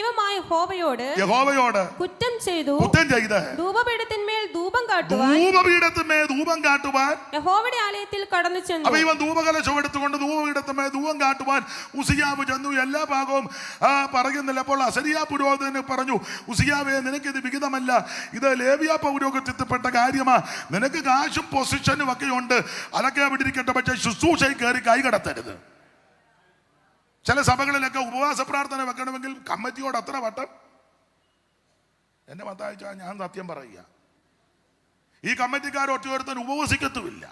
ദൈവമായ യഹോവയോട് കുറ്റം ചെയ്ത് ധൂപപീഠത്തിന്മേൽ ധൂപം കാട്ടുവാൻ യഹോവയുടെ ആലയത്തിൽ കടന്നു ചെന്നു. അപ്പൊ ഇവൻ ധൂപകലശം എടുത്തുകൊണ്ട് ധൂപപീഠത്തിന്മേൽ ധൂപം കാട്ടുവാൻ ഉസിയാവ് ചെന്നു. എല്ലാ ഭാഗവും പറയുന്നില്ല. അപ്പോൾ അസരിയ പുരോഹിതന് പറഞ്ഞു, ഉസിയാവേ, നിനക്ക് ഇത് വിഹിതമല്ല, ഇത് ലേവ്യ പൗരോഹിത്യത്തിൽപ്പെട്ട കാര്യമാ. നിനക്ക് കാശും പൊസിഷനും ഒക്കെ ഉണ്ട്, അതൊക്കെ അവിടെ ഇരിക്കട്ടെ, പക്ഷെ ശുശ്രൂഷയിൽ കയറി കൈകടത്തരുത്. ചില സഭകളിലൊക്കെ ഉപവാസ പ്രാർത്ഥന വെക്കണമെങ്കിൽ കമ്മിറ്റിയോട് അത്ര വട്ടം. എന്നെ മത്തായിച്ചാൽ ഞാൻ സത്യം പറയുക, ഈ കമ്മിറ്റിക്കാർ ഒറ്റയൊരുത്തൻ ഉപവസിക്കത്തുമില്ല.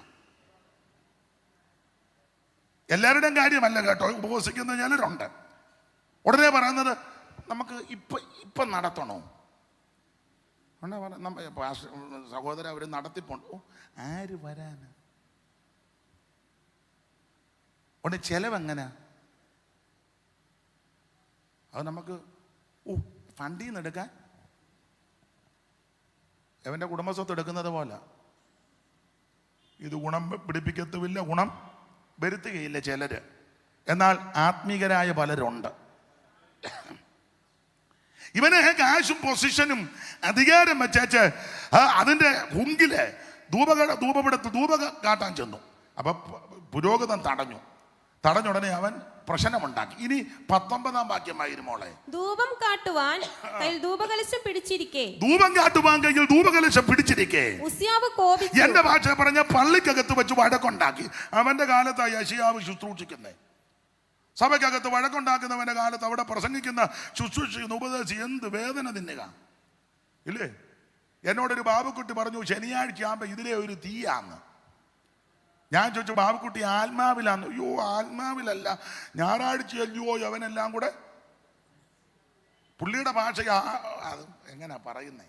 എല്ലാവരുടെയും കാര്യമല്ല കേട്ടോ, ഉപവസിക്കുന്ന ചിലരുണ്ട്. ഉടനെ പറയുന്നത് നമുക്ക് ഇപ്പം നടത്തണോ? സഹോദരൻ അവർ നടത്തിപ്പോണ്ട്. ആര് വരാന്? ഉടനെ ചെലവെങ്ങനെ? അത് നമുക്ക് ഫണ്ടിൽ നിന്ന് എടുക്കാൻ അവൻ്റെ കുടുംബസ്വത്ത് എടുക്കുന്നത് പോലെ. ഇത് ഗുണം പിടിപ്പിക്കത്തുമില്ല, ഗുണം വരുത്തുകയില്ല ചിലര്. എന്നാൽ ആത്മീകരായ പലരുണ്ട്. ഇവന് കാശും പൊസിഷനും അധികാരം വെച്ചേച്ച് അതിൻ്റെ ഹുങ്കില് ധൂപപീഠത്തിൽ ധൂപ കാട്ടാൻ ചെന്നു. അപ്പൊ പുരോഹിതൻ തടഞ്ഞുടനെ അവൻ പ്രശ്നമുണ്ടാക്കി. ഇനി 19-ാം വാക്യമായിരുന്നു മോളെ. ധൂപം കാട്ടുവാൻ കയ്യിൽ ധൂപകലശം പിടിച്ചിരിക്കെ ഉസിയാവ് കോപിച്ചു. എന്റെ ഭാഷ പറഞ്ഞ പള്ളിക്കകത്ത് വെച്ച് വഴക്കുണ്ടാക്കി. അവന്റെ കാലത്ത് യെശയ്യാവ് ശുശ്രൂഷിക്കുന്നേ. സഭയ്ക്കകത്ത് വഴക്കുണ്ടാക്കുന്നവന്റെ കാലത്ത് അവിടെ പ്രസംഗിക്കുന്ന ശുശ്രൂഷിക്കുന്ന ഉപദേശി എന്ത് വേദന തിന്നുക ഇല്ലേ? എന്നോടൊരു ബാബുക്കുട്ടി പറഞ്ഞു, ശനിയാഴ്ച ആകുമ്പോ ഇതിലെ ഒരു തീയാന്ന്. ഞാൻ ചോദിച്ചു, ബാബുക്കുട്ടി ആത്മാവിലാന്ന്? അയ്യോ, ആത്മാവിലല്ല, ഞായറാഴ്ചയല്ലോ. അവനെല്ലാം കൂടെ പുള്ളിയുടെ ഭാഷ അത് എങ്ങനെയാ പറയുന്നേ?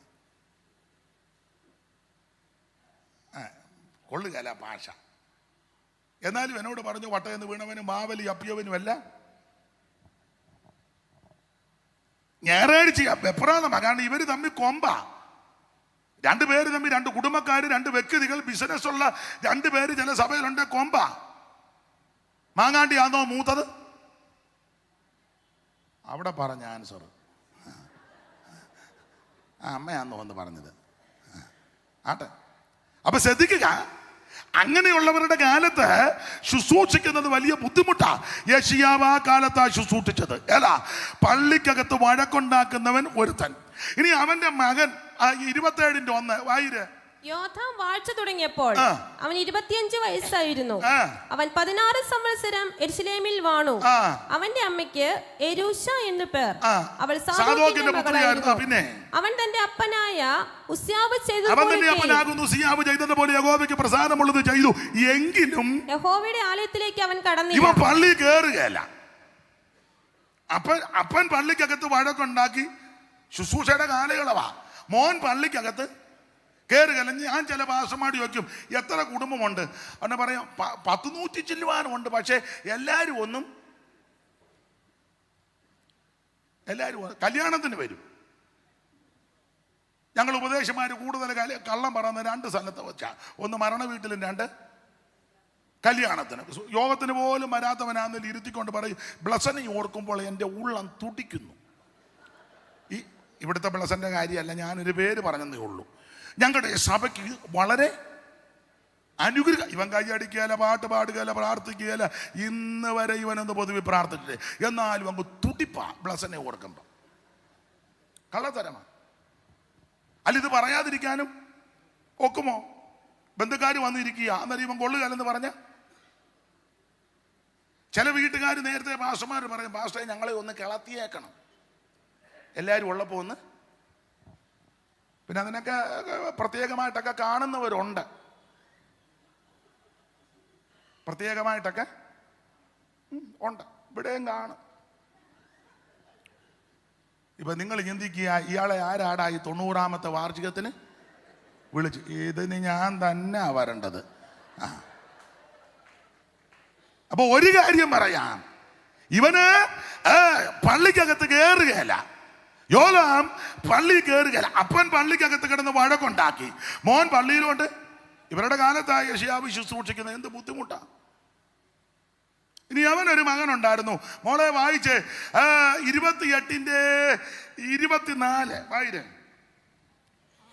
കൊള്ളുകല ഭാഷ. എന്നാലും എന്നോട് പറഞ്ഞു, വട്ടയെന്ന് വീണവനും മാവലി അപ്പിയവനും അല്ല ഞായറാഴ്ച വെപ്രാന്നമാ. കാരണം ഇവര് തമ്മിൽ കൊമ്പാ. രണ്ടുപേര് തമ്മിൽ, രണ്ട് കുടുംബക്കാര്, രണ്ട് വ്യക്തികൾ, ബിസിനസ് ഉള്ള രണ്ടുപേര് ചില സഭയിലുണ്ട്. കൊമ്പ മാങ്ങാണ്ടിയാണോ മൂത്തത്? അവിടെ പറഞ്ഞ ആൻസർ അമ്മയാന്നോ എന്ന് പറഞ്ഞത്. ആട്ടെ, അപ്പൊ ശ്രദ്ധിക്കുക, അങ്ങനെയുള്ളവരുടെ കാലത്ത് ശുശ്രൂഷിക്കുന്നത് വലിയ ബുദ്ധിമുട്ടാ. യെശയ്യാവ് ആ കാലത്താ ശുശ്രൂഷിച്ചത്. ഏതാ? പള്ളിക്കകത്ത് വഴക്കുണ്ടാക്കുന്നവൻ ഒരുത്തൻ. ഇനി അവന്റെ മകൻ 27:1 വായിര്. യോഥാം വാഴ്ച തുടങ്ങിയപ്പോൾ അവൻ 25 വയസ്സായിരുന്നു. അവൻ 16 സംവത്സരം യെരൂശലേമിൽ വാണു. അവന്റെ അമ്മയ്ക്ക് യെരൂശ എന്നു പേർ. അവൾ സാദോക്കിന്റെ മകളായിരുന്നു. പിന്നെ അവൻ തന്റെ അപ്പനായ ഉസിയാവ് ചെയ്തതുപോലെ യഹോവയ്ക്ക് പ്രസാദമുള്ളത് ചെയ്തു. എങ്കിലും യഹോവയുടെ ആലയത്തിലേക്ക് അവൻ കടന്നില്ല. ഇവൻ പള്ളി കയറുകയല്ല. അപ്പൻ പള്ളിക്കകത്ത് വഴക്കുണ്ടാക്കി ശുശ്രൂഷയുടെ കാലയളവാ. മോൻ പള്ളിക്കകത്ത് കയറുകയല്ല. ഞാൻ ചില ഭാഷമാടി വയ്ക്കും, എത്ര കുടുംബമുണ്ട് എന്ന് പറയാം. 100-100 ചില്ലുവാനുണ്ട്. പക്ഷെ എല്ലാവരും കല്യാണത്തിന് വരും. ഞങ്ങൾ ഉപദേശമാര് കൂടുതൽ കള്ളം പറയുന്ന 2 സ്ഥലത്ത് വെച്ചാ. ഒന്ന് മരണ വീട്ടിലും, 2 കല്യാണത്തിന്. യോഗത്തിന് പോലും വരാത്തവനാന്നിൽ ഇരുത്തിക്കൊണ്ട് പറയും, ബ്ലസനെ ഓർക്കുമ്പോൾ എൻ്റെ ഉള്ളം തുടിക്കുന്നു. ഇവിടുത്തെ ബ്ലസന്റെ കാര്യമല്ല, ഞാനൊരു പേര് പറഞ്ഞതേ ഉള്ളൂ. ഞങ്ങളുടെ സഭയ്ക്ക് വളരെ അനുഗ്രഹം. ഇവൻ കൈയടിക്കുകയല്ല, പാട്ട് പാടുകയല്ല, പ്രാർത്ഥിക്കുകയല്ല. ഇന്ന് വരെ ഇവനൊന്ന് പൊതുവെ പ്രാർത്ഥിച്ചില്ലേ. എന്നാലും അങ്ങ് തുടിപ്പാ ബ്ലസനെ ഓർക്കുമ്പോ. കള്ളത്തരമാ. അല്ല, ഇത് പറയാതിരിക്കാനും ഒക്കുമോ? ബന്ധുക്കാർ വന്നിരിക്കുക, അന്നേരം ഇവൻ കൊള്ളുകയല്ലെന്ന് പറഞ്ഞ. ചില വീട്ടുകാർ നേരത്തെ പാസ്റ്റർമാർ പറയും, പാസ്റ്ററെ ഞങ്ങളെ ഒന്ന് കിളത്തിയേക്കണം, എല്ലാവരും ഉള്ളപ്പോൾ ഒന്ന്. പിന്നെ അതിനൊക്കെ പ്രത്യേകമായിട്ടൊക്കെ കാണുന്നവരുണ്ട്. പ്രത്യേകമായിട്ടൊക്കെ ഉണ്ട്, ഇവിടെയും കാണും. ഇപ്പൊ നിങ്ങൾ ചിന്തിക്കുക, ഇയാളെ ആരാടാ ഈ 90-ാമത്തെ വാർഷികത്തിന് വിളിച്ചു? ഇതിന് ഞാൻ തന്നെ വരേണ്ടത്. അപ്പൊ ഒരു കാര്യം പറയാം, ഇവന് പള്ളിക്കകത്ത് കയറുകയല്ല. യോലാം പള്ളി കയറുകയല്ല. അപ്പൻ പള്ളിക്കകത്ത് കിടന്ന് വഴക്കുണ്ടാക്കി. മോൻ പള്ളിയിലുണ്ട്. ഇവരുടെ കാലത്തായ യെശയ്യാവ് ശുശ്രൂഷിക്കുന്നത് എന്ത് ബുദ്ധിമുട്ടാ. ഇനി അവനൊരു മകനുണ്ടായിരുന്നു. മോളെ വായിച്ചേ, 28:24 വായിരേ.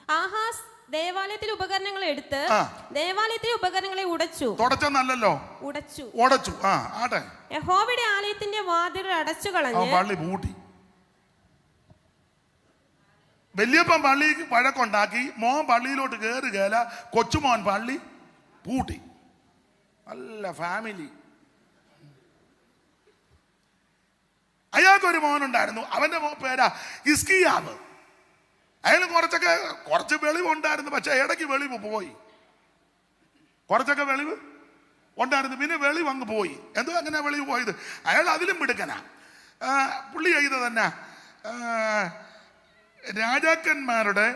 ആഹാസ് ദേവാലയത്തിലെ ഉപകരണങ്ങൾ എടുത്ത് ദേവാലയത്തിലെ ഉപകരണങ്ങളെ ഉടച്ചു. തുടച്ചെന്നല്ലോ, ഉടച്ചു. ആട്ടെ. യഹോവയുടെ ആലയത്തിന്റെ വാതിലുകൾ അടച്ചു കളഞ്ഞ് പള്ളി പൂട്ടി. വല്യപ്പൻ പള്ളി വഴക്കുണ്ടാക്കി, മോൻ പള്ളിയിലോട്ട് കയറുകയില്ല, കൊച്ചുമോൻ പള്ളി പൂട്ടി. നല്ല ഫാമിലി. അയാൾക്കൊരു മോനുണ്ടായിരുന്നു, അവന്റെ പേരാ ഹിസ്കിയാവ്. അയാൾ കുറച്ച് വെളിവുണ്ടായിരുന്നു, പക്ഷെ ഇടയ്ക്ക് വെളിവ് പോയി. കുറച്ചൊക്കെ വെളിവ് ഉണ്ടായിരുന്നു, പിന്നെ വെളിവ് അങ്ങ് പോയി. എന്തോ അങ്ങനെ വെളിവ് പോയത്? അയാൾ അതിലും മിടുക്കനാ. പുള്ളി ചെയ്ത തന്നെ രാജാക്കന്മാരുടെ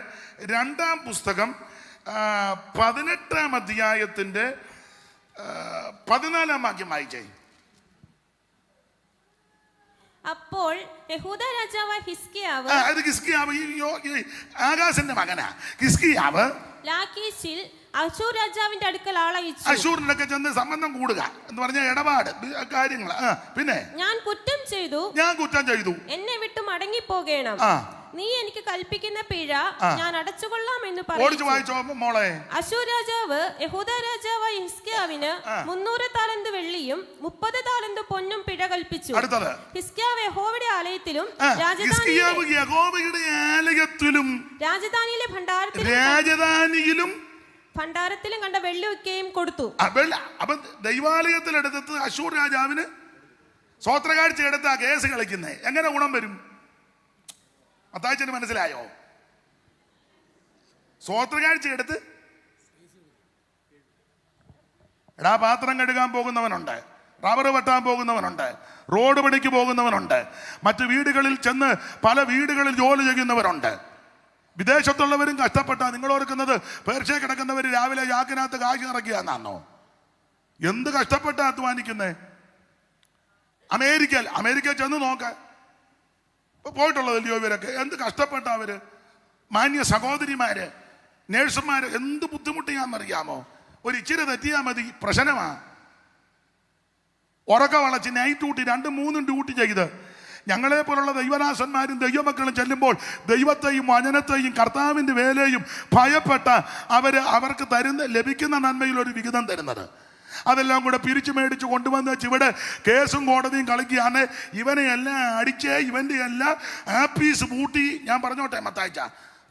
2-ാം പുസ്തകം 18-ാം അധ്യായത്തിന്റെ 14-ാം വാക്യം വായിച്ചേ. അപ്പോൾ യഹൂദ രാജാവ് ഹിസ്കിയാവ്, ആകാശന്റെ മകനാ ഹിസ്കിയാവ്, ലാഖീശിൽ അശൂർ രാജാവിന്റെ അടുക്കൽ ആളയച്ചു. അശൂറിലൊക്കെ ചെന്ന് സംബന്ധം കൂടുക എന്ന് പറഞ്ഞ ഇടപാട് കാര്യങ്ങൾ. പിന്നെ ഞാൻ കുറ്റം ചെയ്തു, എന്നെ വിട്ടു മടങ്ങിപ്പോകണം. നീ എനിക്ക് കൽപ്പിക്കുന്ന പിഴ ഞാൻ അടച്ചുകൊള്ളാം എന്ന് പറഞ്ഞു. അശൂർ രാജാവ് യഹൂദ രാജാവ് ഹിസ്കിയാവിന് 300 താലന്ത് വെള്ളിയും 30 താലന്ത് പൊന്നും പിഴ കൽപ്പിച്ചു. ഹിസ്കിയാവ് യഹോവയുടെ ആലയത്തിലും രാജധാനിയിലെ ഭണ്ഡാരത്തിലും കണ്ട വെള്ളിയൊക്കെയും കൊടുത്തു. ദൈവാലയത്തിലെടുത്ത് അശൂർ രാജാവിന് സ്വോത്രകാഴ്ച എടുത്ത കേസ് കളിക്കുന്നേ എങ്ങനെ ഗുണം വരും? മത്തായിച്ചന് മനസ്സിലായോ? സ്വോത്രകാഴ്ച എടുത്ത് പാത്രം കഴുകാൻ പോകുന്നവനുണ്ട്, റബ്ബർ വെട്ടാൻ പോകുന്നവനുണ്ട്, റോഡ് പണിക്ക് പോകുന്നവനുണ്ട്, മറ്റു വീടുകളിൽ ചെന്ന് പല വീടുകളിൽ ജോലി ചെയ്യുന്നവരുണ്ട്. വിദേശത്തുള്ളവരും കഷ്ടപ്പെട്ടാ. നിങ്ങൾ ഓർക്കുന്നത് പേർഷ്യ കിടക്കുന്നവർ രാവിലെ ചാക്കിനകത്ത് കാശ് ഇറക്കിയാന്നാണോ? എന്ത് കഷ്ടപ്പെട്ടാ അധ്വാനിക്കുന്നേ. അമേരിക്ക ചെന്ന് നോക്ക, പോയിട്ടുള്ളതല്ലയോ ഇവരൊക്കെ? എന്ത് കഷ്ടപ്പെട്ട അവര്, മാന്യ സഹോദരിമാര്, നേഴ്സുമാര്, എന്ത് ബുദ്ധിമുട്ടിയാന്നറിയാമോ? ഒരു ഇച്ചിരി തെറ്റിയാൽ മതി, പ്രശ്നമാ. ഉറക്ക വളച്ച് നൈറ്റ് ഡ്യൂട്ടി 2-3 ഡ്യൂട്ടി ചെയ്ത് ഞങ്ങളെ പോലുള്ള ദൈവദാസന്മാരും ദൈവമക്കളും ചെല്ലുമ്പോൾ ദൈവത്തെയും വചനത്തെയും കർത്താവിൻ്റെ വേലയും ഭയപ്പെട്ട അവർക്ക് ലഭിക്കുന്ന നന്മയിൽ ഒരു വിഹിതം തരുന്നത്. അതെല്ലാം കൂടെ പിരിച്ചു മേടിച്ച് കൊണ്ടുവന്ന് വെച്ച് ഇവിടെ കേസും കോടതിയും കളിക്കുകയാണ്. ഇവനെ എല്ലാം അടിച്ച് ഇവൻ്റെ എല്ലാം ആപ്പീസ് പൂട്ടി. ഞാൻ പറഞ്ഞോട്ടെ,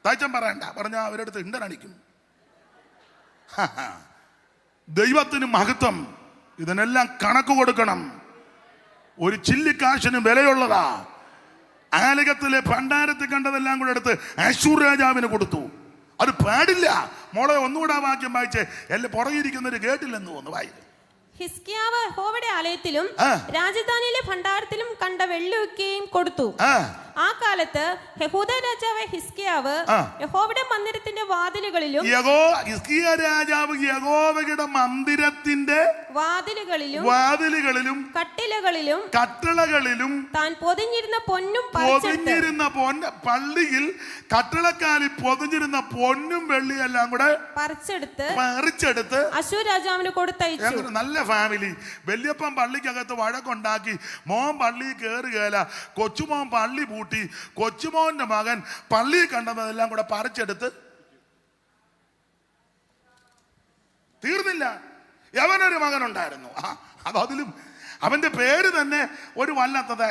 തായ്ച്ചൻ പറയണ്ട, പറഞ്ഞാൽ അവരെടുത്ത് ഇണ്ടനടിക്കും. ദൈവത്തിന് മഹത്വം. ഇതിനെല്ലാം കണക്ക് കൊടുക്കണം. ഒരു ചില്ലിക്കാശിന് വിലയുള്ളതാ. ആലയത്തിലെ ഭണ്ഡാരത്തിൽ കണ്ടതെല്ലാം കൂടെ എടുത്ത് അശൂർ രാജാവിന് കൊടുത്തു. അത് പാടില്ല. മോളെ ഒന്നുകൂടെ വാക്യം വായിച്ചേ. എല്ലാം പുറകിരിക്കുന്നവര് കേട്ടില്ലെന്ന് തോന്നുന്നു. വായി. ഹിസ്കിയാവ് യഹോവയുടെ ആലയത്തിലും രാജധാനിയിലെ ഭണ്ഡാരത്തിലും കണ്ട വെള്ളിയൊക്കെയും കൊടുത്തു. ആ കാലത്ത് യഹൂദ രാജാവ് ഹിസ്കിയാവ് യഹോവയുടെ മന്ദിരത്തിന്റെ വാതിലുകളിലും യഹോവയുടെ മന്ദിരത്തിന്റെ വാതിലുകളിലും കട്ടിളകളിലും താൻ പൊതിഞ്ഞിരുന്ന പൊന്നും പള്ളിയിൽ കട്ടിളക്കാലിൽ പൊതിഞ്ഞിരുന്ന പൊന്നും വെള്ളിയെല്ലാം കൂടെ പറിച്ചെടുത്ത് അശൂർ രാജാവിന് കൊടുത്തയച്ചു. നല്ല ഫാമിലി. വല്യപ്പൻ പള്ളിക്കകത്ത് വഴക്കുണ്ടാക്കി, മോൻ പള്ളിയിൽ കയറുകയില്ല, കൊച്ചുമോൻ പള്ളി പൂട്ടി, കൊച്ചുമോന്റെ മകൻ പള്ളിയിൽ കണ്ടതെല്ലാം കൂടെ പറിച്ചെടുത്ത് തീർന്നില്ല. യവനൊരു മകനുണ്ടായിരുന്നു. അതിലും അവന്റെ പേര് തന്നെ ഒരു വല്ലാത്തത്.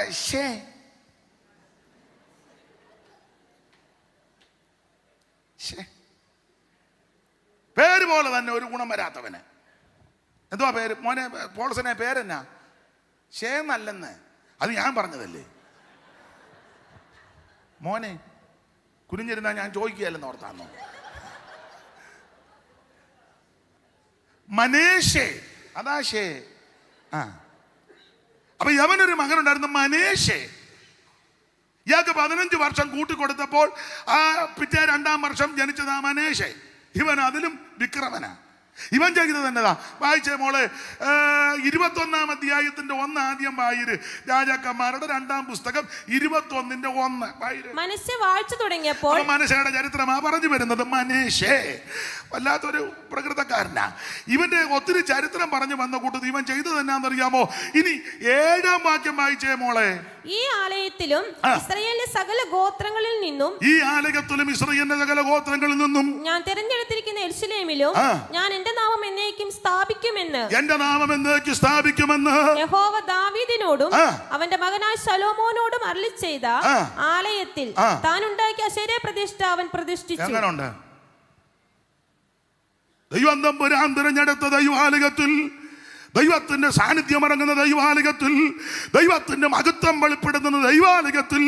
പേര് പോലെ തന്നെ ഒരു ഗുണം വരാത്തവന്. എന്തുവാ പേര്? മോനെ പോൾസനെ പേരെന്നാ? ഷേന്നല്ലെന്ന്. അത് ഞാൻ പറഞ്ഞതല്ലേ മോനെ. കുനിഞ്ഞിരുന്നാ ഞാൻ ചോദിക്കുകയല്ലെന്ന് ഓർത്താന്നോ? മനേഷേ, അതാ ഷേ. അപ്പൊ യവനൊരു മകനുണ്ടായിരുന്നു, മനേഷേ. ഇയാൾക്ക് 15 വർഷം കൂട്ടിക്കൊടുത്തപ്പോൾ പിറ്റേ 2-ാം വർഷം ജനിച്ചതാ മനേഷേ. ഇവൻ അതിലും വിക്രമനാ. ഇവൻ ചെയ്തത് എന്നതാ? വായിച്ചേ മോളെ, 21-ാം അധ്യായത്തിന്റെ 1 ആദ്യം വായിര്. രാജാക്കന്മാരുടെ 2-ാം പുസ്തകം 21-1 വായിര്. മനശ്ശെ വാഴ്ച തുടങ്ങിയപ്പോൾ, മനശ്ശയുടെ ചരിത്രമാ പറഞ്ഞു വരുന്നത്. മനശ്ശെ വല്ലാത്തൊരു പ്രകൃതക്കാരനാ. ഇവന്റെ ഒത്തിരി ചരിത്രം പറഞ്ഞു വന്ന കൂട്ടത്തിൽ ഇവൻ ചെയ്തത് എന്നാന്നറിയാമോ? ഇനി 7-ാം വാക്യം വായിച്ചേ മോളെ. ഈ ആലയത്തിലും ഇസ്രായേലിന്റെ സകല ഗോത്രങ്ങളിൽ നിന്നും, ഈ ആലയത്തിലും ഇസ്രായേലിന്റെ സകല ഗോത്രങ്ങളിൽ നിന്നും ഞാൻ തിരഞ്ഞെടുത്തിരിക്കുന്ന യെരൂശലേമിലും ഞാൻ എന്റെ നാമം എന്നേക്കും സ്ഥാപിക്കുമെന്ന്, എന്റെ നാമം എന്നേക്കും സ്ഥാപിക്കുമെന്ന് യഹോവ ദാവീദിനോടും അവന്റെ മകനായ ശലോമോനോടും അരുളിച്ചെയ്ത ആലയത്തിൽ താൻ ഉണ്ടാക്കിയ അശേര പ്രതിഷ്ഠ അവൻ പ്രതിഷ്ഠിച്ചു. എങ്ങനെയുണ്ട്? ദൈവം തമ്പുരാൻ തിരഞ്ഞെടുത്ത ദൈവാലയത്തിൽ, ദൈവത്തിന്റെ സാന്നിധ്യം ഇറങ്ങുന്ന ദൈവാലയത്തിൽ, ദൈവത്തിന്റെ മഹത്വം വെളിപ്പെടുത്തുന്ന ദൈവാലയത്തിൽ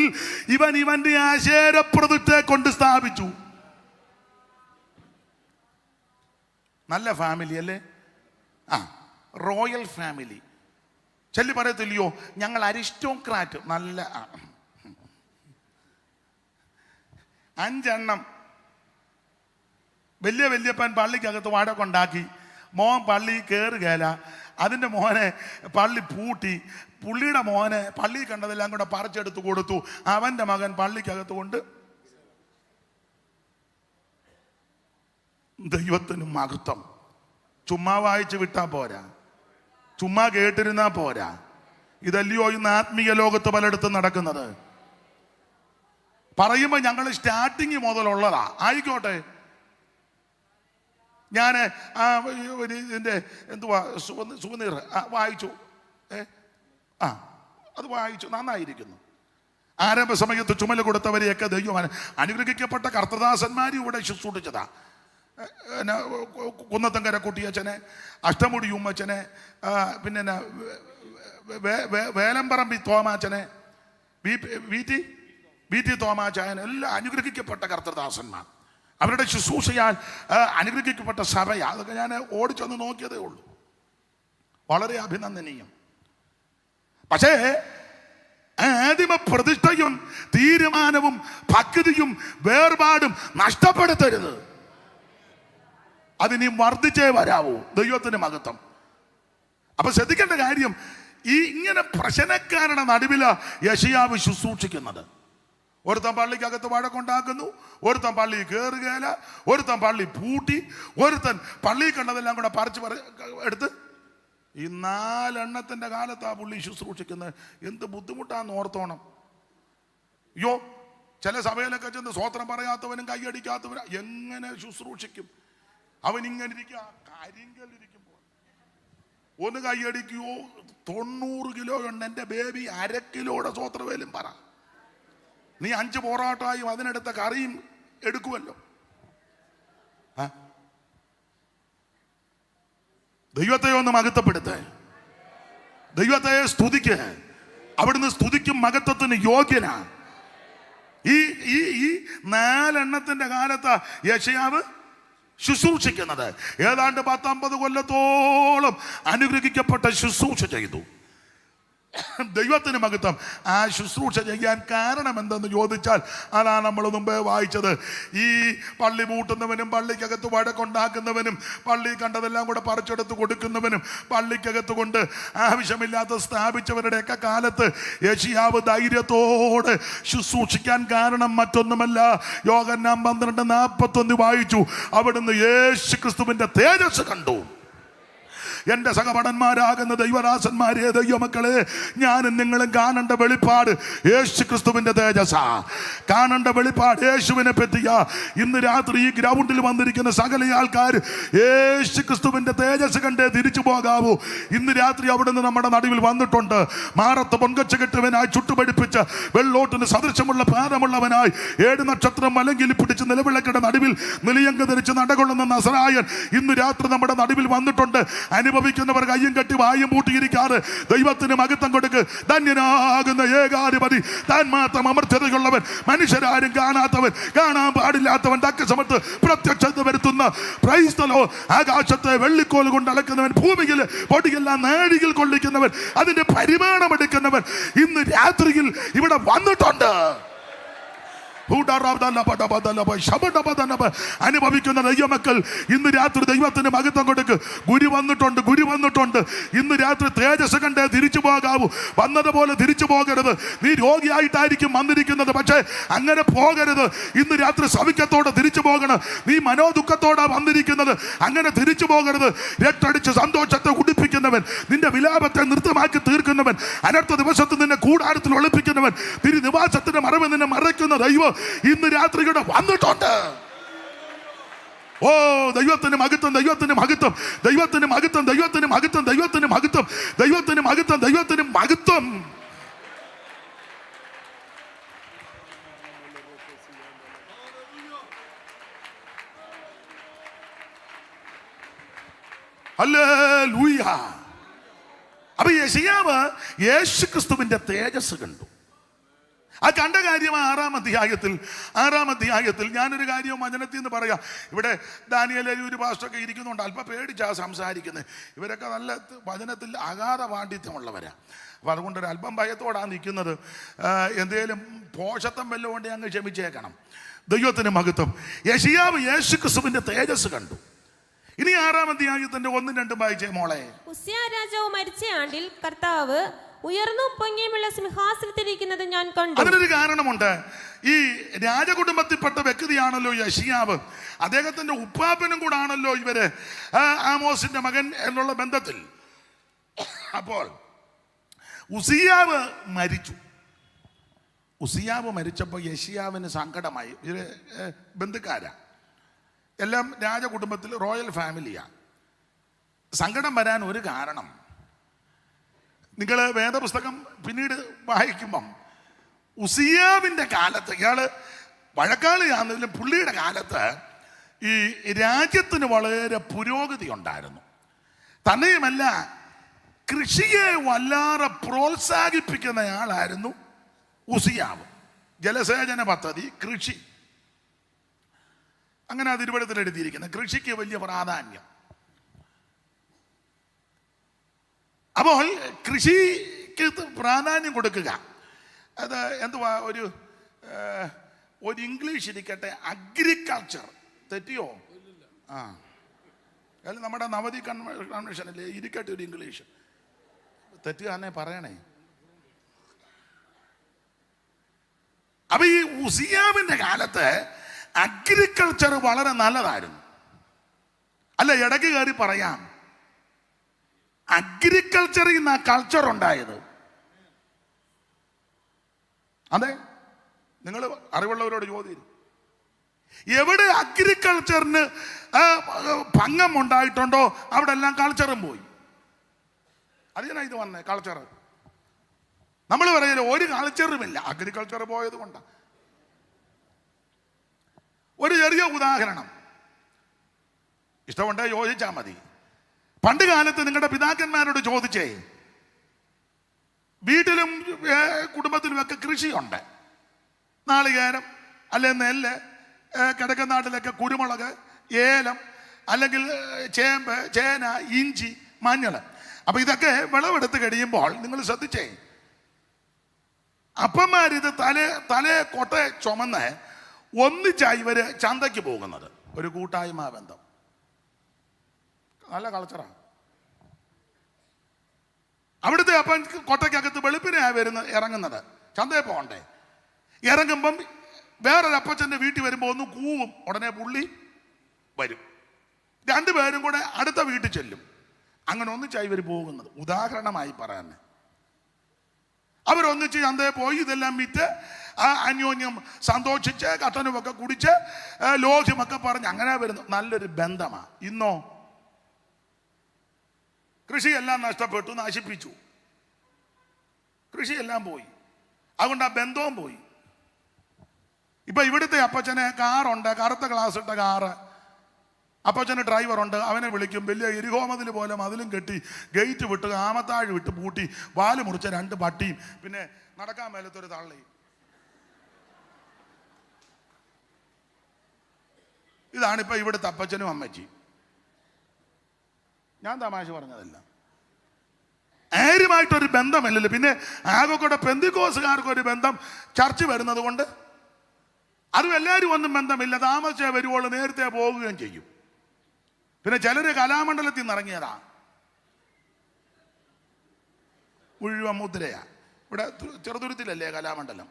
ഇവന്റെ അശേര പ്രതിഷ്ഠയെ കൊണ്ട് സ്ഥാപിച്ചു. നല്ല ഫാമിലി അല്ലേ? Royal family. ചെല്ലി പറയത്തില്ലയോ, ഞങ്ങൾ അരിസ്റ്റോക്രാറ്റ്. നല്ല 5 എണ്ണം വലിയ വല്യപ്പൻ പള്ളിക്കകത്ത് വാടക ഉണ്ടാക്കി. മോൻ പള്ളി കയറുകയില്ല. അതിൻ്റെ മോനെ പള്ളി പൂട്ടി. പുള്ളിയുടെ മോനെ പള്ളി കണ്ടതെല്ലാം കൂടെ പറിച്ചെടുത്ത് കൊടുത്തു. അവൻ്റെ മകൻ പള്ളിക്കകത്ത് കൊണ്ട്. ദൈവത്തിന് മഹത്വം. ചുമ്മാ വായിച്ച് വിട്ടാ പോരാ, ചുമ്മാ കേട്ടിരുന്നാ പോരാ. ഇതല്ലയോ ഇന്ന് ആത്മീയ ലോകത്ത് പലയിടത്തും നടക്കുന്നത്. പറയുമ്പോൾ ഞങ്ങൾ സ്റ്റാർട്ടിങ് മുതലുള്ളതാ. ആയിക്കോട്ടെ, ഞാൻ ഇതിൻ്റെ എന്തുവാ സുവനീർ വായിച്ചു. അത് വായിച്ചു, നന്നായിരിക്കുന്നു. ആരംഭ സമയത്ത് ചുമല കൊടുത്തവരെയൊക്കെ ദൈവം അനുഗ്രഹിക്കപ്പെട്ട കർത്തദാസന്മാരും ഇവിടെ ശുശ്രൂഷിച്ചതാ. കുന്നത്തങ്കര കുട്ടിയച്ഛനെ, അഷ്ടമുടി ഉമ്മച്ചനെ, പിന്നെ വേലമ്പറമ്പി തോമാച്ചനെ, വി ടി തോമാച്ചായൻ, എല്ലാം അനുഗ്രഹിക്കപ്പെട്ട കർത്തദാസന്മാർ. അവരുടെ ശുശ്രൂഷയാൽ അനുഗ്രഹിക്കപ്പെട്ട സഭയാ. അതൊക്കെ ഞാൻ ഓടിച്ചൊന്ന് നോക്കിയതേ ഉള്ളൂ. വളരെ അഭിനന്ദനീയം. പക്ഷേ ആദിമ പ്രതിഷ്ഠയും തീരുമാനവും ഭക്തിയും വേർപാടും നഷ്ടപ്പെടുത്തരുത്. അതിനി വർദ്ധിച്ചേ വരാവൂ. ദൈവത്തിന് മഹത്വം. അപ്പൊ ശ്രദ്ധിക്കേണ്ട കാര്യം, ഇങ്ങനെ പ്രശ്നക്കാരുടെ നടുവില് യെശയ്യാവ് ശുശ്രൂഷിക്കുന്നത്. ഒരുത്തൻ പള്ളിക്കകത്ത് വഴക്കുണ്ടാക്കുന്നു, ഒരുത്തൻ പള്ളി കയറുകയില്ല, ഒരുത്തൻ പള്ളി പൂട്ടി, ഒരുത്തൻ പള്ളി കണ്ടതെല്ലാം കൂടെ പറിച്ച് എടുത്ത്. ഈ 4 എണ്ണത്തിന്റെ കാലത്താ പുള്ളി ശുശ്രൂഷിക്കുന്നത്. എന്ത് ബുദ്ധിമുട്ടാന്ന് ഓർത്തോണം. അയ്യോ, ചില സഭയിലൊക്കെ ചെന്ന് സ്വോത്രം പറയാത്തവനും കൈയടിക്കാത്തവനും എങ്ങനെ ശുശ്രൂഷിക്കും? അവൻ ഇങ്ങനെ ഇരിക്കുക, കരിങ്കല്ലിരിക്കുമ്പോൾ ഒന്ന് കൈയടിക്കുകയോ. 90 കിലോ ഉണ്ട് എൻ്റെ ബേബി, 1/2 കിലോയുടെ സ്വോത്രവേലും പറ. നീ 5 പോറാട്ടായും അതിനെടുത്ത കറിയും എടുക്കുമല്ലോ. ദൈവത്തെ ഒന്ന് മഹത്വപ്പെടുത്ത, ദൈവത്തെ സ്തുതിക്ക്. അവിടുന്ന് സ്തുതിക്കും മഹത്വത്തിന് യോഗ്യനാ. ഈ 4 എണ്ണത്തിന്റെ കാലത്ത് യെശയ്യാവ് ശുശ്രൂഷിക്കുന്നത്. ഏതാണ്ട് 19 കൊല്ലത്തോളം അനുഗ്രഹിക്കപ്പെട്ട ശുശ്രൂഷ ചെയ്തു. ദൈവത്തിന് മഹത്വം. ആ ശുശ്രൂഷ ചെയ്യാൻ കാരണം എന്തെന്ന് ചോദിച്ചാൽ അതാണ് നമ്മൾ മുമ്പേ വായിച്ചത്. ഈ പള്ളി പൂട്ടുന്നവനും പള്ളിക്കകത്ത് വഴക്കുണ്ടാക്കുന്നവനും പള്ളി കണ്ടതെല്ലാം കൂടെ പറിച്ചെടുത്ത് കൊടുക്കുന്നവനും പള്ളിക്കകത്ത് കൊണ്ട് ആവശ്യമില്ലാത്ത സ്ഥാപിച്ചവരുടെയൊക്കെ കാലത്ത് യെശയ്യാവ് ധൈര്യത്തോടെ ശുശ്രൂഷിക്കാൻ കാരണം മറ്റൊന്നുമല്ല. യോഹന്നാൻ 12:41 വായിച്ചു. അവിടുന്ന് യേശു ക്രിസ്തുവിന്റെ തേജസ് കണ്ടു. എൻ്റെ സഹപടന്മാരാകുന്ന ദൈവദാസന്മാരെ, ദൈവമക്കളെ, ഞാനും നിങ്ങളും കാണേണ്ട വെളിപ്പാട് യേശു ക്രിസ്തുവിന്റെ തേജസ്സാ. കാണേണ്ട വെളിപ്പാട് യേശുവിനെ പറ്റിയ. ഇന്ന് രാത്രി ഈ ഗ്രൗണ്ടിൽ വന്നിരിക്കുന്ന സകല ആൾക്കാർ യേശു ക്രിസ്തുവിന്റെ തേജസ് കണ്ടേ തിരിച്ചു പോകാവൂ. ഇന്ന് രാത്രി അവിടുന്ന് നമ്മുടെ നടുവിൽ വന്നിട്ടുണ്ട്. മാറത്ത് പൊൻകൊച്ച കെട്ടുവനായി ചുട്ടുപടിപ്പിച്ച് വെള്ളോട്ടിന് സദൃശമുള്ള പാദമുള്ളവനായി 7 നക്ഷത്രം മലങ്കിൽ പിടിച്ച് നിലവിളക്കിന്റെ നടുവിൽ നിലയങ്ക ധരിച്ച് നടകൊള്ളുന്ന നസറായൻ ഇന്ന് രാത്രി നമ്മുടെ നടുവിൽ വന്നിട്ടുണ്ട്. അനുഭവിക്കുന്നവർ കയ്യും കെട്ടി വായും പൂട്ടിയിരിക്കാറ്. ദൈവത്തിന് മഹത്വം കൊടുക്ക്. ധന്യനാകുന്ന ഏകാധിപതി, താൻ മാത്രം അമർത്യതയുള്ളവൻ, മനുഷ്യരാരും കാണാത്തവൻ, കാണാൻ പാടില്ലാത്തവൻ, തക്ക സമയത്ത് പ്രത്യക്ഷത വരുത്തുന്ന ക്രൈസ്തലോ, ആകാശത്തെ വെള്ളിക്കോൽ കൊണ്ട് അളക്കുന്നവൻ, ഭൂമിയിൽ പൊടിയെല്ലാം നാഴികൾ കൊള്ളിക്കുന്നവൻ, അതിന്റെ പരിമാണം എടുക്കുന്നവൻ ഇന്ന് രാത്രിയിൽ ഇവിടെ വന്നിട്ടുണ്ട്. അനുഭവിക്കുന്ന ദൈവമക്കൾ ഇന്ന് രാത്രി ദൈവത്തിന് മഹത്വം കൊടുക്ക്. ഗുരു വന്നിട്ടുണ്ട്. ഇന്ന് രാത്രി തേജസ് കണ്ടേ തിരിച്ചു പോകാവൂ. വന്നതുപോലെ തിരിച്ചു പോകരുത്. നീ രോഗിയായിട്ടായിരിക്കും വന്നിരിക്കുന്നത്, പക്ഷേ അങ്ങനെ പോകരുത്. ഇന്ന് രാത്രി സൗഖ്യത്തോടെ തിരിച്ചു പോകണം. നീ മനോദുഃഖത്തോടെ വന്നിരിക്കുന്നത്, അങ്ങനെ തിരിച്ചു പോകരുത്. രട്ടടിച്ച് സന്തോഷത്തെ ഉടിപ്പിക്കുന്നവൻ, നിന്റെ വിലാപത്തെ നൃത്തമാക്കി തീർക്കുന്നവൻ, അനർത്ഥ ദിവസത്തിൽ നിന്നെ കൂടാരത്തിൽ ഒളിപ്പിക്കുന്നവൻ, തിരുനിവാസത്തിന്റെ മറവ് നിന്നെ മറയ്ക്കുന്ന ദൈവം ഇന്ന് രാത്രി ഇവിടെ വന്നിട്ടുണ്ട്. ഓ, ദൈവത്തിന് മഹത്വം, ദൈവത്തിന് മഹത്വം, ദൈവത്തിന് മഹത്വം, ദൈവത്തിന് മഹത്വം, ദൈവത്തിന് മഹത്വം, ദൈവത്തിന് മഹത്വം, ദൈവത്തിന് മഹത്വം. ഹല്ലേലൂയ. അപ്പൊ യെശയ്യാവ് യേശുക്രിസ്തുവിന്റെ തേജസ് കണ്ടു. ആ കണ്ട കാര്യം ആറാം അധ്യായത്തിൽ ഞാനൊരു കാര്യം വചനത്തിൽ നിന്ന് പറയാം. ഇവിടെ ദാനിയേൽ ഒരു പാസ്റ്ററൊക്കെ ഇരിക്കുന്നുണ്ട്, അല്പം പേടിച്ചാ സംസാരിക്കുന്നത്. ഇവരൊക്കെ നല്ല വചനത്തിൽ അഗാധ പാണ്ഡിത്യമുള്ളവരാ. അപ്പം അതുകൊണ്ട് ഒരു അല്പം ഭയത്തോടാണ് നിൽക്കുന്നത്. എന്തേലും പോഷത്വം വല്ലതും കൊണ്ട് അങ്ങ് ക്ഷമിച്ചേക്കണം. ദൈവത്തിന് മഹത്വം. യെശയ്യാവ് യേശുക്രിസ്തുവിന്റെ തേജസ് കണ്ടു. ഇനി ആറാം അധ്യായത്തിന്റെ 1-2 വായിച്ചേ മോളെ. ഉസ്സിയാ രാജാവ് മരിച്ച ആണ്ടിൽ കർത്താവ് ഉയർന്നും പൊങ്ങിയുമുള്ള സിംഹാസനത്തിലിരിക്കുന്നത് ഞാൻ കണ്ടു. അതിനൊരു കാരണമുണ്ട്. ഈ രാജകുടുംബത്തിൽപ്പെട്ട വ്യക്തിയാണല്ലോ യെശയ്യാവ്. അദ്ദേഹത്തിന്റെ ഉപ്പാപ്പനും കൂടെ ആണല്ലോ ഇവര്, ആമോസിന്റെ മകൻ എന്നുള്ള ബന്ധത്തിൽ. അപ്പോൾ ഉസ്സിയാവ് മരിച്ചപ്പോൾ യെശയ്യാവിന് സങ്കടമായി. ഇവര് ബന്ധുക്കാരാ, എല്ലാം രാജകുടുംബത്തിൽ റോയൽ ഫാമിലിയാ. സങ്കടം വരാൻ ഒരു കാരണം, നിങ്ങൾ വേദപുസ്തകം പിന്നീട് വായിക്കുമ്പം ഉസ്സിയാവിൻ്റെ കാലത്ത്, ഇയാള് വഴക്കാളിയാണെങ്കിലും പുള്ളിയുടെ കാലത്ത് ഈ രാജ്യത്തിന് വളരെ പുരോഗതി ഉണ്ടായിരുന്നു. തന്നെയുമല്ല, കൃഷിയെ വല്ലാതെ പ്രോത്സാഹിപ്പിക്കുന്നയാളായിരുന്നു ഉസ്സിയാവ്. ജലസേചന പദ്ധതി, കൃഷി, അങ്ങനെ അത് തിരുവഴുത്തിൽ എഴുതിയിരിക്കുന്നത്. കൃഷിക്ക് വലിയ പ്രാധാന്യം. അപ്പോൾ കൃഷിക്ക് പ്രാധാന്യം കൊടുക്കുക. അത് എന്തുവാ, ഒരു ഇംഗ്ലീഷ് ഇരിക്കട്ടെ, അഗ്രികൾച്ചർ. തെറ്റിയോ? അല്ല, നമ്മുടെ നവതി കൺവെൻഷനല്ലേ, ഇരിക്കട്ടെ ഒരു ഇംഗ്ലീഷ്. തെറ്റുകാരനെ പറയണേ. അപ്പൊ ഈ ഉസ്സിയാവിന്റെ കാലത്ത് അഗ്രികൾച്ചർ വളരെ നല്ലതായിരുന്നു. അല്ല, ഇടയ്ക്ക് കയറി പറയാം, അഗ്രികൾച്ചറിൽ നിന്ന് ആ കൾച്ചർ ഉണ്ടായത്. അതെ, നിങ്ങൾ അറിവുള്ളവരോട് ചോദ്യം, എവിടെ അഗ്രികൾച്ചറിന് ഭംഗം ഉണ്ടായിട്ടുണ്ടോ അവിടെ എല്ലാം കൾച്ചറും പോയി. അതിനാ ഇത് വന്നേ കൾച്ചർ. നമ്മൾ പറയല്ലോ ഒരു കൾച്ചറുമില്ല, അഗ്രികൾച്ചർ പോയത് കൊണ്ടാണ്. ഒരു ചെറിയ ഉദാഹരണം, ഇഷ്ടമുണ്ടേ ചോദിച്ചാൽ മതി. പണ്ട് കാലത്ത് നിങ്ങളുടെ പിതാക്കന്മാരോട് ചോദിച്ചേ, വീട്ടിലും കുടുംബത്തിലും ഒക്കെ കൃഷിയുണ്ട്. നാളികേരം, അല്ലെ നെല്ല്, കിഴക്കൻ നാട്ടിലൊക്കെ കുരുമുളക്, ഏലം, അല്ലെങ്കിൽ ചേമ്പ്, ചേന, ഇഞ്ചി, മഞ്ഞൾ. അപ്പൊ ഇതൊക്കെ വിളവെടുത്ത് കഴിയുമ്പോൾ നിങ്ങൾ ശ്രദ്ധിച്ചേ, അപ്പന്മാരിത് തലേ കൊട്ട ചുമന്ന് ഒന്നിച്ചായി ഇവര് ചന്തയ്ക്ക് പോകുന്നത്. ഒരു കൂട്ടായ്മ ബന്ധം, നല്ല കൾച്ചറാണ്. അവിടുത്തെ അപ്പൻ കൊട്ടയ്ക്കകത്ത് വെളുപ്പിനെയാണ് ഇറങ്ങുന്നത്, ചന്തയിൽ പോകണ്ടേ. ഇറങ്ങുമ്പം വേറൊരു അപ്പച്ചൻ്റെ വീട്ടിൽ വരുമ്പോൾ ഒന്ന് കൂവും, ഉടനെ പുള്ളി വരും. രണ്ടുപേരും കൂടെ അടുത്ത വീട്ടിൽ ചെല്ലും. അങ്ങനെ ഒന്നിച്ചായി ഇവർ പോകുന്നത്. ഉദാഹരണമായി പറയാൻ, അവരൊന്നിച്ച് ചന്തയിൽ പോയി ഇതെല്ലാം വിറ്റ് അന്യോന്യം സന്തോഷിച്ച് കട്ടനുമൊക്കെ കുടിച്ച് ലോഹ്യമൊക്കെ പറഞ്ഞ് അങ്ങനെ വരുന്നു. നല്ലൊരു ബന്ധമാണ്. ഇന്നോ കൃഷിയെല്ലാം നഷ്ടപ്പെട്ടു, നശിപ്പിച്ചു, കൃഷിയെല്ലാം പോയി. അതുകൊണ്ട് ആ ബന്ധവും പോയി. ഇപ്പൊ ഇവിടുത്തെ അപ്പച്ചന് കാറുണ്ട്, കറുത്ത ഗ്ലാസ് ഇട്ട കാറ്. അപ്പച്ചന് ഡ്രൈവറുണ്ട്, അവനെ വിളിക്കും. വലിയ എരിഹോമതിൽ പോലെ മതിലും കെട്ടി, ഗേറ്റ് വിട്ട്, ആമത്താഴ് വിട്ട് പൂട്ടി, വാല് മുറിച്ച 2 പട്ടിയും, പിന്നെ നടക്കാൻ മേലത്തൊരു തള്ളയും. ഇതാണിപ്പോ ഇവിടുത്തെ അപ്പച്ചനും അമ്മച്ചിയും. ഞാൻ തമാശ പറഞ്ഞതല്ല. ആരുമായിട്ടൊരു ബന്ധമല്ലല്ലോ. പിന്നെ ആകെ കൂടെ പെന്തിക്കോസുകാർക്കൊരു ബന്ധം ചർച്ച വരുന്നത് കൊണ്ട് അതും എല്ലാവരും ഒന്നും ബന്ധമില്ല, താമസിച്ചേ വരുവോളൂ, നേരത്തെ പോകുകയും ചെയ്യും. പിന്നെ ചിലര് കലാമണ്ഡലത്തിൽ നിന്ന് ഇറങ്ങിയതാ, മുഴുവൻ മുദ്രയാ. ഇവിടെ ചെറുതുരുത്തിലല്ലേ കലാമണ്ഡലം.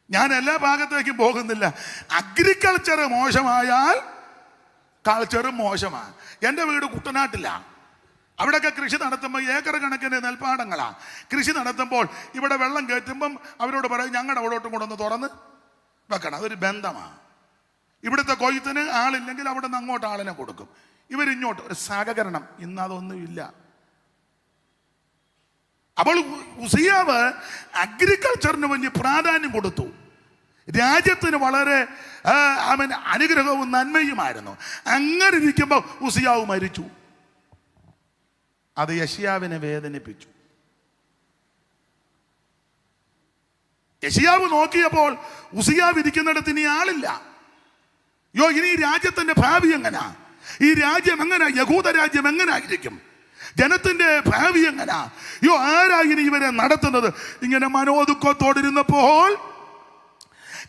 ഞാൻ എല്ലാ ഭാഗത്തേക്കും പോകുന്നില്ല. അഗ്രികൾച്ചർ മോശമായാൽ കൾച്ചറും മോശമാണ്. എൻ്റെ വീട് കുട്ടനാട്ടിലാണ്. അവിടെയൊക്കെ കൃഷി നടത്തുമ്പോൾ ഏക്കർ കണക്കിന് നെൽപ്പാടങ്ങളാണ്. കൃഷി നടത്തുമ്പോൾ ഇവിടെ വെള്ളം കയറ്റുമ്പം അവരോട് പറയും ഞങ്ങളുടെ അവിടോട്ടും കൂടെ ഒന്ന് തുറന്ന് വെക്കണം. അതൊരു ബന്ധമാണ്. ഇവിടുത്തെ കൊയ്ത്തിന് ആളില്ലെങ്കിൽ അവിടെ നിന്ന് അങ്ങോട്ട് ആളിനെ കൊടുക്കും, ഇവരിങ്ങോട്ട് ഒരു സഹകരണം. ഇന്ന് അതൊന്നുമില്ല. അപ്പോൾ ഉസിയാവ് അഗ്രികൾച്ചറിന് വലിയ പ്രാധാന്യം കൊടുത്തു. രാജ്യത്തിന് വളരെ അനുഗ്രഹവും നന്മയുമായിരുന്നു. അങ്ങനെ ഇരിക്കുമ്പോൾ ഉസിയാവ് മരിച്ചു. അത് യെശയ്യാവിനെ വേദനിപ്പിച്ചു. യെശയ്യാവ് നോക്കിയപ്പോൾ ഉസിയാവ് ഇരിക്കുന്നിടത്ത് ഇനി ആളില്ല. ഇനി ഈ രാജ്യത്തിന്റെ ഭാവി എങ്ങനാ? ഈ രാജ്യം എങ്ങനാ? യഹൂദ രാജ്യം എങ്ങനായിരിക്കും? ജനത്തിന്റെ ഭാവി എങ്ങനാ? ആരാ ഇനി ഇവരെ നടത്തുന്നത്? ഇങ്ങനെ മനോദുഃഖത്തോടിരുന്നപ്പോൾ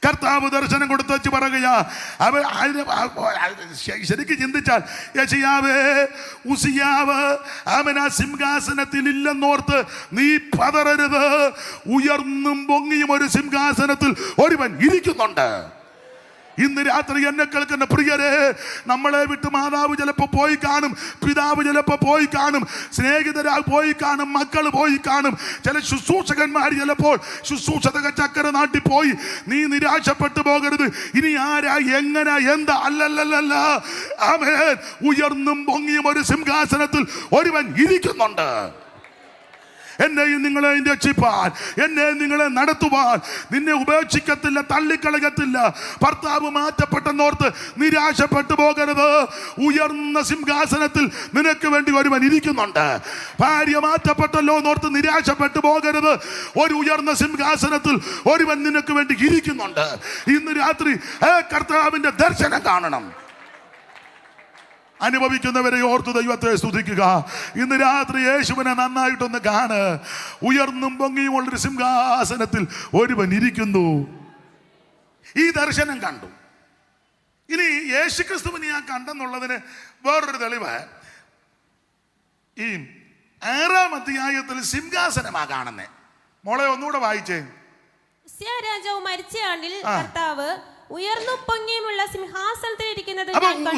കർത്താവ് ദർശനം കൊടുത്തു വെച്ച് പറയുകയാ. ശരിക്കും ചിന്തിച്ചാൽ യെശയ്യാവേ, ഉസിയാവ് അവൻ ആ സിംഹാസനത്തിൽ ഇല്ലെന്നോർത്ത് നീ പതറരുത്. ഉയർന്നും പൊങ്ങിയും ഒരു സിംഹാസനത്തിൽ ഒരുവൻ ഇരിക്കുന്നുണ്ട്. ഇന്ന് രാത്രി എന്നെ കേൾക്കുന്ന പ്രിയരെ, നമ്മളെ വിട്ട് മാതാവ് ചിലപ്പോൾ പോയി കാണും, പിതാവ് ചിലപ്പോൾ പോയി കാണും, സ്നേഹിതരാ പോയി കാണും, മക്കൾ പോയി കാണും, ചില ശുശ്രൂഷകന്മാർ ചിലപ്പോൾ ശുശ്രൂഷ ചക്കര നാട്ടിൽ പോയി. നീ നിരാശപ്പെട്ടു പോകരുത്. ഇനി ആരാ എങ്ങനെ എന്താ അല്ലല്ലല്ല. ആമേൻ. ഉയർന്നും പൊങ്ങിയും ഒരു സിംഹാസനത്തിൽ ഒരുവൻ ഇരിക്കുന്നുണ്ട്. എന്നെയും നിങ്ങളെയും രക്ഷിപ്പാൻ, എന്നെ നിങ്ങളെ നടത്തുവാൻ, നിന്നെ ഉപേക്ഷിക്കത്തില്ല, തള്ളിക്കളയത്തില്ല. ഭർത്താവ് മാറ്റപ്പെട്ടെന്നോർത്ത് നിരാശപ്പെട്ടു പോകരുത്. ഉയർന്ന സിംഹാസനത്തിൽ നിനക്ക് വേണ്ടി ഒരുവൻ ഇരിക്കുന്നുണ്ട്. ഭാര്യ മാറ്റപ്പെട്ടല്ലോ എന്നോർത്ത് നിരാശപ്പെട്ടു പോകരുത്. ഒരു ഉയർന്ന സിംഹാസനത്തിൽ ഒരുവൻ നിനക്ക് വേണ്ടി ഇരിക്കുന്നുണ്ട്. ഇന്ന് രാത്രി കർത്താവിന്റെ ദർശനം കാണണം. അനുഭവിക്കുന്നവരെ ഓർത്ത് ദൈവത്തെ സ്തുതിക്കുക. ഇന്ന് രാത്രി യേശുവിനെ നന്നായിട്ടൊന്ന് കാണ്. ഉയർന്നും പൊങ്ങിയുമുള്ളൊരു സിംഹാസനത്തിൽ ഒരുവൻ ഇരിക്കുന്നു. ഈ ദർശനം കണ്ടു. ഇനി യേശുക്രിസ്തുവിനെ ഞാൻ കണ്ടെന്നുള്ളതിന് വേറൊരു തെളിവ് ഈ 6-ാം അധ്യായത്തിൽ സിംഹാസനമാ കാണുന്നേ. മോളെ ഒന്നുകൂടെ വായിച്ചേ. ഉസ്സിയ രാജാവ് മരിച്ച ആണ്ടിൽ കർത്താവ് ഉയർന്നും പൊങ്ങിയുമുള്ള സിംഹാസനത്തിൽ ഇരിക്കുന്നത്.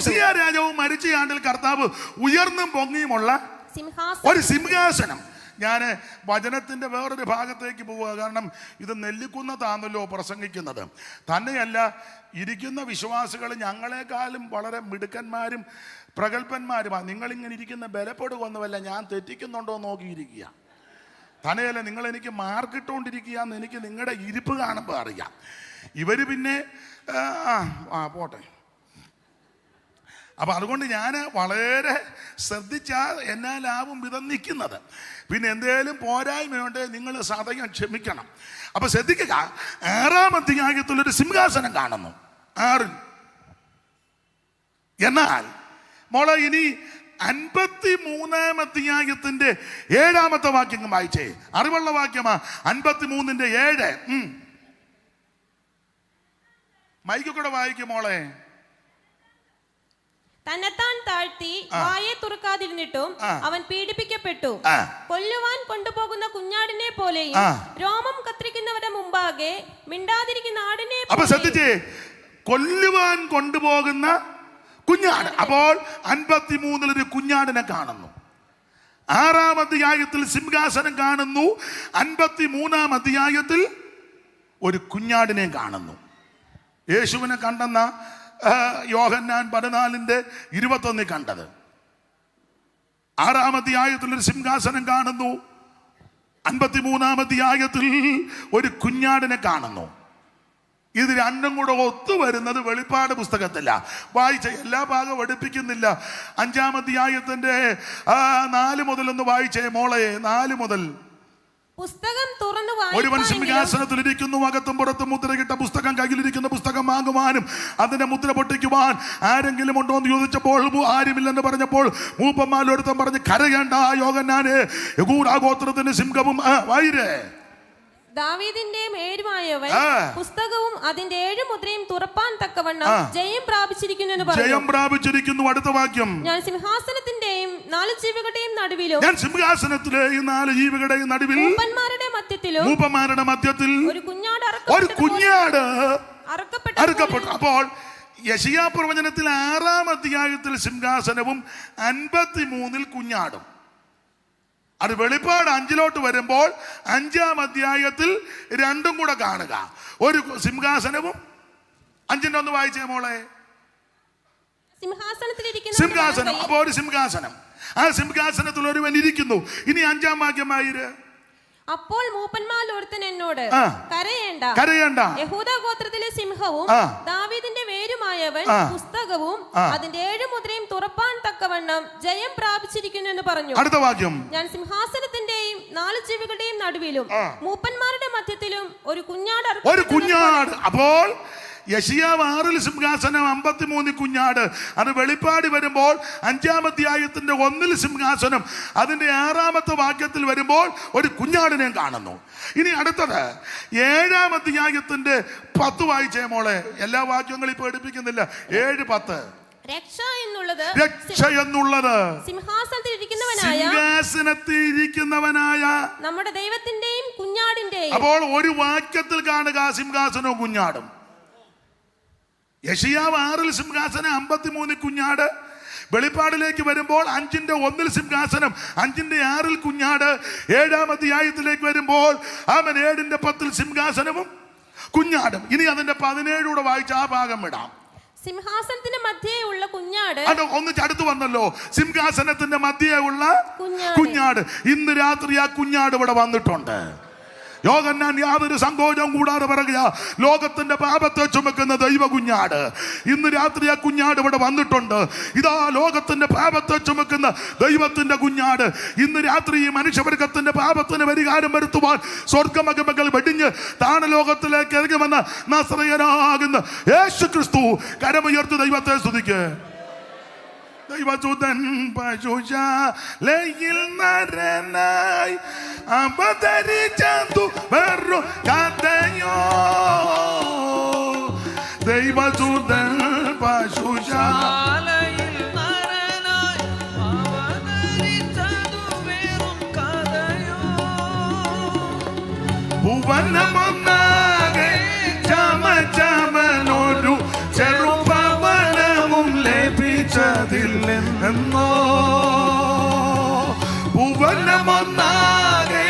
ഉസ്സിയ രാജാവ് മരിച്ച ആണ്ടിൽ കർത്താവ് ഉയർന്നും പൊങ്ങിയുമുള്ള ഒരു സിംഹാസനം. ഞാൻ വചനത്തിന്റെ വേറൊരു ഭാഗത്തേക്ക് പോവുക. കാരണം ഇത് നെല്ലിക്കുന്നതാണല്ലോ പ്രസംഗിക്കുന്നത്. തന്നെയല്ല, ഇരിക്കുന്ന വിശ്വാസികൾ ഞങ്ങളെക്കാളും വളരെ മിടുക്കന്മാരും പ്രഗത്ഭന്മാരുമാണ്. നിങ്ങളിങ്ങനെ ഇരിക്കുന്ന ബലപ്പെടുകൊന്നുമല്ല, ഞാൻ തെറ്റിക്കുന്നുണ്ടോ നോക്കിയിരിക്കുക. തന്നെയല്ല, നിങ്ങൾ എനിക്ക് മാർക്കിട്ടുകൊണ്ടിരിക്കുക എന്ന് എനിക്ക് നിങ്ങളുടെ ഇരിപ്പ് കാണുമ്പോൾ അറിയാം. ഇവര് പിന്നെ പോട്ടെ. അപ്പം അതുകൊണ്ട് ഞാൻ വളരെ ശ്രദ്ധിച്ചാൽ എന്നാലാവും വിധം നിൽക്കുന്നത്. പിന്നെ എന്തേലും പോരായ്മയുണ്ട് നിങ്ങൾ സദയം ക്ഷമിക്കണം. അപ്പൊ ശ്രദ്ധിക്കുക, 6-ാം അധ്യായത്തിലൊരു സിംഹാസനം കാണുന്നു. 6-ൽ. എന്നാൽ മോളെ ഇനി 53-ാം അധ്യായത്തിന്റെ 7-ാമത്തെ വാക്യം വായിച്ചേ. അറിവുള്ള വാക്യമാ. 53-ന്റെ 7. മൈക്ക് കൂടെ വായിക്കും മോളെ. തന്നെത്താൻ താഴ്ത്തി വായെ തുറക്കാതിരുന്നിട്ടും അവൻ പീഡിപ്പിക്കപ്പെട്ടു. കൊല്ലുവാൻ കൊണ്ടുപോകുന്ന കുഞ്ഞാടിനെ പോലെയും രോമം കത്തിരിക്കുന്നവരുടെ മുമ്പാകെ മിണ്ടാതിരിക്കുന്ന ആടിനെ. അപ്പൊ ശ്രദ്ധിച്ചേ, കൊല്ലുവാൻ കൊണ്ടുപോകുന്ന കുഞ്ഞാട്. അപ്പോൾ 53-ൽ കുഞ്ഞാടിനെ കാണുന്നു. 6-ാം അധ്യായത്തിൽ സിംഹാസനം കാണുന്നു. 53-ാം അധ്യായത്തിൽ ഒരു കുഞ്ഞാടിനെ കാണുന്നു. യേശുവിനെ കണ്ടെന്ന യോഹന്നാൻ 14:21 കണ്ടത്. 6-ാം അധ്യായത്തിൽ ഒരു സിംഹാസനം കാണുന്നു. 53-ാം അധ്യായത്തിൽ ഒരു കുഞ്ഞാടിനെ കാണുന്നു. ഇത് രണ്ടും കൂടെ ഒത്തുവരുന്നത് വെളിപ്പാട് പുസ്തകത്തില്ല. വായിച്ച എല്ലാ ഭാഗവും എടുപ്പിക്കുന്നില്ല. 5-ാം അധ്യായത്തിന്റെ 4 മുതൽ ഒന്ന് വായിച്ചേ മോളെ. 4 മുതൽ. പുസ്തകം തുറന്നു ഒരുവൻ സിംഹാസനത്തിലിരിക്കുന്നു, അകത്തും പുറത്തും മുദ്രകിട്ട പുസ്തകം കയ്യിലിരിക്കുന്ന പുസ്തകം വാങ്ങുവാനും അതിന്റെ മുദ്ര പൊട്ടിക്കുവാൻ ആരെങ്കിലും ഉണ്ടോ എന്ന് ചോദിച്ചപ്പോൾ ആരുമില്ലെന്ന് പറഞ്ഞപ്പോൾ മൂപ്പന്മാരൊരുത്തം പറഞ്ഞ് കരയേണ്ട യോഹന്നാനെ, യഹൂദാഗോത്രത്തിന്റെ സിംഹവും. വായിരേ. ദാവീദിന്റെ മേരുമായവൻ പുസ്തകവും അതിന്റെ 7 മുദ്രയും തുറപ്പാൻ തക്കവണ്ണം ജയം പ്രാപിച്ചിരിക്കുന്നു എന്ന് പറഞ്ഞു. ജയം പ്രാപിച്ചിരിക്കുന്നു. അടുത്ത വാക്യം. ഞാൻ സിംഹാസനത്തിന്റെയും 4 ജീവികളുടെയും നടുവിലും, ഞാൻ സിംഹാസനത്തിലെയും 4 ജീവികളുടെയും നടുവിൽ, മൂപ്പന്മാരുടെ മധ്യത്തിൽ ഒരു കുഞ്ഞാട് അറുക്കപ്പെട്ടു. അപ്പോൾ യെശയ്യാ പ്രവചനത്തിൽ 6-ാം അധ്യായത്തിൽ സിംഹാസനവും 53-ൽ കുഞ്ഞാടും. അത് വെളിപ്പാട് 5-ലോട്ട് വരുമ്പോൾ 5-ാം അധ്യായത്തിൽ രണ്ടും കൂടെ കാണുക. ഒരു സിംഹാസനവും 5-ന്റെ ഒന്ന് വായിച്ചേ മോളെ. സിംഹാസനം. അപ്പൊ ഒരു സിംഹാസനം, ആ സിംഹാസനത്തിൽ ഒരുവൻ ഇരിക്കുന്നു. ഇനി 5-ാം വാക്യമായിര്. അപ്പോൾ മൂപ്പന്മാരിൽ ഒരുത്തൻ എന്നോട്, കരയേണ്ട, യഹൂദാ ഗോത്രത്തിലെ സിംഹവും ദാവീദിന്റെ വേരുമായവൻ പുസ്തകവും അതിന്റെ 7 മുദ്രയും തുറപ്പാൻ തക്കവണ്ണം ജയം പ്രാപിച്ചിരിക്കുന്നു എന്ന് പറഞ്ഞു. അടുത്ത വാക്യം. ഞാൻ സിംഹാസനത്തിന്റെയും 4 ജീവികളുടെയും നടുവിലും മൂപ്പന്മാരുടെ മധ്യത്തിലും ഒരു കുഞ്ഞാട്. അപ്പോൾ യെശയ്യാവ് 6-ൽ സിംഹാസനം, 53 കുഞ്ഞാട്. അത് വെളിപ്പാട് വരുമ്പോൾ 5-ാം അധ്യായത്തിന്റെ 1-ൽ സിംഹാസനം, അതിന്റെ 6-ാമത്തെ വാക്യത്തിൽ വരുമ്പോൾ ഒരു കുഞ്ഞാടിനെ കാണുന്നു. ഇനി അടുത്തത് 7-ാം അധ്യായത്തിന്റെ 10 വായിച്ചേ മോളെ. എല്ലാ വാക്യങ്ങളും ഇപ്പൊ എടുപ്പിക്കുന്നില്ല. 7-10. രക്ഷ എന്നുള്ളത് സിംഹാസനത്തിലിരിക്കുന്നവനായ നമ്മുടെ ദൈവത്തിന്റെയും കുഞ്ഞാടിന്റെയും. അപ്പോൾ ഒരു വാക്യത്തിൽ കാണുക സിംഹാസനവും കുഞ്ഞാടും. യെശയ്യാവ് 6-ൽ സിംഹാസനം, 53 കുഞ്ഞാട്. വെളിപ്പാടിലേക്ക് വരുമ്പോൾ 5-ന്റെ 1-ൽ സിംഹാസനം, 5-ന്റെ 6-ൽ കുഞ്ഞാട്. 7-ാം അധ്യായത്തിലേക്ക് വരുമ്പോൾ 7-ന്റെ 10-ൽ സിംഹാസനവും കുഞ്ഞാടും. ഇനി അതിന്റെ 17 വായിച്ച ആ ഭാഗം വിടാം. സിംഹാസനത്തിന്റെ മധ്യേ ഉള്ള കുഞ്ഞാട്. അത് ഒന്ന് അടുത്ത് വന്നല്ലോ. സിംഹാസനത്തിന്റെ മധ്യേ ഉള്ള കുഞ്ഞാട്. ഇന്ന് രാത്രി ആ കുഞ്ഞാട് ഇവിടെ വന്നിട്ടുണ്ട്. യോഹന്നാൻ യാതൊരു സങ്കോചവും കൂടാതെ പറയുക, ലോകത്തിന്റെ പാപത്തെ ചുമക്കുന്ന ദൈവ കുഞ്ഞാട്. ഇന്ന് രാത്രി ആ കുഞ്ഞാട് ഇവിടെ വന്നിട്ടുണ്ട്. ഇതാ ലോകത്തിന്റെ പാപത്തെ ചുമക്കുന്ന ദൈവത്തിന്റെ കുഞ്ഞാട്. ഇന്ന് രാത്രി ഈ മനുഷ്യവർഗത്തിന്റെ പാപത്തിന് പരിഹാരം വരുത്തുവാൻ സ്വർഗമകമകൾ വെടിഞ്ഞ് താണലോകത്തിലേക്ക് ഇറങ്ങി വന്ന നസറയനാകുന്ന യേശു ക്രിസ്തു. കരമുയർത്തി ദൈവത്തെ സ്തുതിക്ക്. ദൈവദൂതൻ പശുശാലയിൽ നരനായി അവതരിച്ചു വെറു കഥയോ. ദൈവദൂതൻ പശുശാലയിൽ നരനായി അവതരിച്ചു വെറും കഥയോ. ഭുവനമൊന്നാകെ ചമചമനൊരു ചെറുപവനവും ലഭിച്ചതില്ലെന്നോ. ഭുവനമൊന്നാകെ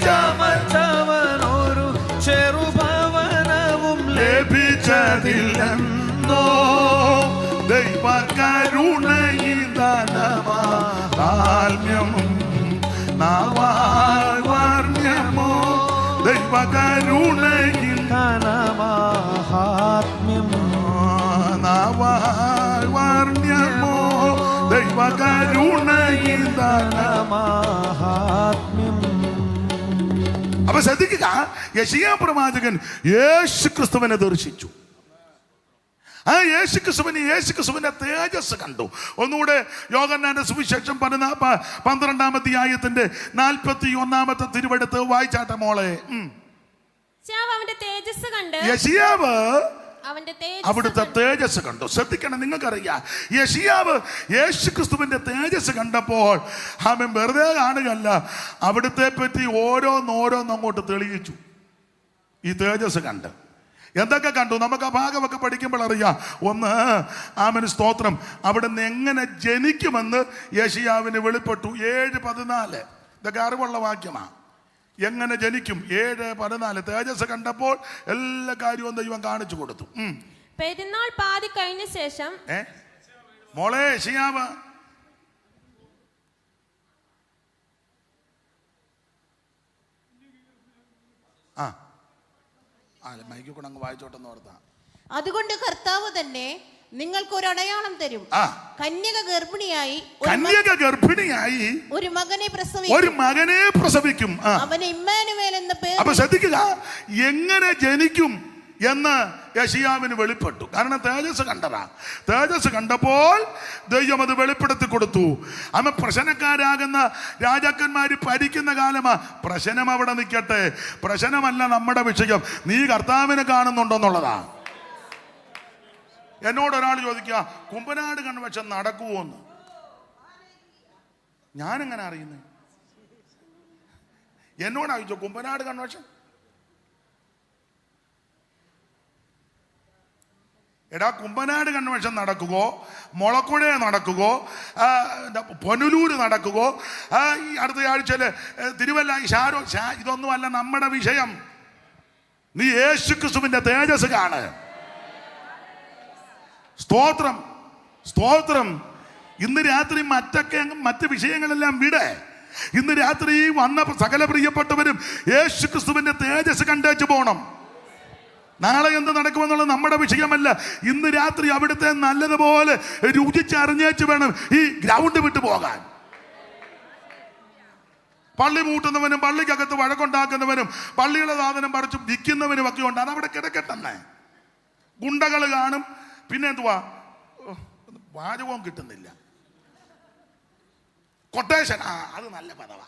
ചമചമനൊരു ചെറുപവനവും ലഭിച്ചതില്ലെന്നോ. ദൈവകരുണയിദാനമാഹാത്മ്യമും നാവാർണ്യമോ. ദൈവകരുണയിദാനമാഹാത്മ്യമോ നാവാർണ്യമോ. ദൈവകരുണയിദാനമാഹാത്മ്യം. അപ്പൊ ശ്രദ്ധിക്കുക, യെശയ്യാ പ്രവാചകൻ യേശു ക്രിസ്തുവിനെ ദർശിച്ചു. ആ യേശു ക്രിസ്തുവിന്റെ തേജസ് കണ്ടു. ഒന്നുകൂടെ യോഹന്നാന്റെ സുവിശേഷം 12-ാം അധ്യായത്തിന്റെ 41-ാമത്തെ തിരുവെടുത്ത് വായിച്ചാട്ടെ മോളെ. യെശയ്യാവ് അവിടുത്തെ തേജസ് കണ്ടു. ശ്രദ്ധിക്കണം, നിങ്ങൾക്കറിയാം, യെശയ്യാവ് യേശു ക്രിസ്തുവിന്റെ തേജസ് കണ്ടപ്പോൾ അവൻ വെറുതെ കാണുകയല്ല, അവിടുത്തെ പറ്റി ഓരോന്നോരോന്ന് അങ്ങോട്ട് തെളിയിച്ചു. ഈ തേജസ് കണ്ട് എന്തൊക്കെ കണ്ടു? നമുക്ക് ആ ഭാഗമൊക്കെ പഠിക്കുമ്പോൾ അറിയാം. ഒന്ന്, ആമേൻ സ്തോത്രം, അവിടുന്ന് എങ്ങനെ ജനിക്കുമെന്ന് യെശയ്യാവിന് വെളിപ്പെട്ടു. 7:14 ഇതൊക്കെ അറിവുള്ള വാക്യമാണ്. എങ്ങനെ ജനിക്കും? 7:14 തേജസ് കണ്ടപ്പോൾ എല്ലാ കാര്യവും ദൈവം കാണിച്ചു കൊടുത്തു. പെരുന്നാൾ പാതി കഴിഞ്ഞ ശേഷം മോളെ യെശയ്യാവ് മൈക്ക് കൂടെ അങ്ങ് വായിച്ചോട്ടെന്ന് ഓർത്താ. അതുകൊണ്ട് കർത്താവ് തന്നെ നിങ്ങൾക്ക് ഒരു അടയാളം തരും. കന്യക ഗർഭിണിയായി ഒരു മകനെ പ്രസവിക്കും. അവന് ഇമ്മാനുവേൽ എന്ന പേര്. അപ്പൊ ശ്രദ്ധിക്കുക, എങ്ങനെ ജനിക്കും എന്ന് യെശയ്യാവിന് വെളിപ്പെട്ടു. കാരണം തേജസ് കണ്ടതാ. തേജസ് കണ്ടപ്പോൾ ദൈവം അത് വെളിപ്പെടുത്തി കൊടുത്തു. അവൻ പ്രശ്നക്കാരാകുന്ന രാജാക്കന്മാര് ഭരിക്കുന്ന കാലമാ. പ്രശ്നം അവിടെ നിൽക്കട്ടെ, പ്രശ്നമല്ല നമ്മുടെ വിഷയം. നീ കർത്താവിനെ കാണുന്നുണ്ടെന്നുള്ളതാ. എന്നോട് ഒരാൾ ചോദിക്കുക, കുമ്പനാട് കൺവെൻഷൻ നടക്കുമോ എന്ന്. ഞാനെങ്ങനെ അറിയുന്നത്? എന്നോട് ചോദിച്ചോ കുമ്പനാട് കൺവെൻഷൻ. എടാ, കുമ്പനാട് കൺവെൻഷൻ നടക്കുകയോ, മുളക്കുഴ നടക്കുകയോ, പൊന്നലൂര് നടക്കുകയോ, ഈ അടുത്ത ആഴ്ചയില് തിരുവല്ല ഇതൊന്നുമല്ല നമ്മുടെ വിഷയം. നീ യേശുക്രിസ്തുവിന്റെ തേജസ് കാണ്. സ്തോത്രം, സ്തോത്രം. ഇന്ന് രാത്രി മറ്റ് വിഷയങ്ങളെല്ലാം വിടെ. ഇന്ന് രാത്രി വന്ന സകല പ്രിയപ്പെട്ടവരും യേശുക്രിസ്തുവിന്റെ തേജസ് കണ്ടേച്ചു പോകണം. നാളെ എന്ത് നടക്കുമെന്നുള്ളത് നമ്മുടെ വിഷയമല്ല. ഇന്ന് രാത്രി അവിടുത്തെ നല്ലതുപോലെ രുചിച്ചറിഞ്ഞേച്ച് വേണം ഈ ഗ്രൗണ്ട് വിട്ടു പോകാൻ. പള്ളി മൂട്ടുന്നവനും പള്ളിക്കകത്ത് വഴക്കുണ്ടാക്കുന്നവനും പള്ളിയുടെ സാധനം പറിച്ചു വിൽക്കുന്നവനും ഒക്കെ ഉണ്ട്. അതവിടെ കിടക്കട്ടെ. ഗുണ്ടകൾ കാണും. പിന്നെ എന്തുവാ, വാചകവും കിട്ടുന്നില്ല. കൊട്ടേഷൻ, അത് നല്ല പദവാ.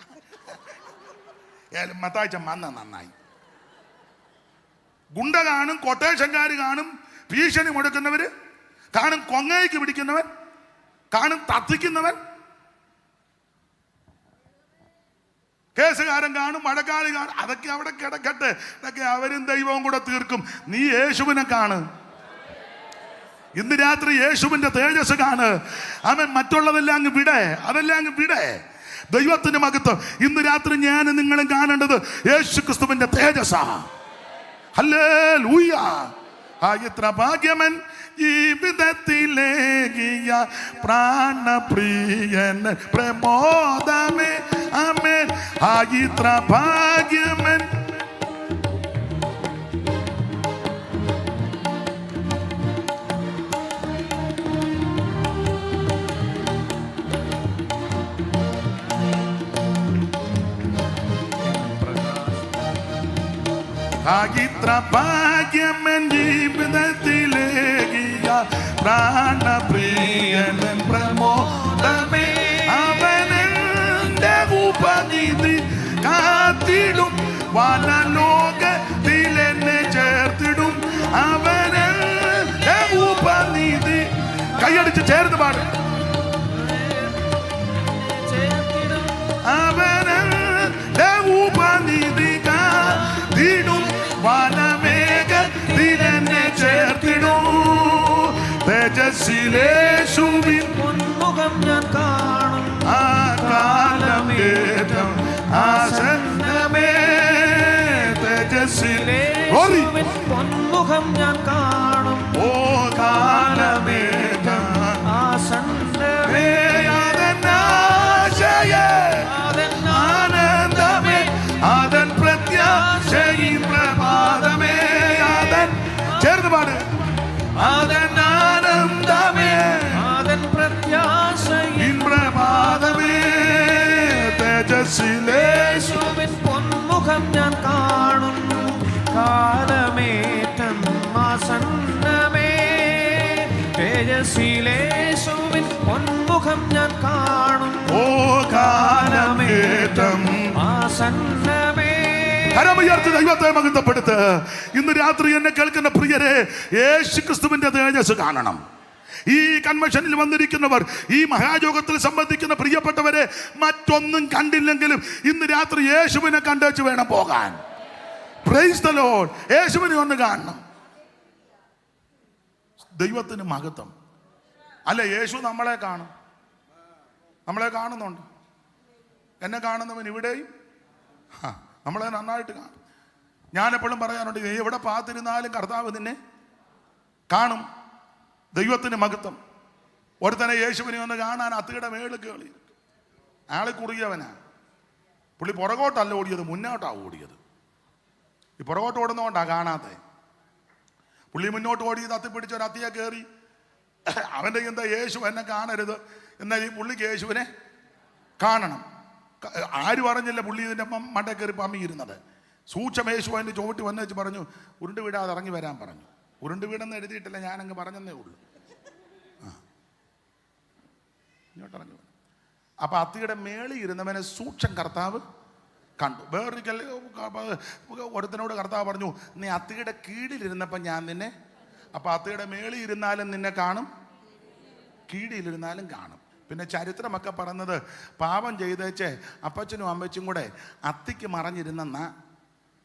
മത്താഴ്ച വന്ന നന്നായി. ഗുണ്ട കാണും, കൊട്ടേഷൻകാർ കാണും, ഭീഷണി മുടക്കുന്നവര് കാണും, കൊങ്ങയ്ക്ക് പിടിക്കുന്നവൻ കാണും, തത്തിക്കുന്നവൻ, കേസുകാരൻ കാണും, മഴക്കാളി കാണും. അതൊക്കെ അവിടെ കിടക്കട്ടെ. ഇതൊക്കെ അവരും ദൈവവും കൂടെ തീർക്കും. നീ യേശുവിനെ കാണ്. ഇന്ന് രാത്രി യേശുവിന്റെ തേജസ് കാണ്. അവൻ മറ്റുള്ളതെല്ലാം അങ്ങ് വിടെ, അതെല്ലാം അങ്ങ് വിടെ. ദൈവത്തിന്റെ മഹത്വം. ഇന്ന് രാത്രി ഞാൻ നിങ്ങളും കാണേണ്ടത് യേശുക്രിസ്തുവിന്റെ തേജസ്സാ. ഹല്ലേലൂയ. എത്ര ഭാഗ്യമൻ ജീവിതത്തിലേകിയ പ്രാണപ്രിയൻ പ്രമോദമേ. ആമേൻ. ഇത്ര ഭാഗ്യമൻ. ഇത്ര ഭാഗ്യമൻ ജീവിതത്തിലേകിയ പ്രാണപ്രിയൻ പ്രമോദമേ. അവനെന്റെ ഉപനിധി കാത്തിടും, വനലോകത്തിലെന്നെ ചേർത്തിടും. അവനെന്റെ ഉപനിധി. കൈയടിച്ച് ചേർന്ന് പാടും. അവനെന്റെ ഉപനിധി കാത്തിടും, വനമേഘത്തിലെന്നെ ചേർത്തിടും. തേജസ്സിലേശുവിൻ പൊന്മുഖം ഞാൻ കാണും. ആ കാലമേറ്റം ആസന്നമേ. തേജസ്സിലേശുവിൻ പൊന്മുഖം ഞാൻ കാണും. ഓ കാലമേറ്റം ആസന്നമേ. അതെന്നാശയേ, ആനന്ദമേ, അതൻ പ്രത്യാശയിൻ പ്രഭാതമേ. അതൻ ചേർന്ന് പാട്. അതൻ ആനന്ദമേ, അതൻ പ്രത്യാശയിൻ പ്രഭാതമേ. തേജസ്സിലേശുവിൻ പൊന്മുഖം ഞാൻ കാണും. കാലമേറ്റം ആസന്നമേ. തേജസ്സിലേശുവിൻ പൊന്മുഖം ഞാൻ കാണും. ഓ കാലമേറ്റം ആസന്നമേ. കരമുയർത്തി ദൈവത്തെ മഹത്വപ്പെടുത്ത്. ഇന്ന് രാത്രി എന്നെ കേൾക്കുന്ന പ്രിയരെ, യേശുക്രിസ്തുവിന്റെ തേജസ് കാണണം. ഈ കൺവെൻഷനിൽ വന്നിരിക്കുന്നവർ, ഈ മഹായോഗത്തിൽ സംബന്ധിക്കുന്ന പ്രിയപ്പെട്ടവരെ, മറ്റൊന്നും കണ്ടില്ലെങ്കിലും ഇന്ന് രാത്രി യേശുവിനെ കണ്ടേച്ച് വേണം പോകാൻ. Price the Lord. യേശുവിനെ ഒന്ന് കാണണം. ദൈവത്തിന് മഹത്വം. അല്ല, യേശു നമ്മളെ കാണും. നമ്മളെ കാണുന്നുണ്ട്. എന്നെ കാണുന്നവൻ ഇവിടെയും നമ്മളെ നന്നായിട്ട് കാണും. ഞാനെപ്പോഴും പറയാറുണ്ട്, നീ എവിടെ പാത്തിരുന്നാലും കർത്താവ് നിന്നെ കാണും. ദൈവത്തിന് മഹത്വം. ഒരുത്തനെ യേശുവിനെ ഒന്ന് കാണാൻ അത്തിയുടെ മേളിൽ കേളി. അയാൾ കുറുകിയവനാ. പുള്ളി പുറകോട്ടല്ല ഓടിയത്, മുന്നോട്ടാണ് ഓടിയത്. ഈ പുറകോട്ട് ഓടുന്നതുകൊണ്ടാണ് കാണാത്തെ. പുള്ളി മുന്നോട്ട് ഓടിയത് അത്തിപ്പിടിച്ച ഒരു അത്തിയെ കയറി. അവൻ്റെ എന്താ, യേശു എന്നെ കാണരുത്, എന്നാൽ ഈ പുള്ളിക്ക് യേശുവിനെ കാണണം. ആര് പറഞ്ഞില്ല പുള്ളി ഇതിൻ്റെ മണ്ടേ കയറി പമ്മിയിരുന്നത്? സൂക്ഷ്മേശു അതിൻ്റെ ചുവട്ടി വന്നു വെച്ച് പറഞ്ഞു, ഉരുണ്ട് വീടാതെ ഇറങ്ങി വരാൻ പറഞ്ഞു. ഉരുണ്ട് വീടെന്ന് എഴുതിയിട്ടില്ല, ഞാനങ്ങ് പറഞ്ഞതേ ഉള്ളൂ. ഇങ്ങോട്ടിറങ്ങി വന്നു. അപ്പം അത്തിയുടെ മേളിൽ ഇരുന്നവനെ സൂക്ഷം കർത്താവ് കണ്ടു. വേറൊരിക്കൽ ഒരുത്തനോട് കർത്താവ് പറഞ്ഞു, നീ അത്തിയുടെ കീഴിലിരുന്നപ്പം ഞാൻ നിന്നെ, അപ്പം അത്തിയുടെ മേളിൽ ഇരുന്നാലും നിന്നെ കാണും, കീഴിലിരുന്നാലും കാണും. പിന്നെ ചരിത്രമൊക്കെ പറയുന്നത് പാപം ചെയ്തേച്ച് അപ്പച്ചനും അമ്മച്ചും കൂടെ അത്തിക്ക് മറഞ്ഞിരുന്നെന്ന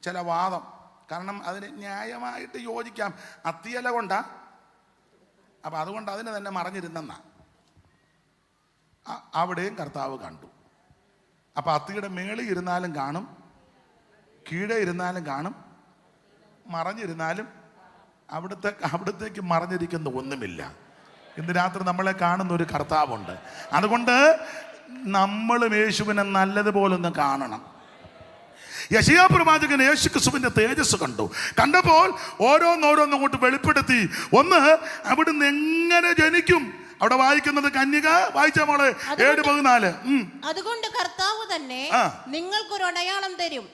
ചില വാദം. കാരണം അതിന് ന്യായമായിട്ട് യോജിക്കാം, അത്തിയല കൊണ്ടാ, അപ്പം അതുകൊണ്ട് അതിന് തന്നെ മറഞ്ഞിരുന്നെന്ന അവിടെയും കർത്താവ് കണ്ടു. അപ്പം അത്തിയുടെ മേളിൽ ഇരുന്നാലും കാണും, കീഴെ ഇരുന്നാലും കാണും, മറഞ്ഞിരുന്നാലും അവിടത്തേക്ക് മറഞ്ഞിരിക്കുന്ന ഒന്നുമില്ല. ഇന്ന് രാത്രി നമ്മളെ കാണുന്ന ഒരു കർത്താവുണ്ട്. അതുകൊണ്ട് നമ്മളും യേശുവിനെ നല്ലതുപോലെ ഒന്ന് കാണണം. യെശയ്യാ പ്രവാചകൻ യേശുക്രിസ്തുവിന്റെ തേജസ് കണ്ടപ്പോൾ ഓരോന്നോരോന്നും അങ്ങോട്ട് വെളിപ്പെടുത്തി. ഒന്ന്, അവിടുന്ന് എങ്ങനെ ജനിക്കും. അവിടെ വായിക്കുന്നത് കന്യക, വായിച്ച മോളെ 7:14. അതുകൊണ്ട് കർത്താവ് തന്നെ നിങ്ങൾക്കൊരു അടയാളം തരും.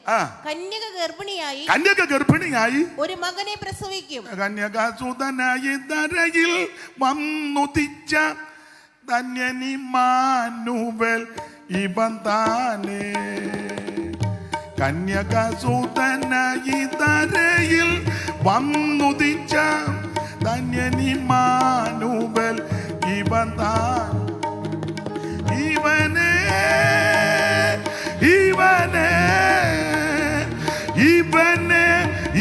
കന്യക ഗർഭിണിയായി ഒരു മകനെ പ്രസവിക്കും. കന്യകാസുതനായി ധരയിൽ വന്നുദിച്ച ധന്യനിമ്മാനുവേൽ ഇവൻ താനേ. കന്യകാസുതനായി ധരയിൽ വന്നുദിച്ച ധന്യനിമ്മാനുവേൽ ഇവൻ താൻ. ഇവനെ ഇവനെ ഇവനെ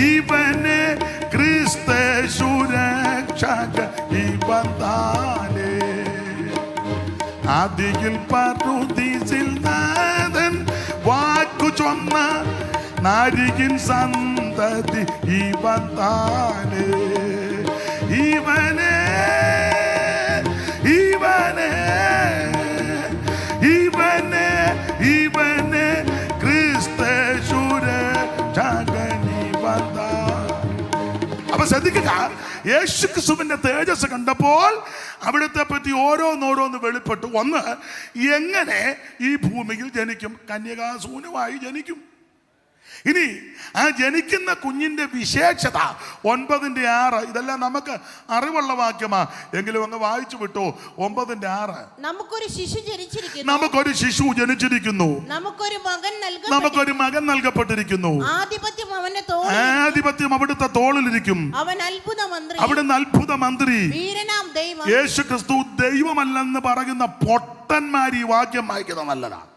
ഇവനെ ക്രിസ്തേശു രക്ഷക ഇവൻ താനേ. ആദിയിൽ പറുദീസിൽ നാഥൻ വാക്കു ചൊന്ന നാരികിൻ സന്തതി ഇവൻ താനേ. ഇവനെ ഇവനെ ഇവനെ ഇവനെ ക്രിസ്തേശു രക്ഷകനി ഇവൻ താൻ. അപ്പൊ ശ്രദ്ധിക്കുക, യേശുക്രിസ്തുവിന്റെ തേജസ് കണ്ടപ്പോൾ അവിടുത്തെ പറ്റി ഓരോന്നോരോന്ന് വെളിപ്പെട്ടു. ഒന്ന്, എങ്ങനെ ഈ ഭൂമിയിൽ ജനിക്കും, കന്യകാസൂനുമായി ജനിക്കും. ഇനി ആ ജനിക്കുന്ന കുഞ്ഞിന്റെ വിശേഷത 9:6. ഇതെല്ലാം നമുക്ക് അറിവുള്ള വാക്യമാ, എങ്കിലും അങ്ങ് വായിച്ചു വിട്ടു. 9:6. നമുക്കൊരു ശിശു ജനിച്ചിരിക്കുന്നു, നമുക്കൊരു മകൻ നൽകപ്പെട്ടിരിക്കുന്നു, ആധിപത്യം അവിടുത്തെ തോളിലിരിക്കും, അവിടുന്ന് അത്ഭുത മന്ത്രി. യേശു ക്രിസ്തു ദൈവമല്ലെന്ന് പറയുന്ന പൊട്ടന്മാർ ഈ വാക്യം വായിക്കുന്നത് നല്ലതാണ്.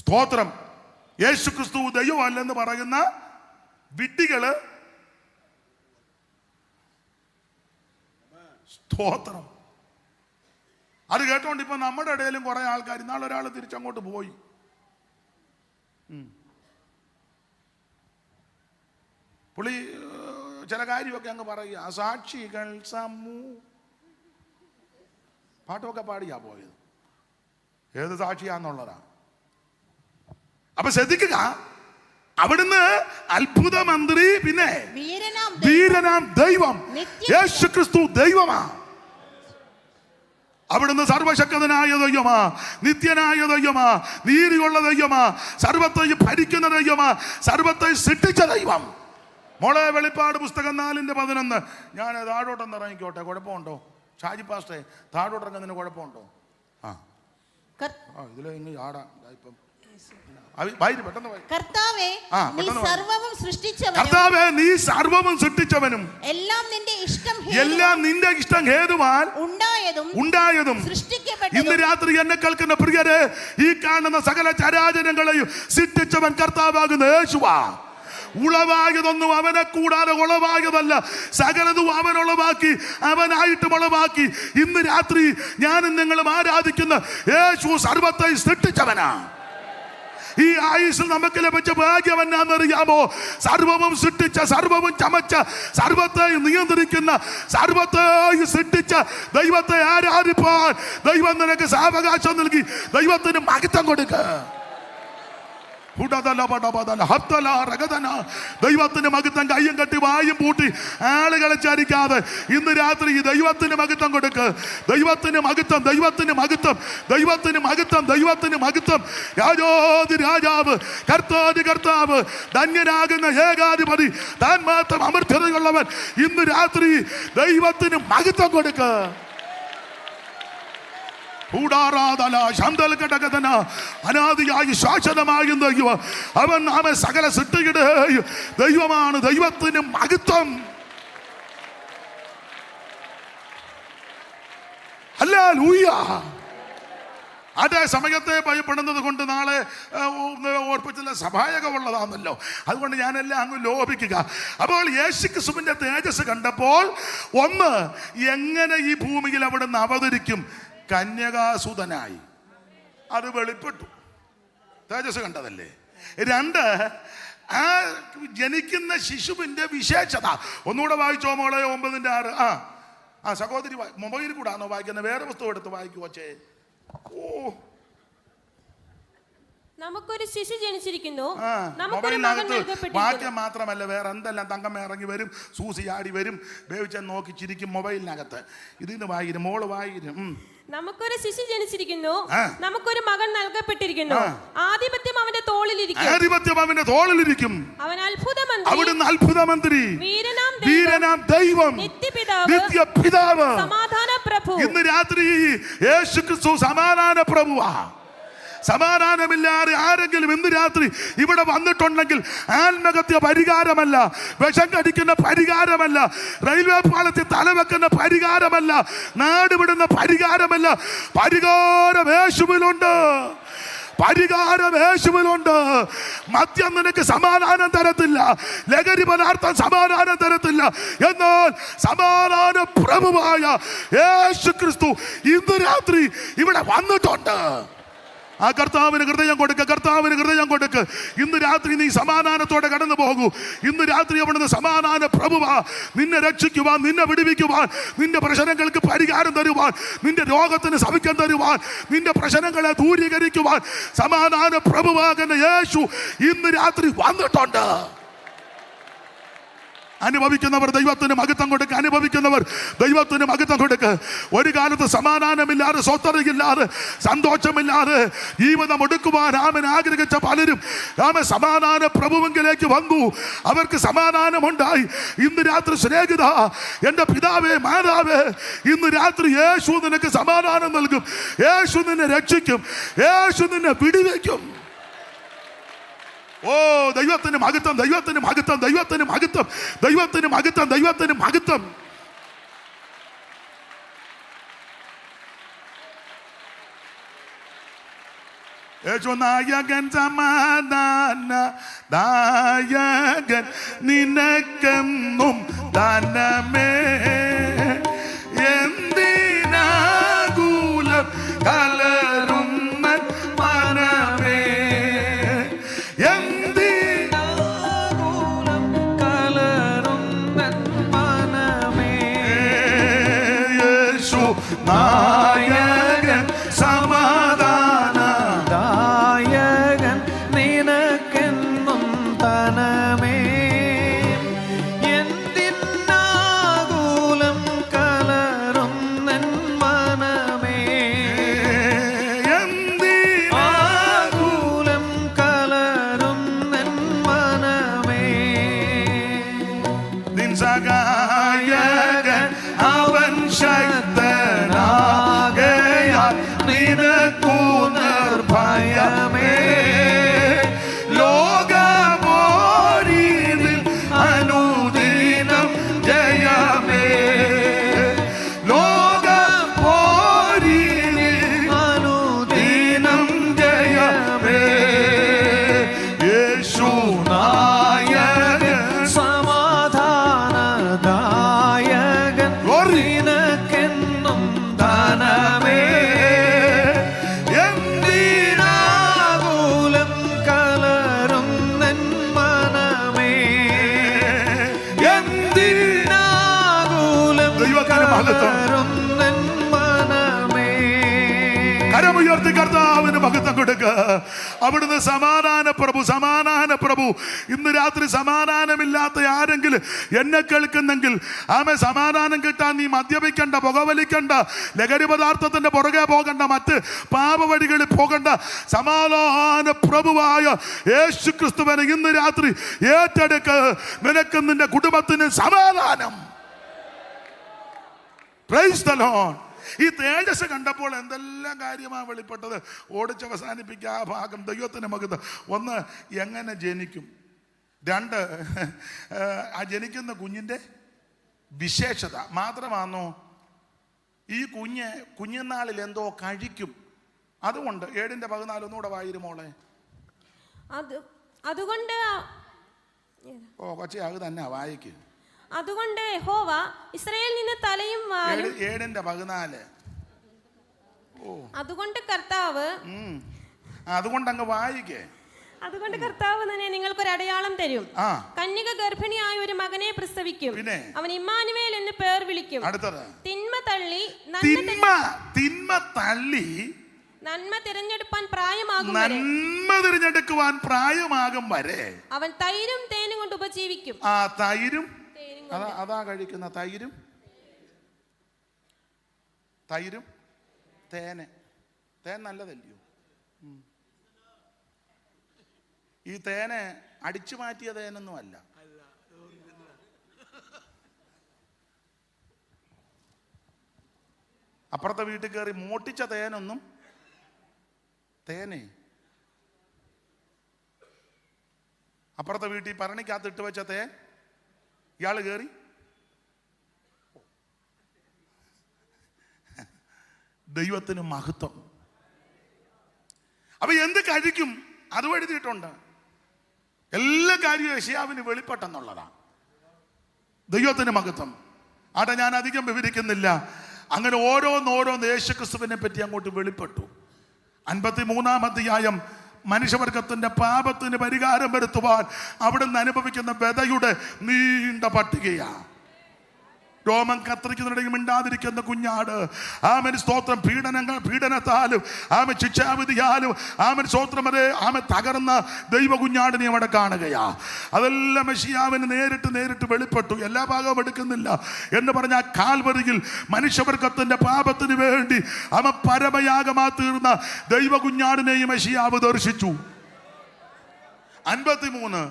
സ്തോത്രം. യേശു ക്രിസ്തു ദൈവമല്ലെന്ന് പറയുന്ന വിഡ്ഢികള്, സ്തോത്രം. അത് കേട്ടോണ്ട് ഇപ്പൊ നമ്മുടെ ഇടയിലും കുറെ ആൾക്കാർ, ഇന്നാളെ ഒരാൾ തിരിച്ചങ്ങോട്ട് പോയി. പുള്ളി ചില കാര്യമൊക്കെ അങ്ങ് പറയുക. സാക്ഷികൾ പാട്ടൊക്കെ പാടിയാ പോയത്. ഏത് സാക്ഷിയാന്നുള്ളതാ. അപ്പൊ ശ്രദ്ധിക്കുക, അവിടുന്ന് അത്ഭുത മന്ത്രി, പിന്നെ വീരനാം ദൈവം. യേശു ക്രിസ്തു ദൈവമാ. അവിടുന്ന് സർവശക്തനായ ദൈവമാ, നിത്യനായ ദൈവമാ, നീതിയുള്ള ദൈവമാ, സർവ്വത്തെ ഭരിക്കുന്ന ദൈവമാ, സർവ്വത്തെ സൃഷ്ടിച്ച ദൈവം. മോളെ, വെളിപ്പാട് പുസ്തകം 4:11. ഞാൻ താഴോട്ടൊന്ന് ഇറങ്ങിക്കോട്ടെ, കുഴപ്പമുണ്ടോ? ഷാജി പാസ്റ്റേ, താഴോട്ടിറങ്ങുന്നതിന് കുഴപ്പമുണ്ടോ? ഇതിലെ ഇങ്ങ് ചാടാം. ഇപ്പം കർത്താവേ, നീ സർവ്വവും സൃഷ്ടിച്ചവനും എല്ലാം നിന്റെ ഇഷ്ടം ഹേതുവാൽ ഉണ്ടായതും. ഇന്ന് രാത്രി എന്നെ കേൾക്കുന്ന പ്രിയരെ, ഈ കാണുന്ന സകല ചരാചരങ്ങളെയും സൃഷ്ടിച്ചവൻ കർത്താവാകുന്ന യേശുവാ. ഉളവായതൊന്നും അവനെ കൂടാതെ ഉളവായതല്ല, സകലതും അവൻ ഉളവാക്കി, അവനായിട്ടും ഉളവാക്കി. ഇന്ന് രാത്രി ഞാനും നിങ്ങളും ആരാധിക്കുന്ന യേശു സർവ്വത്തെ സൃഷ്ടിച്ചവനാ. ഈ ആയുസ്സിൽ നമുക്ക് ലഭിച്ച ഭാഗ്യം എന്നാന്നറിയാമോ? സർവവും സൃഷ്ടിച്ച, സർവവും ചമച്ച, സർവത്തെ നിയന്ത്രിക്കുന്ന, സർവത്തെ സൃഷ്ടിച്ച ദൈവത്തെ ആരാധിപ്പാൻ ദൈവം നിനക്ക് സാവകാശം നൽകി. ദൈവത്തിന് മഹത്വം കൊടുക്ക. ദൈവത്തിന് മഹത്വം കയ്യും കെട്ടി വായും പൂട്ടി ആളുകളെ ചരിക്കാതെ ഇന്ന് രാത്രി ഈ ദൈവത്തിന് മഹത്വം കൊടുക്ക്. ദൈവത്തിന് മഹത്വം, ദൈവത്തിന് മഹത്വം, ദൈവത്തിന് മഹത്വം, ദൈവത്തിന് മഹത്വം. രാജോതി രാജാവ്, കർത്താതി കർത്താവ്, ധന്യനാകുന്ന ഏകാധിപതി, താൻ മാത്രം അമർത്യതയുള്ളവൻ. ഇന്ന് രാത്രി ദൈവത്തിന് മഹത്വം കൊടുക്ക്. അനാദിയായി ശാശ്വതമായി ദൈവം അവൻ സകല സൃഷ്ടിയുടെ ദൈവമാണ്. ദൈവത്തിന് മഹത്വം. ഹല്ലേലൂയ. അതേ സമയത്തെ ഭയപ്പെടുന്നത് കൊണ്ട് നാളെ ഓർപ്പിച്ചില്ല സഭായകമുള്ളതാണല്ലോ. അതുകൊണ്ട് ഞാനെല്ലാം അങ്ങ് ലോപിക്കുക. അപ്പോൾ യേശുക്രിസ്തുവിന്റെ തേജസ് കണ്ടപ്പോൾ ഒന്ന്, എങ്ങനെ ഈ ഭൂമിയിൽ അവിടുന്ന് അവതരിക്കും? കന്യകാസുതനായി അത് വെളിപ്പെട്ടു. തേജസ് കണ്ടതല്ലേ. രണ്ട്, ആ ജനിക്കുന്ന ശിശുവിന്റെ വിശേഷത ഒന്നുകൂടെ വായിച്ചോ മോളെ. 9:6. സഹോദരി മൊബൈലിൽ കൂടാണോ വായിക്കുന്നത്? വേറെ പുസ്തകം എടുത്ത് വായിക്കുവച്ചേ. നമുക്കൊരു ശിശു ജനിച്ചിരിക്കുന്നു, വാക്യം മാത്രമല്ല വേറെ എന്തെല്ലാം തങ്കം ഇറങ്ങി വരും, സൂസി ആടി വരും, വേവിച്ചാൽ നോക്കി ചിരിക്കും മൊബൈലിനകത്ത്. ഇതിന്ന് വായിക്കും, മോള് വായിക്കും. നമുക്കൊരു ശിശു ജനിച്ചിരിക്കുന്നു, നമുക്കൊരു മകൻ നൽകപ്പെട്ടിരിക്കുന്നു, ആധിപത്യം അവന്റെ തോളിലിരിക്കും. ആധിപത്യം അവന്റെ തോളിലിരിക്കും. അവൻ അത്ഭുതമന്ത്രി, അവിടുന്ന് അത്ഭുതമന്ത്രി, വീരനാം ദൈവം, നിത്യപിതാവ്, സമാധാന പ്രഭു. ഇന്ന് രാത്രി യേശുക്രിസ്തു സമാധാന പ്രഭുവാ. സമാധാനമില്ലാതെ ആരെങ്കിലും ഇന്ന് രാത്രി ഇവിടെ വന്നിട്ടുണ്ടെങ്കിൽ ആത്മഹത്യ പരിഹാരമല്ല, വിഷം കടിക്കുന്ന പരിഹാരമല്ല, റെയിൽവേ പാളത്തിൽ തലവെക്കുന്ന പരിഹാരമല്ല, നാട് വിടുന്ന പരിഹാരമല്ല. പരിഹാരം യേശുവിലുണ്ട്. പരിഹാരം യേശുവിലുണ്ട്. മദ്യം നിനക്ക് സമാധാനം തരത്തില്ല, ലഹരി പദാർത്ഥം സമാധാനം തരത്തില്ല. എന്നാൽ സമാധാന പ്രഭുവായ യേശുക്രിസ്തു ഇന്ന് രാത്രി ഇവിടെ വന്നിട്ടുണ്ട്. ആ കർത്താവിന് ഹൃദയം കൊടുക്ക്, കർത്താവിന് ഹൃദയം കൊടുക്ക്. ഇന്ന് രാത്രി നീ സമാധാനത്തോടെ കടന്നു പോകൂ. ഇന്ന് രാത്രി അവിടുന്ന് സമാധാന പ്രഭുവാ. നിന്നെ രക്ഷിക്കുവാൻ, നിന്നെ വിടുവിക്കുവാൻ, നിന്റെ പ്രശ്നങ്ങൾക്ക് പരിഹാരം തരുവാൻ, നിന്റെ രോഗത്തിന് സൗഖ്യം തരുവാൻ, നിന്റെ പ്രശ്നങ്ങളെ ദൂരീകരിക്കുവാൻ സമാധാന പ്രഭുവാകുന്ന യേശു ഇന്ന് രാത്രി വന്നിട്ടുണ്ട്. അനുഭവിക്കുന്നവർ ദൈവത്തിന് മഹത്വം കൊടുക്കുക. അനുഭവിക്കുന്നവർ ദൈവത്തിന് മഹത്വം കൊടുക്കുക. ഒരു കാലത്ത് സമാധാനമില്ലാതെ, സ്വസ്ഥതയില്ലാതെ, സന്തോഷമില്ലാതെ ജീവിതം ഒടുക്കുവാൻ രാമൻ ആഗ്രഹിച്ച പലരും രാമൻ സമാധാന പ്രഭുവിലേക്ക് വന്നു. അവർക്ക് സമാധാനമുണ്ടായി. ഇന്ന് രാത്രി സ്നേഹിത, എൻ്റെ പിതാവേ, മാതാവേ, ഇന്ന് രാത്രി യേശു നിനക്ക് സമാധാനം നൽകും. യേശു നിന്നെ രക്ഷിക്കും. യേശു നിന്നെ വിടുവിക്കും. ഓ, ദൈവത്തിന് മഹത്വം, ദൈവത്തിന് മഹത്വം, ദൈവത്തിന് മഹത്വം, ദൈവത്തിന് മഹത്വം, ദൈവത്തിന് മഹത്വം. യേശു നായകൻ, സമാധാന നായകൻ, നിനക്കെന്നും ദാനമേ. എന്തിനാകുലം കലരും മനമേ, നായകൻ, സമാധാന ദായകൻ, നിനക്കെന്നും ധനമേ. എന്തിനാകുലം കലരും മനമേ, എന്തിനാകുലം കലരും മനമേ. നിൻ സഹായകൻ അവൻ ശക്തനാകയാൽ നിനക്കു നിർഭയമേ. ലോകമോരിതിൽ അനുദിനം ജയമേ. ലോകമോരിതിൽ അനുദിനം ജയമേ. യേശു നായകൻ, സമാധാന ദായകൻ, നിനക്കെന്നും ധനമേ. എന്തിനാകുലം കലരും മനമേ, എന്തിനാകുലം കലരും മനമേ. കരമുയർത്തി കർത്താവിന് മഹത്വം കൊടുക്കുക. ഏറ്റെടുക്ക. അവിടുന്ന് സമാധാന പ്രഭു. ഇന്ന് രാത്രി സമാധാനമില്ലാത്ത ആരെങ്കിലും എന്നെ കേൾക്കുന്നെങ്കിൽ ആമേ, സമാധാനം കിട്ടാൻ നീ മദ്യപിക്കണ്ട, പുകവലിക്കണ്ട, ലഹരി പദാർത്ഥത്തിന്റെ പുറകെ പോകണ്ട, മറ്റ് പാപവഴികളിൽ പോകണ്ട. സമാധാന പ്രഭുവായ യേശു ക്രിസ്തുവിനെ ഇന്ന് രാത്രി ഏറ്റെടുക്ക. നിനക്ക് നിന്റെ കുടുംബത്തിന് സമാധാനം. Price the Lord. ഈ തേജസ് കണ്ടപ്പോൾ എന്തെല്ലാം കാര്യമാണ് വെളിപ്പെട്ടത്. ഓടിച്ചവസാനിപ്പിക്കുക ആ ഭാഗം. ദൈവത്തിന് മഹത്വം. ഒന്ന്, എങ്ങനെ ജനിക്കും. രണ്ട്, ആ ജനിക്കുന്ന കുഞ്ഞിൻ്റെ വിശേഷത. മാത്രമാണോ ഈ കുഞ്ഞുനാളിൽ എന്തോ കഴിക്കും. അതുകൊണ്ട് 7:14 ഒന്നുകൂടെ വായിരുമോളെ. അതുകൊണ്ട് കൊച്ചി അത് തന്നെ വായിക്കും. അതുകൊണ്ട് യഹോവ ഇസ്രായേലിൽ നിന്ന് തലയും വാലും. 7:14. അതുകൊണ്ട് കർത്താവ്, അതുകൊണ്ട് അങ്ങ് വായിക്കേ. അതുകൊണ്ട് കർത്താവ് തന്നെ നിങ്ങൾക്കൊരു അടയാളം തരും. കന്യക ഗർഭിണിയായ ഒരു മകനെ പ്രസവിക്കും. അവൻ ഇമ്മാനുവേൽ എന്ന് പേർ വിളിക്കും. അടുത്തത്, തിന്മ തള്ളി നന്മ തിരഞ്ഞെടുക്കാൻ പ്രായമാകും വരെ അവൻ തൈരും തേനും കൊണ്ട് ഉപജീവിക്കും. തൈരും അതാ കഴിക്കുന്ന തൈരും തേൻ നല്ലതല്ലയോ? ഈ തേനെ അടിച്ചു മാറ്റിയ തേനൊന്നും അല്ല. അപ്പുറത്തെ വീട്ടിൽ കയറി മോട്ടിച്ച തേനൊന്നും അപ്പുറത്തെ വീട്ടിൽ ഭരണിക്കകത്ത് ഇട്ട് വെച്ച തേൻ ഇയാള് കയറി ദൈവത്തിന് മഹത്വം. അപ്പൊ എന്ത് കഴിക്കും അതും എഴുതിയിട്ടുണ്ട്. എല്ലാ കാര്യവും യെശയ്യാവിന് വെളിപ്പെട്ടെന്നുള്ളതാണ്. ദൈവത്തിന് മഹത്വം. ആട്ടെ, ഞാൻ അധികം വിവരിക്കുന്നില്ല. അങ്ങനെ ഓരോന്നോരോന്ന് യേശുക്രിസ്തുവിനെ പറ്റി അങ്ങോട്ട് വെളിപ്പെട്ടു. 53-ാം അധ്യായം മനുഷ്യവർഗത്തിന്റെ പാപത്തിന് പരിഹാരം വരുത്തുവാൻ അവിടുന്ന് അനുഭവിക്കുന്ന വ്യതയുടെ നീണ്ട പട്ടികയാണ്. രോമം കത്തിരിക്കുന്നുണ്ടെങ്കിൽ മിണ്ടാതിരിക്കുന്ന കുഞ്ഞാട്. ആമൻ സ്തോത്രം. പീഡനത്താലും ആമൻ ശിക്ഷാവിധിയാലും ആമൻ സ്തോത്രം വരെ ആമൻ തകർന്ന ദൈവ കുഞ്ഞാടിനെ അവിടെ കാണുകയാ. അതെല്ലാം മെശിയാവിന് നേരിട്ട് വെളിപ്പെട്ടു. എല്ലാ ഭാഗവും എടുക്കുന്നില്ല എന്ന് പറഞ്ഞാൽ കാൽവരിയിൽ മനുഷ്യവർഗത്തിന്റെ പാപത്തിന് വേണ്ടി ആമൻ പരമയാഗമാ തീർന്ന ദൈവ കുഞ്ഞാടിനെയും മെശിയാവ് ദർശിച്ചു. 53.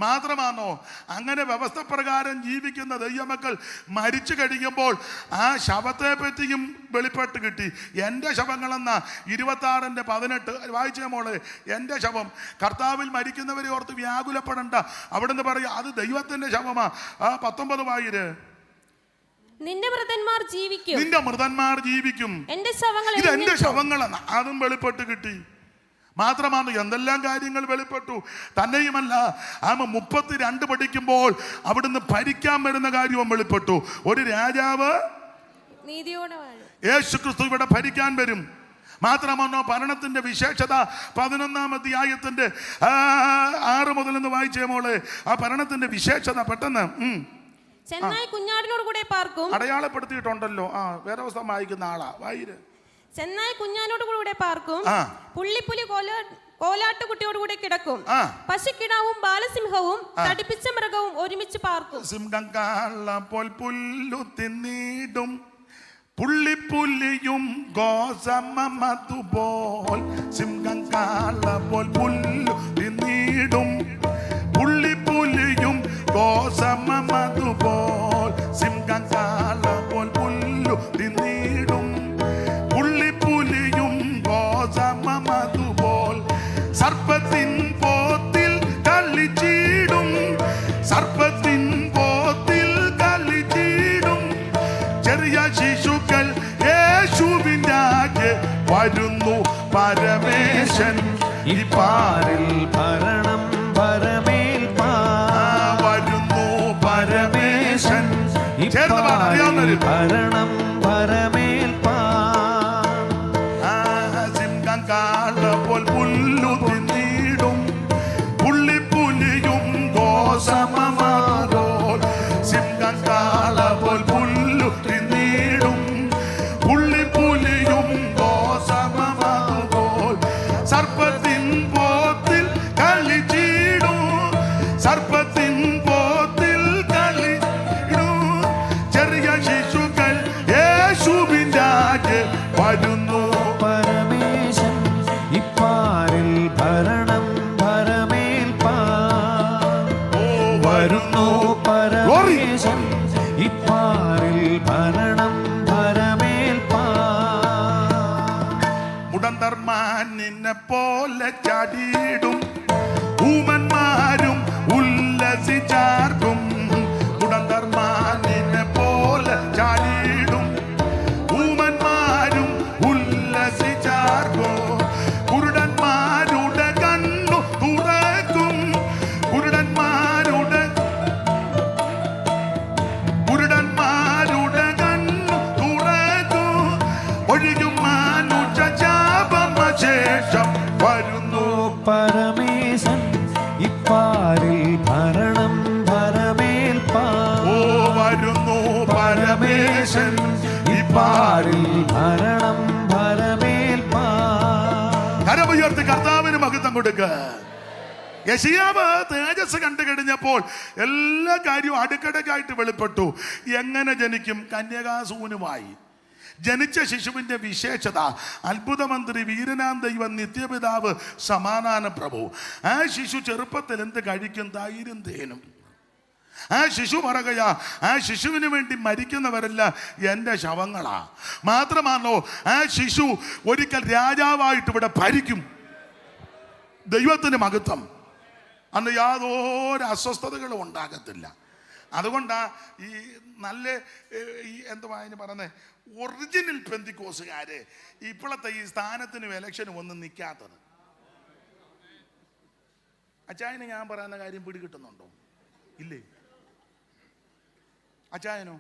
മാത്രമാണോ, അങ്ങനെ വ്യവസ്ഥ പ്രകാരം ജീവിക്കുന്ന ദൈവമക്കൾ മരിച്ചു കഴിയുമ്പോൾ ആ ശവത്തെ പറ്റിയും വെളിപ്പെട്ട് കിട്ടി. എൻ്റെ ശവങ്ങളെന്ന 26:18 വായിച്ചേ മോളെ. എൻ്റെ ശവം. കർത്താവിൽ മരിക്കുന്നവരെ ഓർത്ത് വ്യാകുലപ്പെടണ്ട. അവിടുന്ന് പറയും അത് ദൈവത്തിന്റെ ശവമാ. 19 വായിര്. നിന്റെ മൃതന്മാർ ജീവിക്കും. ഇത് എൻ്റെ ശവങ്ങളെന്ന അതും വെളിപ്പെട്ട് കിട്ടി. മാത്രമാണ് എന്തെല്ലാം കാര്യങ്ങൾ വെളിപ്പെട്ടു. തന്നെയുമല്ല, 32 പഠിക്കുമ്പോൾ അവിടുന്ന് ഭരിക്കാൻ വരുന്ന കാര്യവും വെളിപ്പെട്ടു. ഒരു രാജാവ് യേശുക്രിസ്തു ഇവിടെ ഭരിക്കാൻ വരും. മാത്രമാണോ ഭരണത്തിന്റെ വിശേഷത 11-ാം അധ്യായത്തിന്റെ 6 മുതൽ എന്ന് വായിച്ചേ മോളെ. ആ ഭരണത്തിന്റെ വിശേഷത പെട്ടെന്ന് ചെന്നായി കുഞ്ഞാടിനോട് കൂടെ പാർക്കും. അടയാളപ്പെടുത്തിയിട്ടുണ്ടല്ലോ. വേറെ ദിവസം വായിക്കുന്ന ആളാ. വായിര്. ചെന്നായി കുഞ്ഞാനോട് കൂടെ പാർക്കും. പുള്ളിപ്പുലി കോലാട്ടുകുട്ടിയോട് കൂടെ കിടക്കും. പശുക്കിടാവും ബാലസിംഹവും തടിപ്പിച്ച മൃഗവും ഒരുമിച്ച് പാർക്കും. സിംഹം കാളപോൽ പുല്ലു തിന്നിടും, പുള്ളിപ്പുലിയും ഗോസമതുപോൽ. സിംഹം കാളപോൽ പുല്ലു തിന്നിടും, പുള്ളിപ്പുലിയും ഗോസമതുപോൽ. സിംഹം കാളപോൽ പുല്ലു തിന്നിടും, പുള്ളിപ്പുലിയും ഗോസമതുപോൽ. സർപ്പത്തിൻ പോത്തിൽ കളിച്ചിടും, സർപ്പത്തിൻ പോത്തിൽ കളിച്ചിടും. ചെറിയ ശിശുക്കൾ യേശുവിൻ്റെ വരുന്നു പരമേശൻ. ഈ പാരിൽ ഭരണം വരുന്നു പരമേശൻ. ഭരണം സിംഹം കാളപോൽ പുല്ലു തിന്നിടും, പുള്ളിപ്പുലിയും ഗോസമതുപോൽ. സിംഹം കാളപോൽ പുല്ലു തിന്നിടും, പുള്ളിപ്പുലിയും ഗോസമതുപോൽ. സർപ്പ പരമേശൻ ഇപ്പാരിൽ ഭരണം ഭരമേൽപ്പാ. മുടന്തർമാൻ നിന്നെ പോലെ ചാടിയിടും, ഊമന്മാരും ഉല്ലസിച്ചാർക്കും. മുടന്തർമാൻ നിന്നെ പോലെ ചാടിയിടും, ഊമന്മാരും ഉല്ലസിച്ചാർക്കും. കുരുടന്മാരുടെ കണ്ണു തുറക്കും, കുരുടന്മാരുടെ കണ്ണു തുറക്കും. ഒഴുകും മാനുഷ ശേഷം വരുന്നു പരമേശൻ ഇപ്പാരിൽ ഭരണം ഭരമേൽപ്പാ. ഓ വരുന്നു പരമേശൻ ഇപ്പാരിൽ. ഭരണം ഭരമേൽപ്പാ. കരമുയർത്തി കർത്താവിന് മഹത്വം കൊടുക്ക. യെശയ്യാവ് തേജസ് കണ്ടു കഴിഞ്ഞപ്പോൾ എല്ലാ കാര്യവും അടുക്കടക്കായിട്ട് വെളിപ്പെട്ടു. എങ്ങനെ ജനിക്കും? കന്യകാസൂനുമായി ജനിച്ച ശിശുവിന്റെ വിശേഷത അത്ഭുതമന്ത്രി, വീരനാം ദൈവം, നിത്യപിതാവ്, സമാധാന പ്രഭു. ആ ശിശു ചെറുപ്പത്തിൽ എന്ത് കഴിക്കും? തൈരും തേനും. ആ ശിശു പറയുകയാ, ആ ശിശുവിന് വേണ്ടി മരിക്കുന്നവരല്ല എൻ്റെ ശവങ്ങളാ. മാത്രമാണോ ആ ശിശു ഒരിക്കൽ രാജാവായിട്ട് ഇവിടെ ഭരിക്കും. ദൈവത്തിന് മഹത്വം. അന്ന് യാതൊരു അസ്വസ്ഥതകളും ഉണ്ടാകത്തില്ല. അതുകൊണ്ടാ ഈ നല്ല ഈ എന്തുവാ അതിന് പറയുന്നത്, ഒറിജിനൽ പെന്തിക്കോസുകാര് ഇപ്പോഴത്തെ ഈ സ്ഥാനത്തിനും ഇലക്ഷനും ഒന്നും നിൽക്കാത്തത്. അച്ചായന് ഞാൻ പറയുന്ന കാര്യം പിടികിട്ടുന്നുണ്ടോ? ഇല്ലേ? അച്ചായനോ?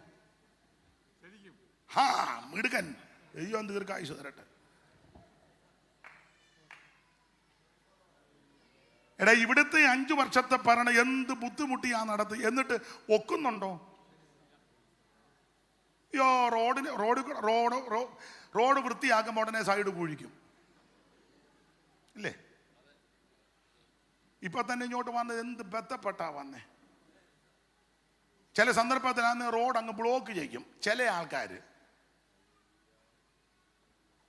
ഹാ മിടുക്കൻ. ദൈവം ദീർഘായുസ് തരട്ടെ. എടാ, ഇവിടുത്തെ 5 വർഷത്തെ ഭരണം എന്ത് ബുദ്ധിമുട്ടിയാ നടത്തി, എന്നിട്ട് ഒക്കുന്നുണ്ടോ? റോഡ് വൃത്തിയാക്കുമ്പോൾ ഉടനെ സൈഡ് കുഴിക്കും, ഇല്ലേ? ഇപ്പൊ തന്നെ ഇങ്ങോട്ട് വന്നത് എന്ത് ബന്ധപ്പെട്ടാ വന്നേ. ചില സന്ദർഭത്തിൽ അന്ന് റോഡ് അങ്ങ് ബ്ലോക്ക് ചെയ്യും. ചില ആൾക്കാർ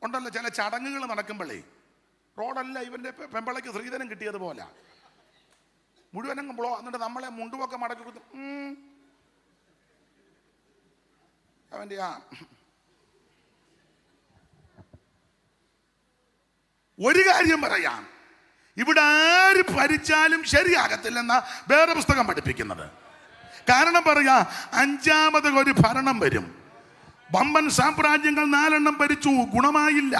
ഉണ്ടല്ലോ, ചില ചടങ്ങുകൾ നടക്കുമ്പോഴേ റോഡല്ല ഇവന്റെ പെമ്പളയ്ക്ക് ശ്രീധനം കിട്ടിയതുപോലെ മുഴുവനും ബ്ലോ. എന്നിട്ട് നമ്മളെ മുണ്ടുമൊക്കെ മടക്കി കൊടുത്തു അവന്റെ ഒരു കാര്യം പറയാം, ഇവിടെ ആര് ഭരിച്ചാലും ശരിയാകത്തില്ലെന്ന വേറെ പുസ്തകം പഠിപ്പിക്കുന്നത്. കാരണം പറയാ, 5ാമത് ഒരു ഭരണം വരും. വമ്പൻ സാമ്രാജ്യങ്ങൾ 4 ഭരിച്ചു, ഗുണമായില്ല.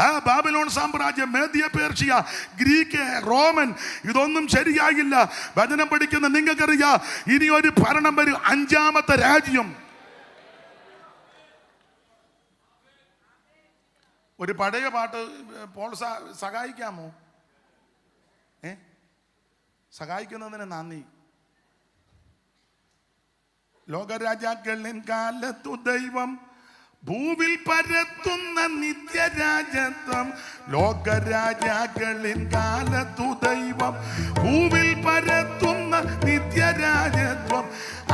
ആ ബാബിലോൺ സാമ്രാജ്യം, മേദ്യ പേർഷ്യ, ഗ്രീക്ക്, റോമൻ, ഇതൊന്നും ശരിയായില്ല. വചനം പഠിക്കുന്ന നിങ്ങൾക്കറിയാം, ഇനി ഒരു ഭരണം വരും, 5ാമത്തെ രാജ്യം. ഒരു പഴയ പാട്ട് പോൾ സഹായിക്കാമോ? സഹായിക്കുന്നതിന് നന്ദി. ലോകരാജാക്കളിൻ കാലത്തു ദൈവം ഭൂവിൽ പരത്തുന്ന നിത്യരാജത്വം. ലോകരാജാക്കളിൻ കാലത്തു ദൈവം ഭൂവിൽ പരത്തുന്ന നിത്യരാജത്വം.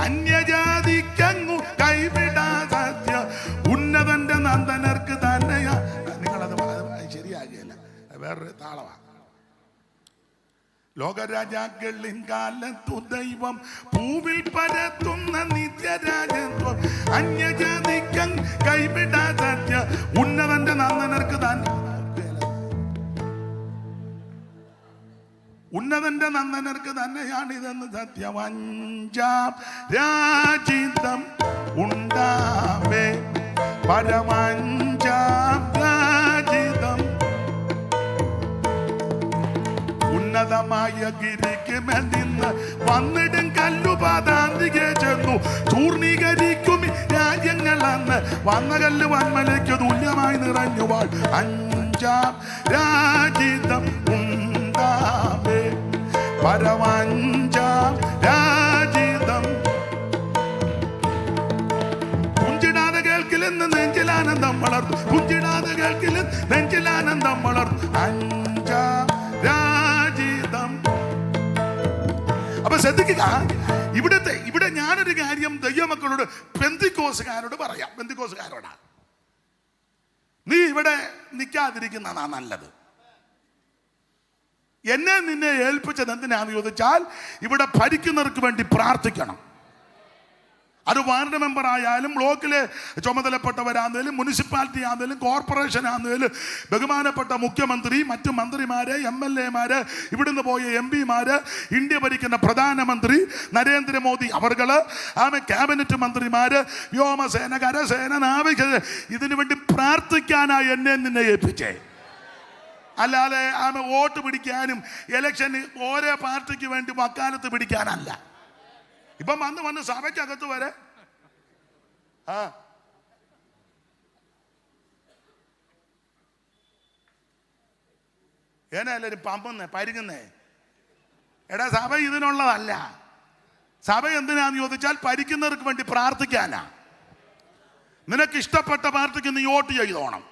അന്യജാതിക്കങ്ങു കൈവിടാതെ ഉന്നതന്റെ നന്ദനർക്ക് തന്നെയാ. നിങ്ങളത് ശരിയാകില്ല, വേറൊരു താളമാണ്. ലോകരാജാക്കളിൻ കാലത്തു ദൈവം ഭൂവിൽ പരത്തുന്ന നിത്യരാജത്വം. അന്യജാതിക്കൻ കൈവിടാതെ ഉന്നതന്റെ നന്ദനർക്ക് ഉന്നതന്റെ നന്ദനർക്ക് തന്നെയാണിതെന്ന് സത്യം. 5ാം രാജിതം ഉണ്ടാവേ, പരമ5ാം രാജിതം. ഉന്നതമായ ഗിരിക്ക് മേൽ നിന്ന് വന്നിടും കല്ലുപാതാന്തികെ ചെന്നു ചൂർണീകരിക്കും രാജ്യങ്ങളന്ന്. വന്ന കല്ല് വന്മലയ്ക്ക് തുല്യമായി നിറഞ്ഞു വാൾ. 5ാം രാജിതം ഉണ്ടാവേ, പരമ5ാം രാജിതം. കുഞ്ചിടാതെ കേൾക്കില്ലെന്ന് നെഞ്ചിലാനന്ദം വളർന്നു, കുഞ്ചിടാതെ കേൾക്കില്ലെന്ന് നെഞ്ചിലാനന്ദം വളർന്നു. 5ാം രാജിതം. അപ്പൊ ശ്രദ്ധിക്കുക, ഇവിടെ ഞാനൊരു കാര്യം ദൈവമക്കളോട്, പെന്തിക്കോസുകാരോട് പറയാം. പെന്തിക്കോസുകാരോടാ, നീ ഇവിടെ നിൽക്കാതിരിക്കുന്നതാ നല്ലത്. എന്നെ നിന്നെ ഏൽപ്പിച്ചത് എന്തിനാന്ന് ചോദിച്ചാൽ, ഇവിടെ ഭരിക്കുന്നവർക്ക് വേണ്ടി പ്രാർത്ഥിക്കണം. അത് വാർഡ് മെമ്പർ ആയാലും ബ്ലോക്കിലെ ചുമതലപ്പെട്ടവരാണെങ്കിലും മുനിസിപ്പാലിറ്റി ആണെങ്കിലും കോർപ്പറേഷൻ ആണെങ്കിലും ബഹുമാനപ്പെട്ട മുഖ്യമന്ത്രി, മറ്റു മന്ത്രിമാര്, MLA മാര്, ഇവിടുന്ന് പോയ MP മാര്, ഇന്ത്യ ഭരിക്കുന്ന പ്രധാനമന്ത്രി നരേന്ദ്രമോദി അവർകള്, ക്യാബിനറ്റ് മന്ത്രിമാര്, വ്യോമസേന, കരസേന, നാവിക, ഇതിനു വേണ്ടി പ്രാർത്ഥിക്കാനായി എന്നെ നിന്നെ ഏൽപ്പിച്ചേ. അല്ലാതെ വോട്ട് പിടിക്കാനും ഇലക്ഷന് ഓരോ പാർട്ടിക്ക് വേണ്ടി വക്കാലത്ത് പിടിക്കാനല്ല. ഇപ്പം വന്ന് സഭയ്ക്കകത്ത് വരെ എല്ലാവരും പമ്പുന്നേ പരുങ്ങുന്നേ. എടാ, സഭ ഇതിനുള്ളതല്ല. സഭ എന്തിനാന്ന് ചോദിച്ചാൽ ഭരിക്കുന്നവർക്ക് വേണ്ടി പ്രാർത്ഥിക്കാനാ. നിനക്ക് ഇഷ്ടപ്പെട്ട പാർട്ടിക്ക് നീ വോട്ട് ചെയ്തോണം.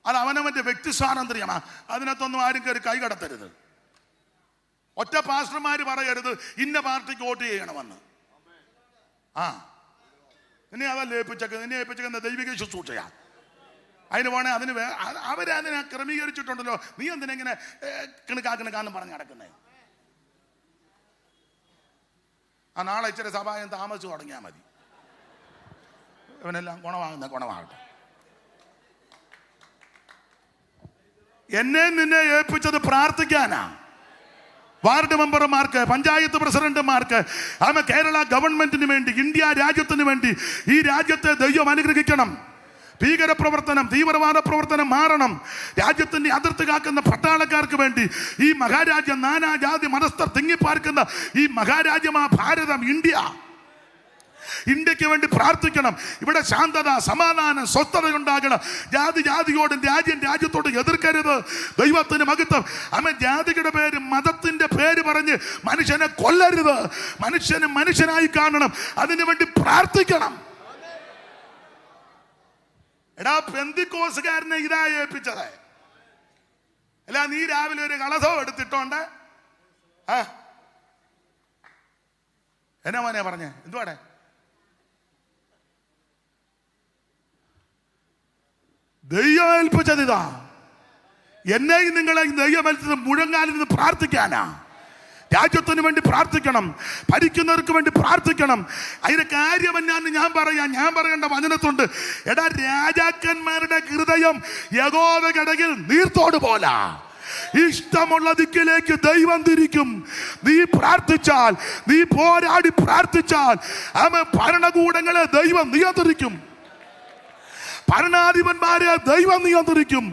അത് അവനവന്റെ വ്യക്തി സ്വാതന്ത്ര്യമാണ്. അതിനകത്തൊന്നും ആരും കയറി കൈ കടത്തരുത്. ഒറ്റ പാസ്റ്റർമാര് പറയരുത് ഇന്ന പാർട്ടിക്ക് വോട്ട് ചെയ്യണമെന്ന്. നിന്നെ അതല്ല ഏൽപ്പിച്ചേക്ക്. നിന്നെ ഏൽപ്പിച്ചേക്കുന്ന ദൈവിക ശുശ്രൂഷയാ. അതിന് പോണേ അതിന് അവരതിനെ ക്രമീകരിച്ചിട്ടുണ്ടല്ലോ. നീ എന്തിനെങ്ങനെ കിണക്കാന്ന് പറഞ്ഞ് നടക്കുന്നേ? നാളെ ഇച്ചിരി സഭായം താമസിച്ചു തുടങ്ങിയാൽ മതി. ഇവനെല്ലാം ഗുണമാകട്ടെ. എന്നെ നിന്നെ ഏൽപ്പിച്ചത് പ്രാർത്ഥിക്കാനാ. വാർഡ് മെമ്പർമാർക്ക്, പഞ്ചായത്ത് പ്രസിഡന്റുമാർക്ക്, കേരള ഗവൺമെന്റിന് വേണ്ടി, ഇന്ത്യ രാജ്യത്തിന് വേണ്ടി ഈ രാജ്യത്തെ ദൈവം അനുഗ്രഹിക്കണം. ഭീകരപ്രവർത്തനം, തീവ്രവാദ പ്രവർത്തനം മാറണം. രാജ്യത്തിന്റെ അതിർത്തി കാക്കുന്ന പട്ടാളക്കാർക്ക് വേണ്ടി ഈ മഹാരാജ്യം, നാനാജാതി മതസ്ഥർ തിങ്ങിപ്പാർക്കുന്ന ഈ മഹാരാജ്യമാ ഭാരതം, ഇന്ത്യക്ക് വേണ്ടി പ്രാർത്ഥിക്കണം. ഇവിടെ ശാന്തത, സമാധാനം, സ്വസ്ഥത ഉണ്ടാകണം. ജാതിയോടും രാജ്യത്തോടും എതിർക്കരുത്. ദൈവത്തിന് മഹത്വം. ജാതിയുടെ പേര്, മതത്തിന്റെ പേര് പറഞ്ഞ് മനുഷ്യനെ കൊല്ലരുത്. മനുഷ്യനെ മനുഷ്യനായി കാണണം. അതിനു വേണ്ടി പ്രാർത്ഥിക്കണം. എടാ, പെന്തിക്കോസുകാരനെ ഇതാ ഏൽപ്പിച്ചത്. അല്ല, നീ രാവിലെ ഒരു കളസവും എടുത്തിട്ടോണ്ട് എന്നാ മോനെ പറഞ്ഞേ? എന്തുവാടെ? ദൈവം ഏൽപ്പിച്ചത് ഇതാ. എന്നെയും നിങ്ങളെയും ദൈവം ഏൽപ്പിച്ചത് മുഴങ്ങാലിരുന്ന് പ്രാർത്ഥിക്കാനാ. രാജ്യത്തിന് വേണ്ടി പ്രാർത്ഥിക്കണം. ഭരിക്കുന്നവർക്ക് വേണ്ടി പ്രാർത്ഥിക്കണം. അതിന്റെ കാര്യം എന്നാന്ന് ഞാൻ പറയേണ്ട വചനത്തുണ്ട്. എടാ, രാജാക്കന്മാരുടെ ഹൃദയം യഹോവയ്ക്കടയിൽ നീർത്തോട് പോലാ. ഇഷ്ടമുള്ള ദിക്കിലേക്ക് ദൈവം തിരിക്കും. നീ പ്രാർത്ഥിച്ചാൽ, നീ പോരാടി പ്രാർത്ഥിച്ചാൽ ഭരണകൂടങ്ങളെ ദൈവം നിയന്ത്രിക്കും. ഭരണാധിപന്മാരെ ദൈവം നിയന്ത്രിക്കും.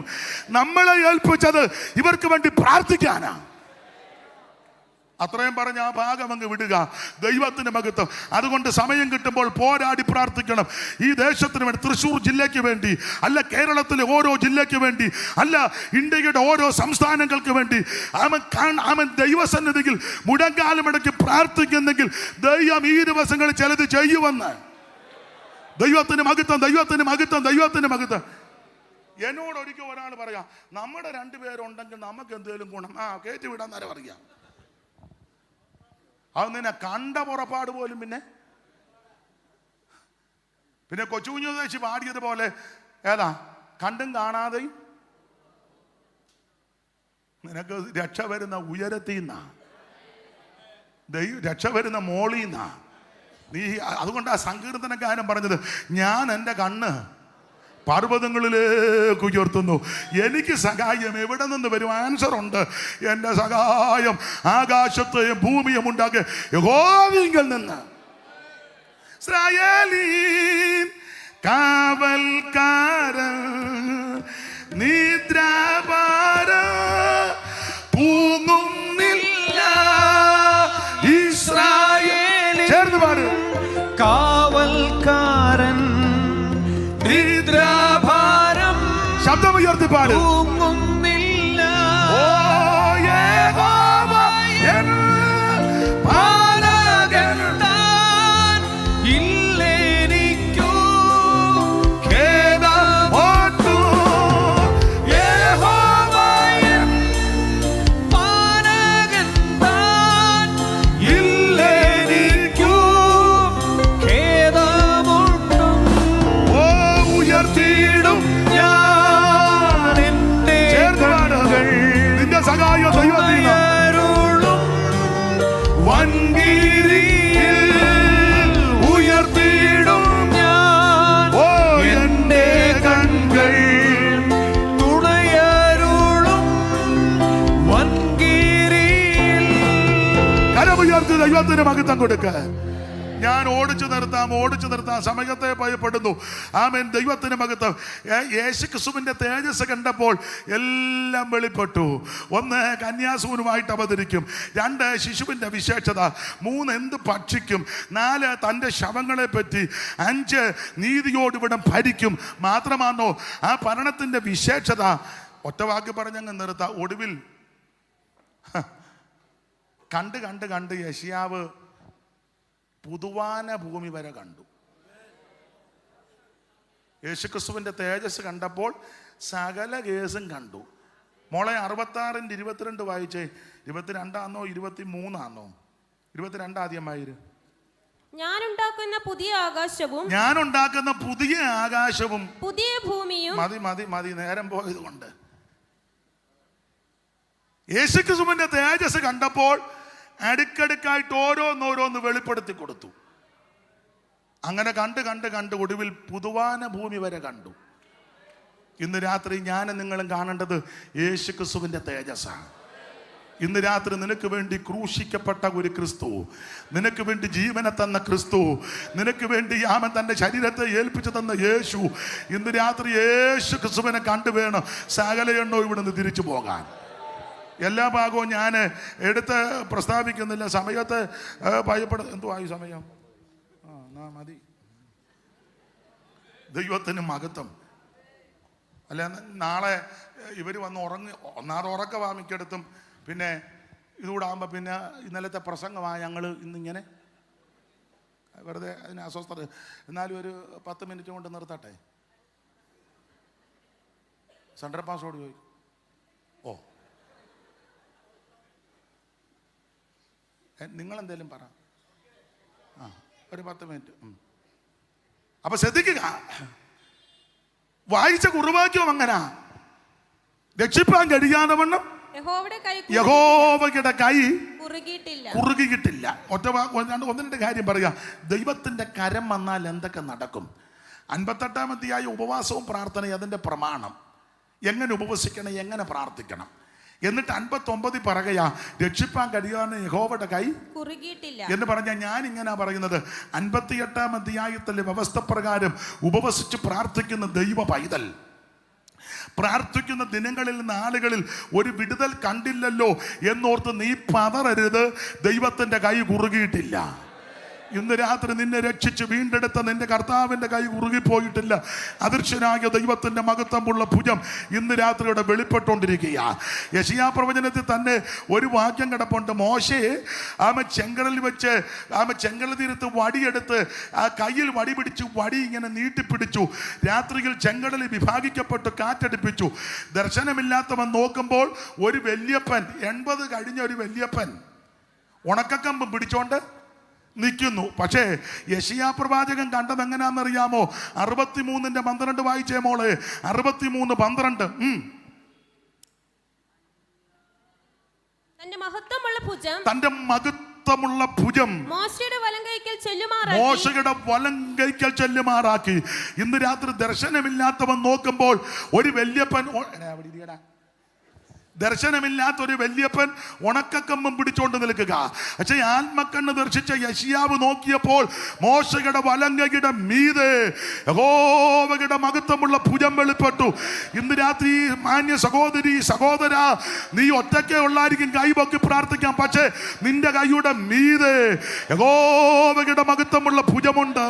നമ്മളെ ഏൽപ്പിച്ചത് ഇവർക്ക് വേണ്ടി പ്രാർത്ഥിക്കാനാ. അത്രയും പറഞ്ഞ് ആ ഭാഗം അങ്ങ് വിടുക. ദൈവത്തിന് മഹത്വം. അതുകൊണ്ട് സമയം കിട്ടുമ്പോൾ പോരാടി പ്രാർത്ഥിക്കണം. ഈ ദേശത്തിന് വേണ്ടി, തൃശ്ശൂർ ജില്ലയ്ക്ക് വേണ്ടി അല്ല, കേരളത്തിലെ ഓരോ ജില്ലയ്ക്ക് വേണ്ടി അല്ല, ഇന്ത്യയുടെ ഓരോ സംസ്ഥാനങ്ങൾക്ക് വേണ്ടി ദൈവസന്നിധിയിൽ മുഴങ്കാലമിടയ്ക്ക് പ്രാർത്ഥിക്കുന്നെങ്കിൽ ദൈവം ഈ ദിവസങ്ങളിൽ ചിലത് ചെയ്യുമെന്ന്. ദൈവത്തിന് മഹത്വം, ദൈവത്തിന് മഹത്വം, ദൈവത്തിന് മഹത്വം. എന്നോട് ഒരിക്കൽ ഒരാൾ പറയാം, നമ്മുടെ രണ്ടുപേരുണ്ടെങ്കിൽ നമുക്ക് എന്തെങ്കിലും ഗുണം കയറ്റി വിടാൻ നേരം പറയാം. അത് നിന്നെ കണ്ട പുറപ്പാട് പോലും പിന്നെ കൊച്ചു കുഞ്ഞുദേശി പാടിയതുപോലെ ഏതാ, കണ്ടും കാണാതെയും നിനക്ക് രക്ഷ വരുന്ന ഉയരത്തിന്നാ, രക്ഷ വരുന്ന മോളിന്നാ നീ. അതുകൊണ്ട് ആ സങ്കീർത്തനക്കാരൻ പറഞ്ഞത്, ഞാൻ എൻ്റെ കണ്ണ് പർവ്വതങ്ങളിലേക്ക് ഉയർത്തുന്നു, എനിക്ക് സഹായം എവിടെ നിന്ന് വരും? ആൻസർ ഉണ്ട്. എൻ്റെ സഹായം ആകാശത്തെയും ഭൂമിയും ഉണ്ടാക്കിയ യഹോവയിൽ നിന്ന്. ഇസ്രായേലിൻ കാവൽക്കാരൻ നിദ്രാഭാരം തൂങ്ങുന്നില്ല. ഇസ്രായേലിൻ ചേർന്ന് പാട്. കാവൽക്കാരൻ നിദ്രാഭാരം ശബ്ദമുയർത്തി പാട്. തൂങ്ങുന്നില്ല. ഓ യഹോവ എൻ പാലകൻ താൻ ഇല്ലെനിക്കു ഖേദമോർത്തു. യഹോവ എൻ പാലകൻ താൻ ഇല്ലെനിക്കു ഖേദമൊട്ടും. ഉയർത്തിയിടും ഞാൻ എന്റെ ദൈവത്തിന് മഹത്വം കൊടുക്ക. ഞാൻ ഓടിച്ചു നിർത്താം, സമയത്തെ ഭയപ്പെടുന്നു. ആമേൻ. ദൈവത്തിന് മഹത്വം. യേശുക്രിസ്തുവിന്റെ തേജസ് കണ്ടപ്പോൾ എല്ലാം വെളിപ്പെട്ടു. 1 കന്യാസൂനുമായിട്ട് അവതരിക്കും. 2 ശിശുവിന്റെ വിശേഷത. 3 എന്ത് ഭക്ഷിക്കും. 4 തൻ്റെ ശവങ്ങളെ പറ്റി. 5 നീതിയോട് ഇവിടം ഭരിക്കും. മാത്രമാണോ ആ ഭരണത്തിന്റെ വിശേഷത? ഒറ്റ വാക്ക് പറഞ്ഞങ്ങ് നിർത്താം. ഒടുവിൽ കണ്ട് യെശയ്യാവ് പുതുവാന ഭൂമി വരെ കണ്ടു. യേശുക്രിസ്തുവിന്റെ തേജസ് കണ്ടപ്പോൾ സകല കേസും കണ്ടു. മോളെ 66-22 വായിച്ചേ. 22 23 22 ആദ്യമായിര്. ഞാനുണ്ടാക്കുന്ന പുതിയ ആകാശവും പുതിയ ഭൂമിയും. മതി നേരം പോയത് കൊണ്ട്. യേശുക്രിസ്തുവിന്റെ തേജസ് കണ്ടപ്പോൾ അടുക്കടുക്കായിട്ട് ഓരോന്നോരോന്ന് വെളിപ്പെടുത്തി കൊടുത്തു. അങ്ങനെ കണ്ട് ഒടുവിൽ പുതുവാന ഭൂമി വരെ കണ്ടു. ഇന്ന് രാത്രി ഞാനും നിങ്ങളും കാണേണ്ടത് യേശുക്രിസ്തുവിന്റെ തേജസ്സാണ്. ഇന്ന് രാത്രി നിനക്ക് വേണ്ടി ക്രൂശിക്കപ്പെട്ട ഒരു ക്രിസ്തു, നിനക്ക് വേണ്ടി ജീവനെ തന്ന ക്രിസ്തു, നിനക്ക് വേണ്ടി അവൻ തൻ്റെ ശരീരത്തെ ഏൽപ്പിച്ചു തന്ന യേശു. ഇന്ന് രാത്രി യേശു ക്രിസ്തുവിനെ കണ്ടു വേണം സകല എണ്ണോ ഇവിടുന്ന് തിരിച്ചു പോകാൻ. എല്ലാ ഭാഗവും ഞാൻ എടുത്ത് പ്രസ്താവിക്കുന്നില്ല. സമയത്ത് എന്തുവായി സമയം? മതി. ദൈവത്തിന് മഹത്വം. അല്ല, നാളെ ഇവർ വന്ന് ഒന്നാമത് ഉറക്കവാ മിക്കടുത്തും. പിന്നെ ഇതുകൂടാകുമ്പോൾ പിന്നെ ഇന്നലത്തെ പ്രസംഗമാണ് ഞങ്ങൾ ഇന്നിങ്ങനെ വെറുതെ അതിന് അസ്വസ്ഥത. എന്നാലും ഒരു 10 മിനിറ്റ് കൊണ്ട് നിർത്തട്ടെ. സെൻട്രൽ പാസ്വേഡ് ചോദിക്കും. നിങ്ങളെന്തേലും പറ. ഒരു 10 മിനിറ്റ്. അപ്പൊ ശ്രദ്ധിക്കുക, വായിച്ച കുറുവാക്യം അങ്ങനെ രക്ഷിപ്പാൻ കഴിയാതെ വണ്ണം യഹോവയുടെ കൈ കുറുകിയിട്ടില്ല. ഒന്നിന്റെ കാര്യം പറയാ. ദൈവത്തിന്റെ കരം വന്നാൽ എന്തൊക്കെ നടക്കും? 58-ാം അധ്യായം ഉപവാസവും പ്രാർത്ഥനയും അതിന്റെ പ്രമാണം. എങ്ങനെ ഉപവസിക്കണം, എങ്ങനെ പ്രാർത്ഥിക്കണം. എന്നിട്ട് 59 പറയുകയാ രക്ഷിപ്പാൻ കഴിയാതെ യഹോവയുടെ കൈ കുറുകിയിട്ടില്ല എന്ന് പറഞ്ഞാൽ ഞാൻ ഇങ്ങനെ പറയുന്നത് 58-ാം അധ്യായത്തിലെ വ്യവസ്ഥ പ്രകാരം ഉപവസിച്ച് പ്രാർത്ഥിക്കുന്ന ദൈവ പൈതൽ പ്രാർത്ഥിക്കുന്ന ദിനങ്ങളിൽ നാളുകളിൽ ഒരു വിടുതൽ കണ്ടില്ലല്ലോ എന്നോർത്ത് നീ പതറരുത്. ദൈവത്തിന്റെ കൈ കുറുകിയിട്ടില്ല. ഇന്ന് രാത്രി നിന്നെ രക്ഷിച്ച് വീണ്ടെടുത്ത നിന്റെ കർത്താവിന്റെ കൈ കുറുകിപ്പോയിട്ടില്ല. അദൃശ്യനായ ദൈവത്തിന്റെ മഹത്വമുള്ള ഭുജം ഇന്ന് രാത്രിയുടെ വെളിപ്പെട്ടുകൊണ്ടിരിക്കുക. യെശയ്യാ പ്രവചനത്തിൽ തന്നെ ഒരു വാക്യം കിടപ്പുണ്ട്. മോശയെ ചെങ്കടലിൽ വെച്ച് ചെങ്കടൽ തീരത്ത് വടിയെടുത്ത് ആ കയ്യിൽ വടി പിടിച്ചു, വടി ഇങ്ങനെ നീട്ടിപ്പിടിച്ചു. രാത്രിയിൽ ചെങ്കടൽ വിഭാഗിക്കപ്പെട്ട് കാറ്റടിപ്പിച്ചു. ദർശനമില്ലാത്തവൻ നോക്കുമ്പോൾ ഒരു വല്യപ്പൻ, 80 കഴിഞ്ഞ ഒരു വല്യപ്പൻ ഉണക്കക്കമ്പ് പിടിച്ചോണ്ട് നിൽക്കുന്നു. പക്ഷേ യെശയ്യാ പ്രവാചകൻ കണ്ടത് എങ്ങനെയാണെന്നറിയാമോ? 63:12 വായിച്ചേ മോളെ. 63:12. തന്റെ മഹത്വമുള്ള ഭുജം മോശയുടെ വലം കൈക്കൽ ചെല്ലുമാറാക്കി. ഇന്ന് രാത്രി ദർശനമില്ലാത്തവൻ നോക്കുമ്പോൾ ഒരു വല്യപ്പൻ, ദർശനമില്ലാത്തൊരു വല്യപ്പൻ ഉണക്കക്കമ്പം പിടിച്ചോണ്ട് നിൽക്കുക. പക്ഷേ ആത്മക്കണ്ണ് ദർശിച്ച യെശയ്യാവ് നോക്കിയപ്പോൾ മോശയുടെ വലങ്കയുടെ മീതെ യഹോവയുടെ മഹത്വമുള്ള ഭുജം വെളിപ്പെട്ടു. ഇന്ന് രാത്രി മാന്യ സഹോദരി സഹോദര, നീ ഒറ്റയ്ക്കേ ഉള്ളായിരിക്കും കൈപൊക്കി പ്രാർത്ഥിക്കാം. പക്ഷേ നിന്റെ കൈയുടെ മീതെ യഹോവയുടെ മഹത്വമുള്ള ഭുജമുണ്ട്.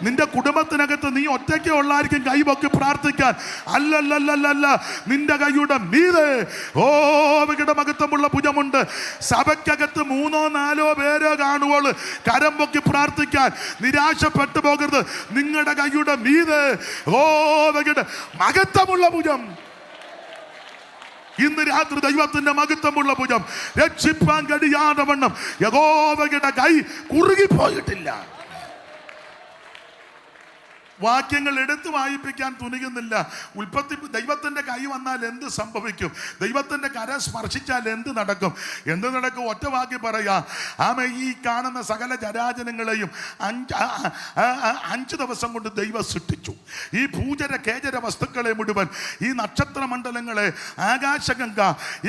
നിന്റെ കുടുംബത്തിനകത്ത് നീ ഒറ്റയ്ക്കേ ഉള്ളായിരിക്കും കൈപൊക്കി പ്രാർത്ഥിക്കാൻ. അല്ലല്ലല്ലല്ല, നിന്റെ കൈയുടെ മീതെ യഹോവയുടെ മഹത്വമുള്ള ഭുജമുണ്ട്. സഭയ്ക്കകത്ത് 3-4 പേരോ കാണുവോള് കരം പൊക്കി പ്രാർത്ഥിക്കാൻ. നിരാശപ്പെട്ടു പോകരുത്. നിങ്ങളുടെ കൈയുടെ മീതെ യഹോവയുടെ മഹത്വമുള്ള ഭുജം. ഇന്ന് രാത്രി ദൈവത്തിന്റെ മഹത്വമുള്ള ഭുജം രക്ഷിപ്പാൻ കഴിയാതെ വണ്ണം യഹോവയുടെ കൈ കുറുകിപ്പോയിട്ടില്ല. വാക്യങ്ങൾ എടുത്തു വായിപ്പിക്കാൻ തുനിയുന്നില്ല. ഉൽപ്പത്തി ദൈവത്തിന്റെ കൈ വന്നാൽ എന്ത് സംഭവിക്കും? ദൈവത്തിന്റെ കര സ്പർശിച്ചാൽ എന്ത് നടക്കും? എന്ത് നടക്കും? ഒറ്റ വാക്യം പറയാ. ഈ കാണുന്ന സകല ജരാചരങ്ങളെയും 5 ദിവസം കൊണ്ട് ദൈവം സൃഷ്ടിച്ചു. ഈ ഭൂചര കേചര വസ്തുക്കളെ മുഴുവൻ, ഈ നക്ഷത്ര മണ്ഡലങ്ങളെ, ആകാശഗംഗ,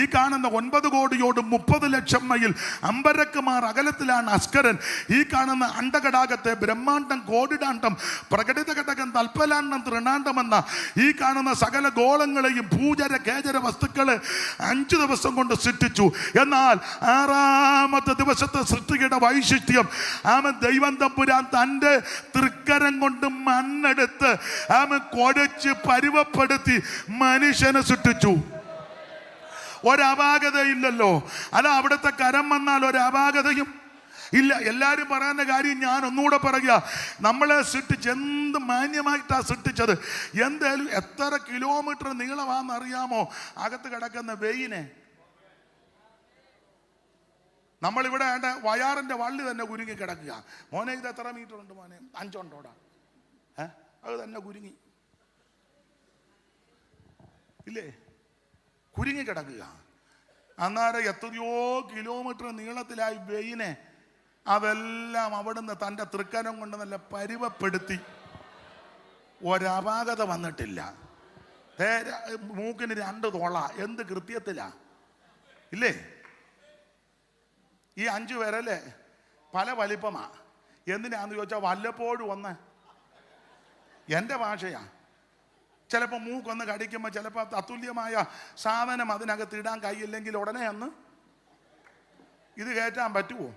ഈ കാണുന്ന 9 കോടിയോട് 30 ലക്ഷം മൈൽ അമ്പരക്കുമാർ അകലത്തിലാണ് അസ്കരൻ. ഈ കാണുന്ന അണ്ടകടാകത്തെ ബ്രഹ്മാണ്ടം, കോടിടാണ്ടം, പ്രകടിത ഘടകം, തൽപ്പലാണ്ടം, തൃണാണ്ടം എന്ന ഈ കാണുന്ന സകല ഗോളങ്ങളെയും ഭൂചര കേചര വസ്തുക്കളെ 5 ദിവസം കൊണ്ട് സൃഷ്ടിച്ചു. എന്നാൽ 6ാമത്തെ ദിവസത്തെ സൃഷ്ടിയുടെ വൈശിഷ്ട്യം, ദൈവം തമ്പുരാൻ തൻ്റെ തൃക്കരം കൊണ്ട് മണ്ണെടുത്ത് കുഴച്ച് പരുവപ്പെടുത്തി മനുഷ്യനെ സൃഷ്ടിച്ചു. ഒരപാകതയില്ലല്ലോ. അല്ല, അവിടുത്തെ കരം വന്നാൽ ഒരപാകതയും ഇല്ല. എല്ലാവരും പറയുന്ന കാര്യം ഞാൻ ഒന്നുകൂടെ പറയുക. നമ്മളെ സൃഷ്ടിച്ച് എന്ത് മാന്യമായിട്ടാണ് സൃഷ്ടിച്ചത്. എന്തായാലും എത്ര കിലോമീറ്റർ നീളമാണെന്നറിയാമോ അകത്ത് കിടക്കുന്ന വെയിനെ? നമ്മളിവിടെ വയാറിന്റെ വള്ളി തന്നെ കുരുങ്ങി കിടക്കുക. മോനെ, ഇത് എത്ര മീറ്റർ ഉണ്ട് മോനെ? 5 ഉണ്ടോടാ? അത് തന്നെ കുരുങ്ങി ഇല്ലേ? കുരുങ്ങി കിടക്കുക. അന്നേരം എത്രയോ കിലോമീറ്റർ നീളത്തിലായി വെയിനെ അതെല്ലാം അവിടുന്ന് തൻ്റെ തൃക്കരം കൊണ്ട് നല്ല പരുവപ്പെടുത്തി. ഒരപാകത വന്നിട്ടില്ല. മൂക്കിന് 2 തോള. എന്ത് കൃത്യത്തിലാ ഇല്ലേ? ഈ 5 വിരല് പല വലിപ്പമാ. എന്തിനാന്ന് ചോദിച്ചാൽ വല്ലപ്പോഴും ഒന്ന്, എൻ്റെ ഭാഷയാ, ചിലപ്പോൾ മൂക്കൊന്ന് കടിക്കുമ്പോൾ ചിലപ്പോൾ തത്തുല്യമായ സാധനം അതിനകത്ത് ഇടാൻ കഴിയില്ലെങ്കിൽ ഉടനെ ഒന്ന് ഇത് കയറ്റാൻ പറ്റുമോ?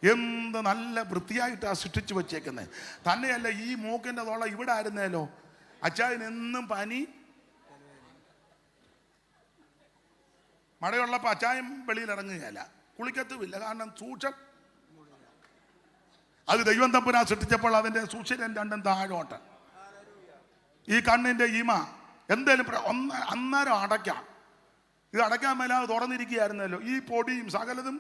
എന്ത് നല്ല വൃത്തിയായിട്ടാണ് സൃഷ്ടിച്ചു വച്ചേക്കുന്നത്. തന്നെയല്ല, ഈ മൂക്കിൻ്റെ തോള ഇവിടെ ആയിരുന്നേലോ അച്ചായൻ എന്നും പനി. മഴയുള്ളപ്പോൾ അച്ചായം വെളിയിൽ ഇറങ്ങുകയല്ല, കുളിക്കത്തുമില്ല. കാരണം സൂക്ഷം. അത് ദൈവം തമ്പുരാൻ സൃഷ്ടിച്ചപ്പോൾ അതിൻ്റെ സൂക്ഷിരൻ 2 താഴോട്ട്. ഈ കണ്ണിൻ്റെ ഈമ എന്തേലും അന്നേരം അടയ്ക്കാം. ഇത് അടയ്ക്കാൻ മേലാതെ തുറന്നിരിക്കുകയായിരുന്നല്ലോ. ഈ പൊടിയും സകലതും.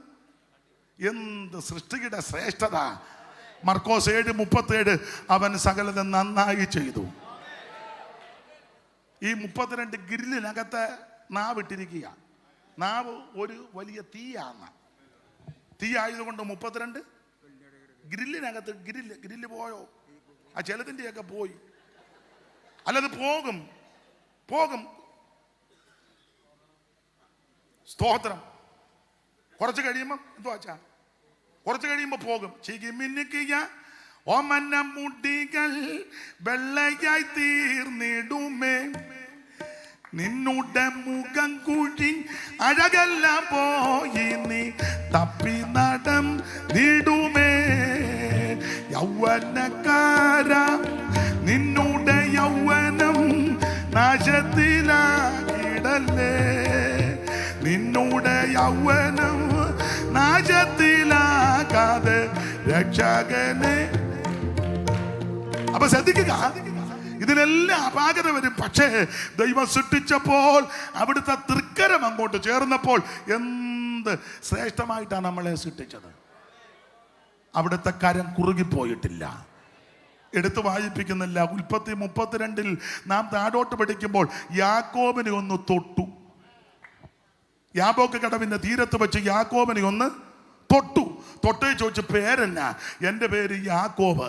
എന്ത് സൃഷ്ടിയുടെ ശ്രേഷ്ഠത! മർക്കോസ് 7:37 അവൻ സകലതും നന്നായി ചെയ്തു. ഈ 32 ഗ്രില്ലിനകത്ത് നാവിട്ടിരിക്കുക. നാവ് ഒരു വലിയ തീയാന്ന. തീ ആയതുകൊണ്ട് 32 ഗ്രില്ലിനകത്ത്. ഗ്രില്ല് പോയോ? ആ ചിലതിൻ്റെയൊക്കെ പോയി. അല്ലത് പോകും. സ്തോത്രം. കുറച്ച് കഴിയുമ്പം എന്തോ അച്ഛാ, കുറച്ച് കഴിയുമ്പോൾ പോകും. ചികിമിന്നിക്കുക ഓമന മുടികൾ വെള്ളയായി തീർന്നിടുമേ, നിന്നുടെ മുഖം കുഴി അഴകെല്ലാം പോയി നീ തപ്പി നടന്നിടുമേ. യൗവനക്കാര, നിന്നുടെ യൗവനം നാശത്തിലാകിടല്ലേ, നിന്നുടെ യൗവനം നാശത്തിലാകാതെ രക്ഷകനെ. അപ്പൊ ശ്രദ്ധിക്കുക, ഇതിനെല്ലാം അപാകത വരും. പക്ഷേ ദൈവം സൃഷ്ടിച്ചപ്പോൾ അവിടുത്തെ തൃക്കരം അങ്ങോട്ട് ചേർന്നപ്പോൾ എന്ത് ശ്രേഷ്ഠമായിട്ടാണ് നമ്മളെ സൃഷ്ടിച്ചത്. അവിടുത്തെ കരം കുറുകിപ്പോയിട്ടില്ല. എടുത്തു വായിപ്പിക്കുന്നില്ല. ഉൽപ്പത്തി 32 നാം താഴോട്ട് പഠിക്കുമ്പോൾ യാക്കോബിനെ ഒന്ന് തൊട്ടു. യാബോക്ക് കടവിന്റെ തീരത്ത് വെച്ച് യാക്കോബിനെ ഒന്ന് തൊട്ടു. തൊട്ടേ ചോദിച്ചു, പേരെന്നാ? എൻ്റെ പേര് യാക്കോബ്.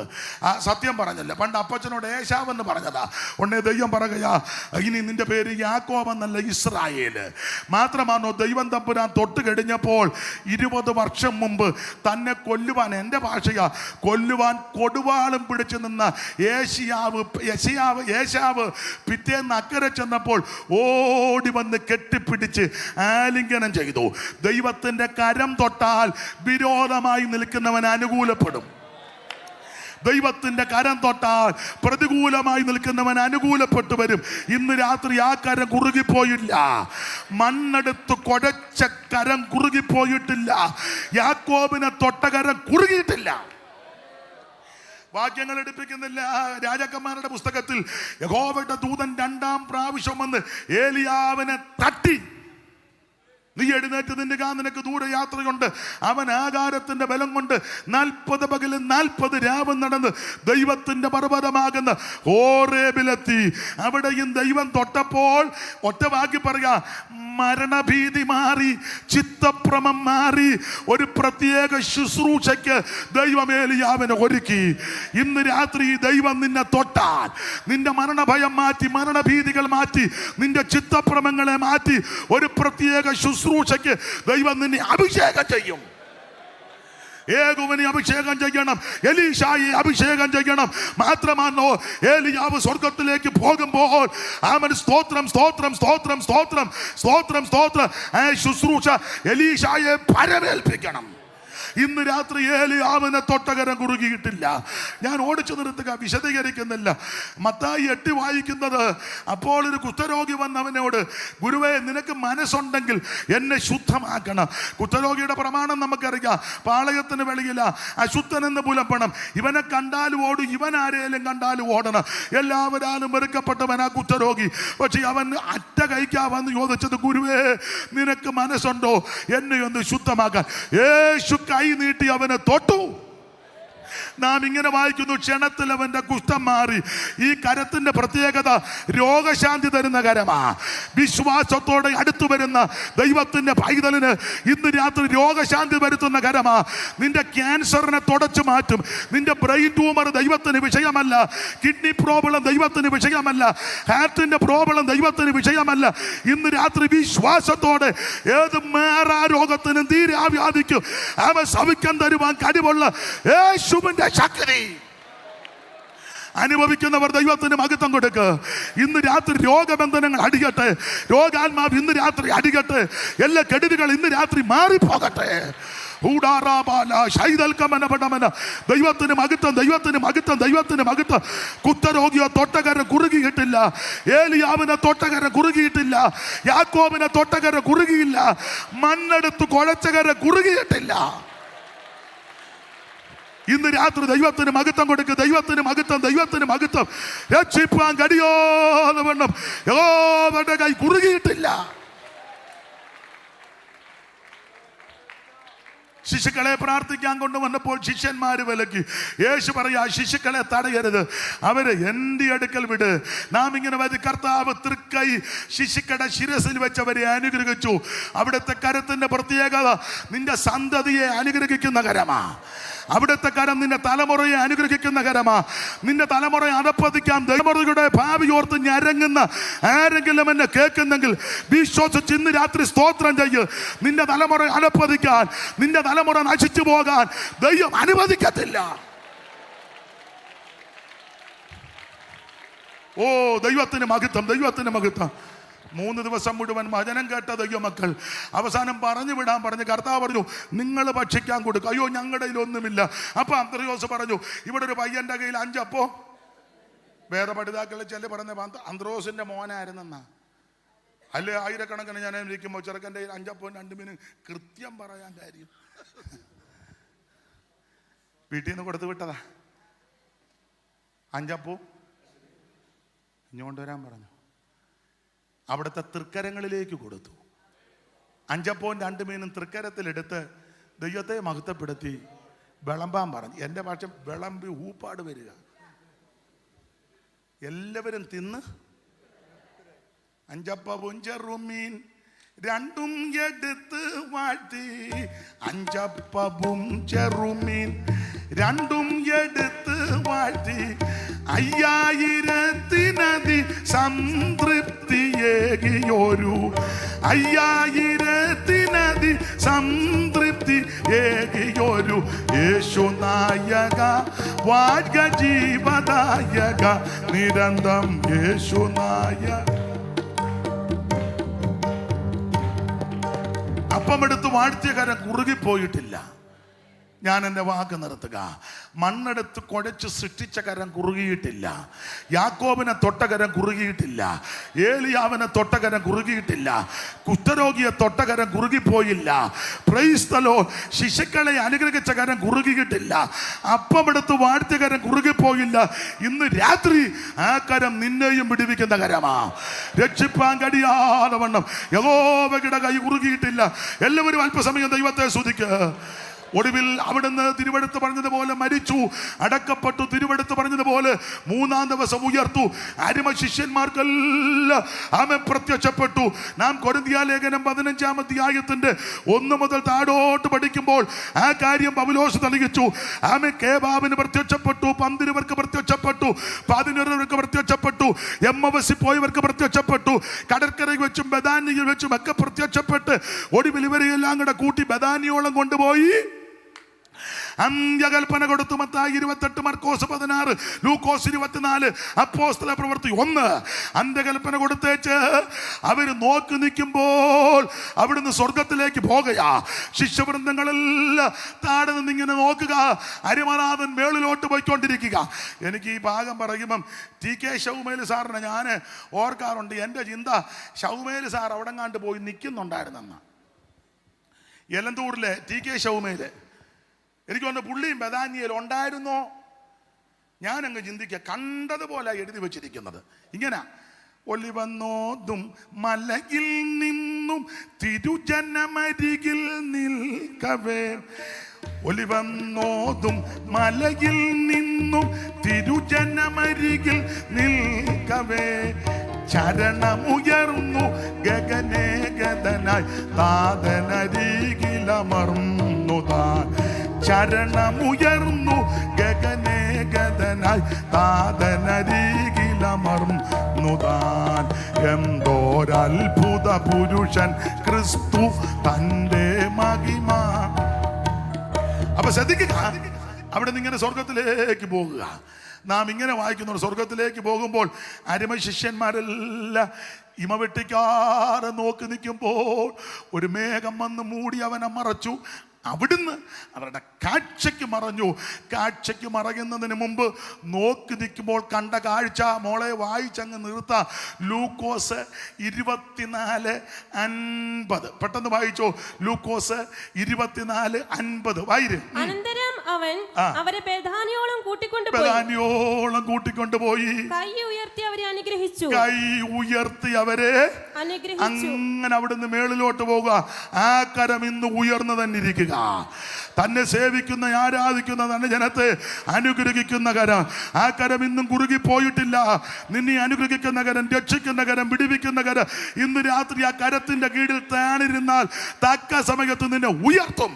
സത്യം പറഞ്ഞല്ല, പണ്ട് അപ്പച്ചനോട് ഏശാവെന്ന് പറഞ്ഞതാ. ഉടനെ ദൈവം പറയുകയാ, ഇനി നിന്റെ പേര് യാക്കോബ് എന്നല്ല, ഇസ്രായേല്. മാത്രമാണോ ദൈവം തമ്പുരാൻ തൊട്ട് കഴിഞ്ഞപ്പോൾ 20 വർഷം മുമ്പ് തന്നെ കൊല്ലുവാൻ, എൻ്റെ ഭാഷയാ, കൊല്ലുവാൻ കൊടുവാളും പിടിച്ചു നിന്ന ഏശാവ് പിറ്റേന്ന് അക്കരെ ചെന്നപ്പോൾ ഓടി വന്ന് കെട്ടിപ്പിടിച്ച് ആലിംഗനം ചെയ്തു. ദൈവത്തിൻ്റെ കരം തൊട്ടാൽ വിരോധമായി നിൽക്കുന്നവൻ അനുകൂലപ്പെടും. ദൈവത്തിന്റെ കരം തൊട്ടാൽ പ്രതികൂലമായി നിൽക്കുന്നവൻ അനുകൂലപ്പെട്ടു വരും. ഇന്ന് രാത്രി ആ കരം കുറുകിപ്പോയില്ല. മണ്ണെടുത്ത് കുഴച്ച കരം കുറുകിപ്പോയിട്ടില്ല. യാക്കോബിനെ തൊട്ട കരം കുറുകിയിട്ടില്ല. വാക്യങ്ങൾ എടുപ്പിക്കുന്നില്ല. രാജാക്കന്മാരുടെ പുസ്തകത്തിൽ യഹോവയുടെ ദൂതൻ 2ാം പ്രാവശ്യം വന്ന് ഏലിയാവിനെ തട്ടി, നീ എഴുന്നേറ്റ് നിന്റെ നിനക്ക് ദൂരെ യാത്രയുണ്ട്. അവൻ ആകാരത്തിന്റെ ബലം കൊണ്ട് 40 പകലും 40 രാവും നടന്ന് ദൈവത്തിന്റെ പർവ്വതമാകുന്ന ഹോറേബിലെത്തി. അവിടെയും ദൈവം തൊട്ടപ്പോൾ ഒറ്റ വാക്കി പറയാ, മരണഭീതി മാറി, ചിത്തഭ്രമം മാറി. ഒരു പ്രത്യേക ശുശ്രൂഷയ്ക്ക് ദൈവം ഏലിയാവിനെ ഒരുക്കി. ഇന്ന് രാത്രി ദൈവം നിന്നെ തൊട്ടാൽ നിന്റെ മരണഭയം മാറ്റി, മരണഭീതികൾ മാറ്റി, നിന്റെ ചിത്തഭ്രമങ്ങളെ മാറ്റി ഒരു പ്രത്യേക ശുശ്രൂഷയ്ക്ക് ദൈവം നിന്നെ അഭിഷേകം ചെയ്യും. യേഹൂവിനെ അഭിഷേകം ചെയ്യണം, എലീശായെ അഭിഷേകം ചെയ്യണം. മാത്രമാണോ ഏലിയാവ് സ്വർഗത്തിലേക്ക് പോകുമ്പോൾ അവൻ സ്തോത്രം സ്തോത്രം സ്തോത്രം സ്തോത്രം സ്തോത്രം സ്തോത്രം ശുശ്രൂഷ എലീശായെ പരമേൽപ്പിക്കണം. ഇന്ന് രാത്രി ഏലിയാവിനെ തൊട്ടകരം കുറുകിയിട്ടില്ല. ഞാൻ ഓടിച്ചു നിർത്തുക, വിശദീകരിക്കുന്നില്ല. മത്തായി 8 വായിക്കുന്നത്, അപ്പോൾ ഒരു കുഷ്ഠരോഗി വന്നവനോട്, ഗുരുവേ, നിനക്ക് മനസ്സുണ്ടെങ്കിൽ എന്നെ ശുദ്ധമാക്കണം. കുഷ്ഠരോഗിയുടെ പ്രമാണം നമുക്കറിയാം, പാളയത്തിന് വെളിയില്ല, അശുദ്ധനെന്ന് പുലപ്പണം. ഇവനെ കണ്ടാലും ഓടും, ഇവൻ ആരെയും കണ്ടാലും ഓടണം. എല്ലാവരാലും വെറുക്കപ്പെട്ടവൻ ആ കുഷ്ഠരോഗി. പക്ഷെ അവൻ അറ്റ കഴിക്കാവെന്ന് ചോദിച്ചത്, ഗുരുവേ, നിനക്ക് മനസ്സുണ്ടോ എന്നെ ഒന്ന് ശുദ്ധമാക്കാൻ? യേശു കൈ നീട്ടി അവനെ തൊട്ടു. നാം ഇങ്ങനെ വായിക്കുന്നു, ക്ഷണത്തിൽ അവന്റെ കുഷ്ഠം മാറി. ഈ കരത്തിന്റെ പ്രത്യേകത രോഗശാന്തി തരുന്ന കരമാ. വിശ്വാസത്തോടെ അടുത്തു വരുന്ന ദൈവത്തിന്റെ പൈതലിന് ഇന്ന് രാത്രി രോഗശാന്തി വരുത്തുന്ന കരമാ. നിന്റെ ക്യാൻസറിനെ തുടച്ചു മാറ്റും. നിന്റെ ബ്രെയിൻ ട്യൂമർ ദൈവത്തിന് വിഷയമല്ല. കിഡ്നി പ്രോബ്ലം ദൈവത്തിന് വിഷയമല്ല. ഹാർട്ടിന്റെ പ്രോബ്ലം ദൈവത്തിന് വിഷയമല്ല. ഇന്ന് രാത്രി വിശ്വാസത്തോടെ ഏത് മാറാരോഗത്തിനും തീരാവ്യാധിക്കും അവൻ സൗഖ്യം തരുവാൻ കഴിവുള്ള യേശുവിന്റെ ശക്തി അനുഭവിക്കുന്നവർ ദൈവത്തിന് മഹത്വം കൊടുക്കുക. ഇന്ന് രാത്രി രോഗബന്ധനങ്ങൾ അടികട്ടെ, രോഗാത്മാവ് ഇന്ന് രാത്രി അടികട്ടെ, എല്ലാ കെടുതികൾ ഇന്ന് രാത്രി മാറിപ്പോകട്ടെ. ദൈവത്തിന് മഹത്വം, ദൈവത്തിന് മഹത്വം, ദൈവത്തിന് മഹത്വം. കുഷ്ഠരോഗിയോ തൊട്ടകരം കുറുകിയിട്ടില്ല. ഏലിയാവിനെ തൊട്ടകരം കുറുകിയിട്ടില്ല. യാക്കോബിനെ തൊട്ടകരം കുറുകിയില്ല. മണ്ണെടുത്ത് കുഴച്ചകരം കുറുകിയിട്ടില്ല. ഇന്ന് രാത്രി ദൈവത്തിന് മഹത്വം കൊടുക്കുക. ദൈവത്തിന് മഹത്വം, ദൈവത്തിന് മഹത്വം. രക്ഷിപ്പാൻ കഴിയോന്ന് വേണം. യഹോവയുടെ കൈ കുറുകിയിട്ടില്ല. ശിശുക്കളെ പ്രാർത്ഥിക്കാൻ കൊണ്ടുവന്നപ്പോൾ ശിഷ്യന്മാര് വിലക്കി. യേശു പറയാ, ശിശുക്കളെ തടയരുത്, അവര് എൻ്റെ അടുക്കൽ വിട്. നാം ഇങ്ങനെ വരി, കർത്താവ് തൃക്കൈ ശിശുക്കളുടെ ശിരസിൽ വെച്ചവരെ അനുഗ്രഹിച്ചു. അവിടുത്തെ കരത്തിന്റെ പ്രത്യേകത നിന്റെ സന്തതിയെ അനുഗ്രഹിക്കുന്ന കരമാ. അവിടുത്തെ കരം നിന്റെ തലമുറയെ അനുഗ്രഹിക്കുന്ന കരമാ. നിന്റെ തലമുറയെ അടപ്പതിക്കാൻ തലമുറയുടെ ഭാവി ഓർത്ത് ഞരങ്ങുന്ന ആരെങ്കിലും എന്നെ കേൾക്കുന്നെങ്കിൽ വിശ്വസിച്ച് ഇന്ന് രാത്രി സ്തോത്രം ചെയ്യ്. നിന്റെ തലമുറ അടപ്പതിക്കാൻ, നിന്റെ തലമുറ നശിച്ചു പോകാൻ ദൈവം അനുവദിക്കത്തില്ല. ഓ, ദൈവത്തിന് മഹത്വം, ദൈവത്തിന് മഹത്വം. 3 ദിവസം മുഴുവൻ വചനം കേട്ട ദൈവമക്കൾ അവസാനം പറഞ്ഞു വിടാൻ പറഞ്ഞ് കർത്താവ് പറഞ്ഞു, നിങ്ങൾ ഭക്ഷിക്കാൻ കൊടുക്കുക. അയ്യോ, ഞങ്ങളുടെ കയ്യിലൊന്നുമില്ല. അപ്പൊ അന്ത്രയോസ് പറഞ്ഞു, ഇവിടെ ഒരു പയ്യന്റെ കയ്യിൽ 5 അപ്പോ. വേദപഠിതാക്കളെ ചെല്ലി പറഞ്ഞ അന്ത്രോസിന്റെ മോനായിരുന്നെന്നാ. അല്ലെ, ആയിരക്കണക്കിന് ഞാൻ ഇരിക്കുമ്പോൾ ചെറുക്കൻ്റെ 5 അപ്പവും 2 മീനും കൃത്യം പറയാൻ കാര്യം വീട്ടിൽ നിന്ന് കൊടുത്തു വിട്ടതാ. 5 അപ്പവും ഇഞ്ഞുകൊണ്ടുവരാൻ പറഞ്ഞു. അവിടുത്തെ തൃക്കരങ്ങളിലേക്ക് കൊടുത്തു. 5 അപ്പവും 2 മീനും തൃക്കരത്തിലെടുത്ത് ദൈവത്തെ മഹത്വപ്പെടുത്തി വിളമ്പാൻ പറഞ്ഞു. എൻ്റെ ഭാഷ വിളമ്പി ഊപ്പാട് വരിക. എല്ലാവരും തിന്ന് 5 അപ്പവും ചെറുമീൻ 2ഉം എടുത്ത് വാഴ്ത്തി. 5 അപ്പവും ചെറുമീൻ 2ഉം എടുത്ത് വാഴ്ത്തി. 5000 സംതൃപ്തിയേകിയൊരു 5000 സംതൃപ്തിയേകിയൊരു യേശു നായക, വാഴ്ക ജീവദായക, നിരന്തം യേശു നായക. അപ്പമെടുത്ത് വാഴ്ത്തിയ കരം കുറുകിപ്പോയിട്ടില്ല. ഞാൻ എൻ്റെ വാക്ക് നിർത്തുക. മണ്ണെടുത്ത് കുഴച്ച് സൃഷ്ടിച്ച കരം കുറുകിയിട്ടില്ല. യാക്കോബിനെ തൊട്ടകരം കുറുകിയിട്ടില്ല. ഏലിയാവിനെ തൊട്ടകരം കുറുകിയിട്ടില്ല. കുഷ്ഠരോഗിയെ തൊട്ടകരം കുറുകിപ്പോയില്ല. Praise the lord. ശിശുക്കളെ അനുഗ്രഹിച്ച കരം കുറുകിയിട്ടില്ല. അപ്പമെടുത്ത് വാഴ്ത്തിയ കരം കുറുകി കുടുങ്ങിപ്പോയില്ല. ഇന്ന് രാത്രി ആ കരം നിന്നെയും വിടുവിക്കുന്ന കരമാ. രക്ഷിപ്പാൻ കഴിയാതെ വണ്ണം യഹോവയുടെ കൈ കുറുകിയിട്ടില്ല. എല്ലാവരും അല്പസമയം ദൈവത്തെ സ്തുതിക്കുക. ഒടുവിൽ അവിടുന്ന് തിരുവെടുത്ത് പറഞ്ഞതുപോലെ മരിച്ചു, അടക്കപ്പെട്ടു. തിരുവെടുത്ത് പറഞ്ഞതുപോലെ മൂന്നാം ദിവസം ഉയർത്തു. അരിമ ശിഷ്യന്മാർക്കെല്ലാം ആമേൻ പ്രത്യക്ഷപ്പെട്ടു. നാം കൊരിന്ത്യ ലേഖനം 15-ാം അധ്യായത്തിന്റെ 1 മുതൽ താഴോട്ട് പഠിക്കുമ്പോൾ ആ കാര്യം പൗലോസ് തെളിയിച്ചു. ആമേൻ കേബാബിന് പ്രത്യക്ഷപ്പെട്ടു, 12 പേർക്ക് പ്രത്യക്ഷപ്പെട്ടു, 11 പേർക്ക് പ്രത്യക്ഷപ്പെട്ടു, എമ്മവസി പോയവർക്ക് പ്രത്യക്ഷപ്പെട്ടു, കടൽക്കരയിൽ വെച്ചും ബദാനിയിൽ വെച്ചും ഒക്കെ പ്രത്യക്ഷപ്പെട്ട് ഒടുവിൽ ഇവരെയെല്ലാം കൂടെ കൂട്ടി ബദാനിയോളം കൊണ്ടുപോയി അന്ത്യകൽപ്പന കൊടുത്തു. മത്തായി 28, മർക്കോസ് 16, ലൂക്കോസ് 24, അപ്പോസ്തല പ്രവൃത്തി 1. അന്ത്യകൽപ്പന കൊടുത്തേച്ച് അവര് നോക്കി നിൽക്കുമ്പോൾ അവിടുന്ന് സ്വർഗത്തിലേക്ക് പോകുകയാ. ശിഷ്യവൃന്ദങ്ങളെല്ലാം താഴെ നിന്നിങ്ങനെ നോക്കുക. അരിമനാഥൻ മേളിലോട്ട് പോയിക്കൊണ്ടിരിക്കുക. എനിക്ക് ഈ ഭാഗം പറയുമ്പം TK ഷൗമേൽ സാറിനെ ഞാൻ ഓർക്കാറുണ്ട്. എൻ്റെ ചിന്ത ഷൗമേൽ സാർ അവിടെ കണ്ട് പോയി നിൽക്കുന്നുണ്ടായിരുന്നെന്ന. എലന്തൂരിലെ TK ഷൗമേൽ എനിക്ക് തോന്നുന്നു പുള്ളിയും ബദാനിയയിൽ ഉണ്ടായിരുന്നോ. ഞാനങ്ങ് ചിന്തിക്കുക, കണ്ടതുപോലെ എഴുതി വെച്ചിരിക്കുന്നത് ഇങ്ങനെ: ഒലിവന്നോതും മലയിൽ നിന്നും തിരുജനമരികിൽ നിൽക്കവേ. ഒലിവന്നോതും മലയിൽ നിന്നും തിരുജനമരികിൽ നിൽക്കവേ. ചരണമുയർന്നു ഗഗനേ ഗതനായി താതനരികിലമർന്നു താൻ. ചരണമുയർന്നു ഗഗനേ ഗതനായി താതനരികിലമർന്നു താൻ. എന്തോരത്ഭുത പുരുഷൻ ക്രിസ്തു തൻ്റെ മഹിമ. അപ്പൊ ശ്രദ്ധിക്കുക, അവിടെ നിന്ന് ഇങ്ങനെ സ്വർഗത്തിലേക്ക് പോകുക. നാം ഇങ്ങനെ വായിക്കുന്നു, സ്വർഗത്തിലേക്ക് പോകുമ്പോൾ അരിമ ശിഷ്യന്മാരെല്ലാം ഇമ വെട്ടിക്കാറെ നോക്കി നിൽക്കുമ്പോൾ ഒരു മേഘം വന്ന് മൂടി അവനെ മറച്ചു. അവിടുന്ന് അവരുടെ കാഴ്ചയ്ക്ക് മറഞ്ഞു. കാഴ്ചയ്ക്ക് മറയുന്നതിന് മുമ്പ് നോക്കി നിൽക്കുമ്പോൾ കണ്ട കാഴ്ച മോളെ വായിച്ചങ്ങ് നിർത്താം. ലൂക്കോസ് 24:50 പെട്ടെന്ന് വായിച്ചോ. ലൂക്കോസ് 24:50 വായിര്. അനന്തരം അവൻ അവരെ ബേഥാനിയോളം കൂട്ടിക്കൊണ്ടുപോയി കൈ ഉയർത്തി അവരെ അനുഗ്രഹിച്ചു. അങ്ങനെ അവിടുന്ന് മേളിലോട്ട് പോകുക. ആ കരം ഇന്ന് ഉയർന്നു തന്നെ ഇരിക്കുക. തന്നെ സേവിക്കുന്ന ആരാധിക്കുന്ന തന്നെ ജനത്തെ അനുഗ്രഹിക്കുന്ന കരം. ആ കരം ഇന്നും കുറുകി പോയിട്ടില്ല. നിന്നെ അനുഗ്രഹിക്കുന്ന കരം, രക്ഷിക്കുന്ന കരം, വിടുവിക്കുന്ന കരം ഇന്ന് രാത്രി ആ കരത്തിന്റെ കീഴിൽ താണിരുന്നാൽ തക്ക സമയത്ത് നിന്നെ ഉയർത്തും.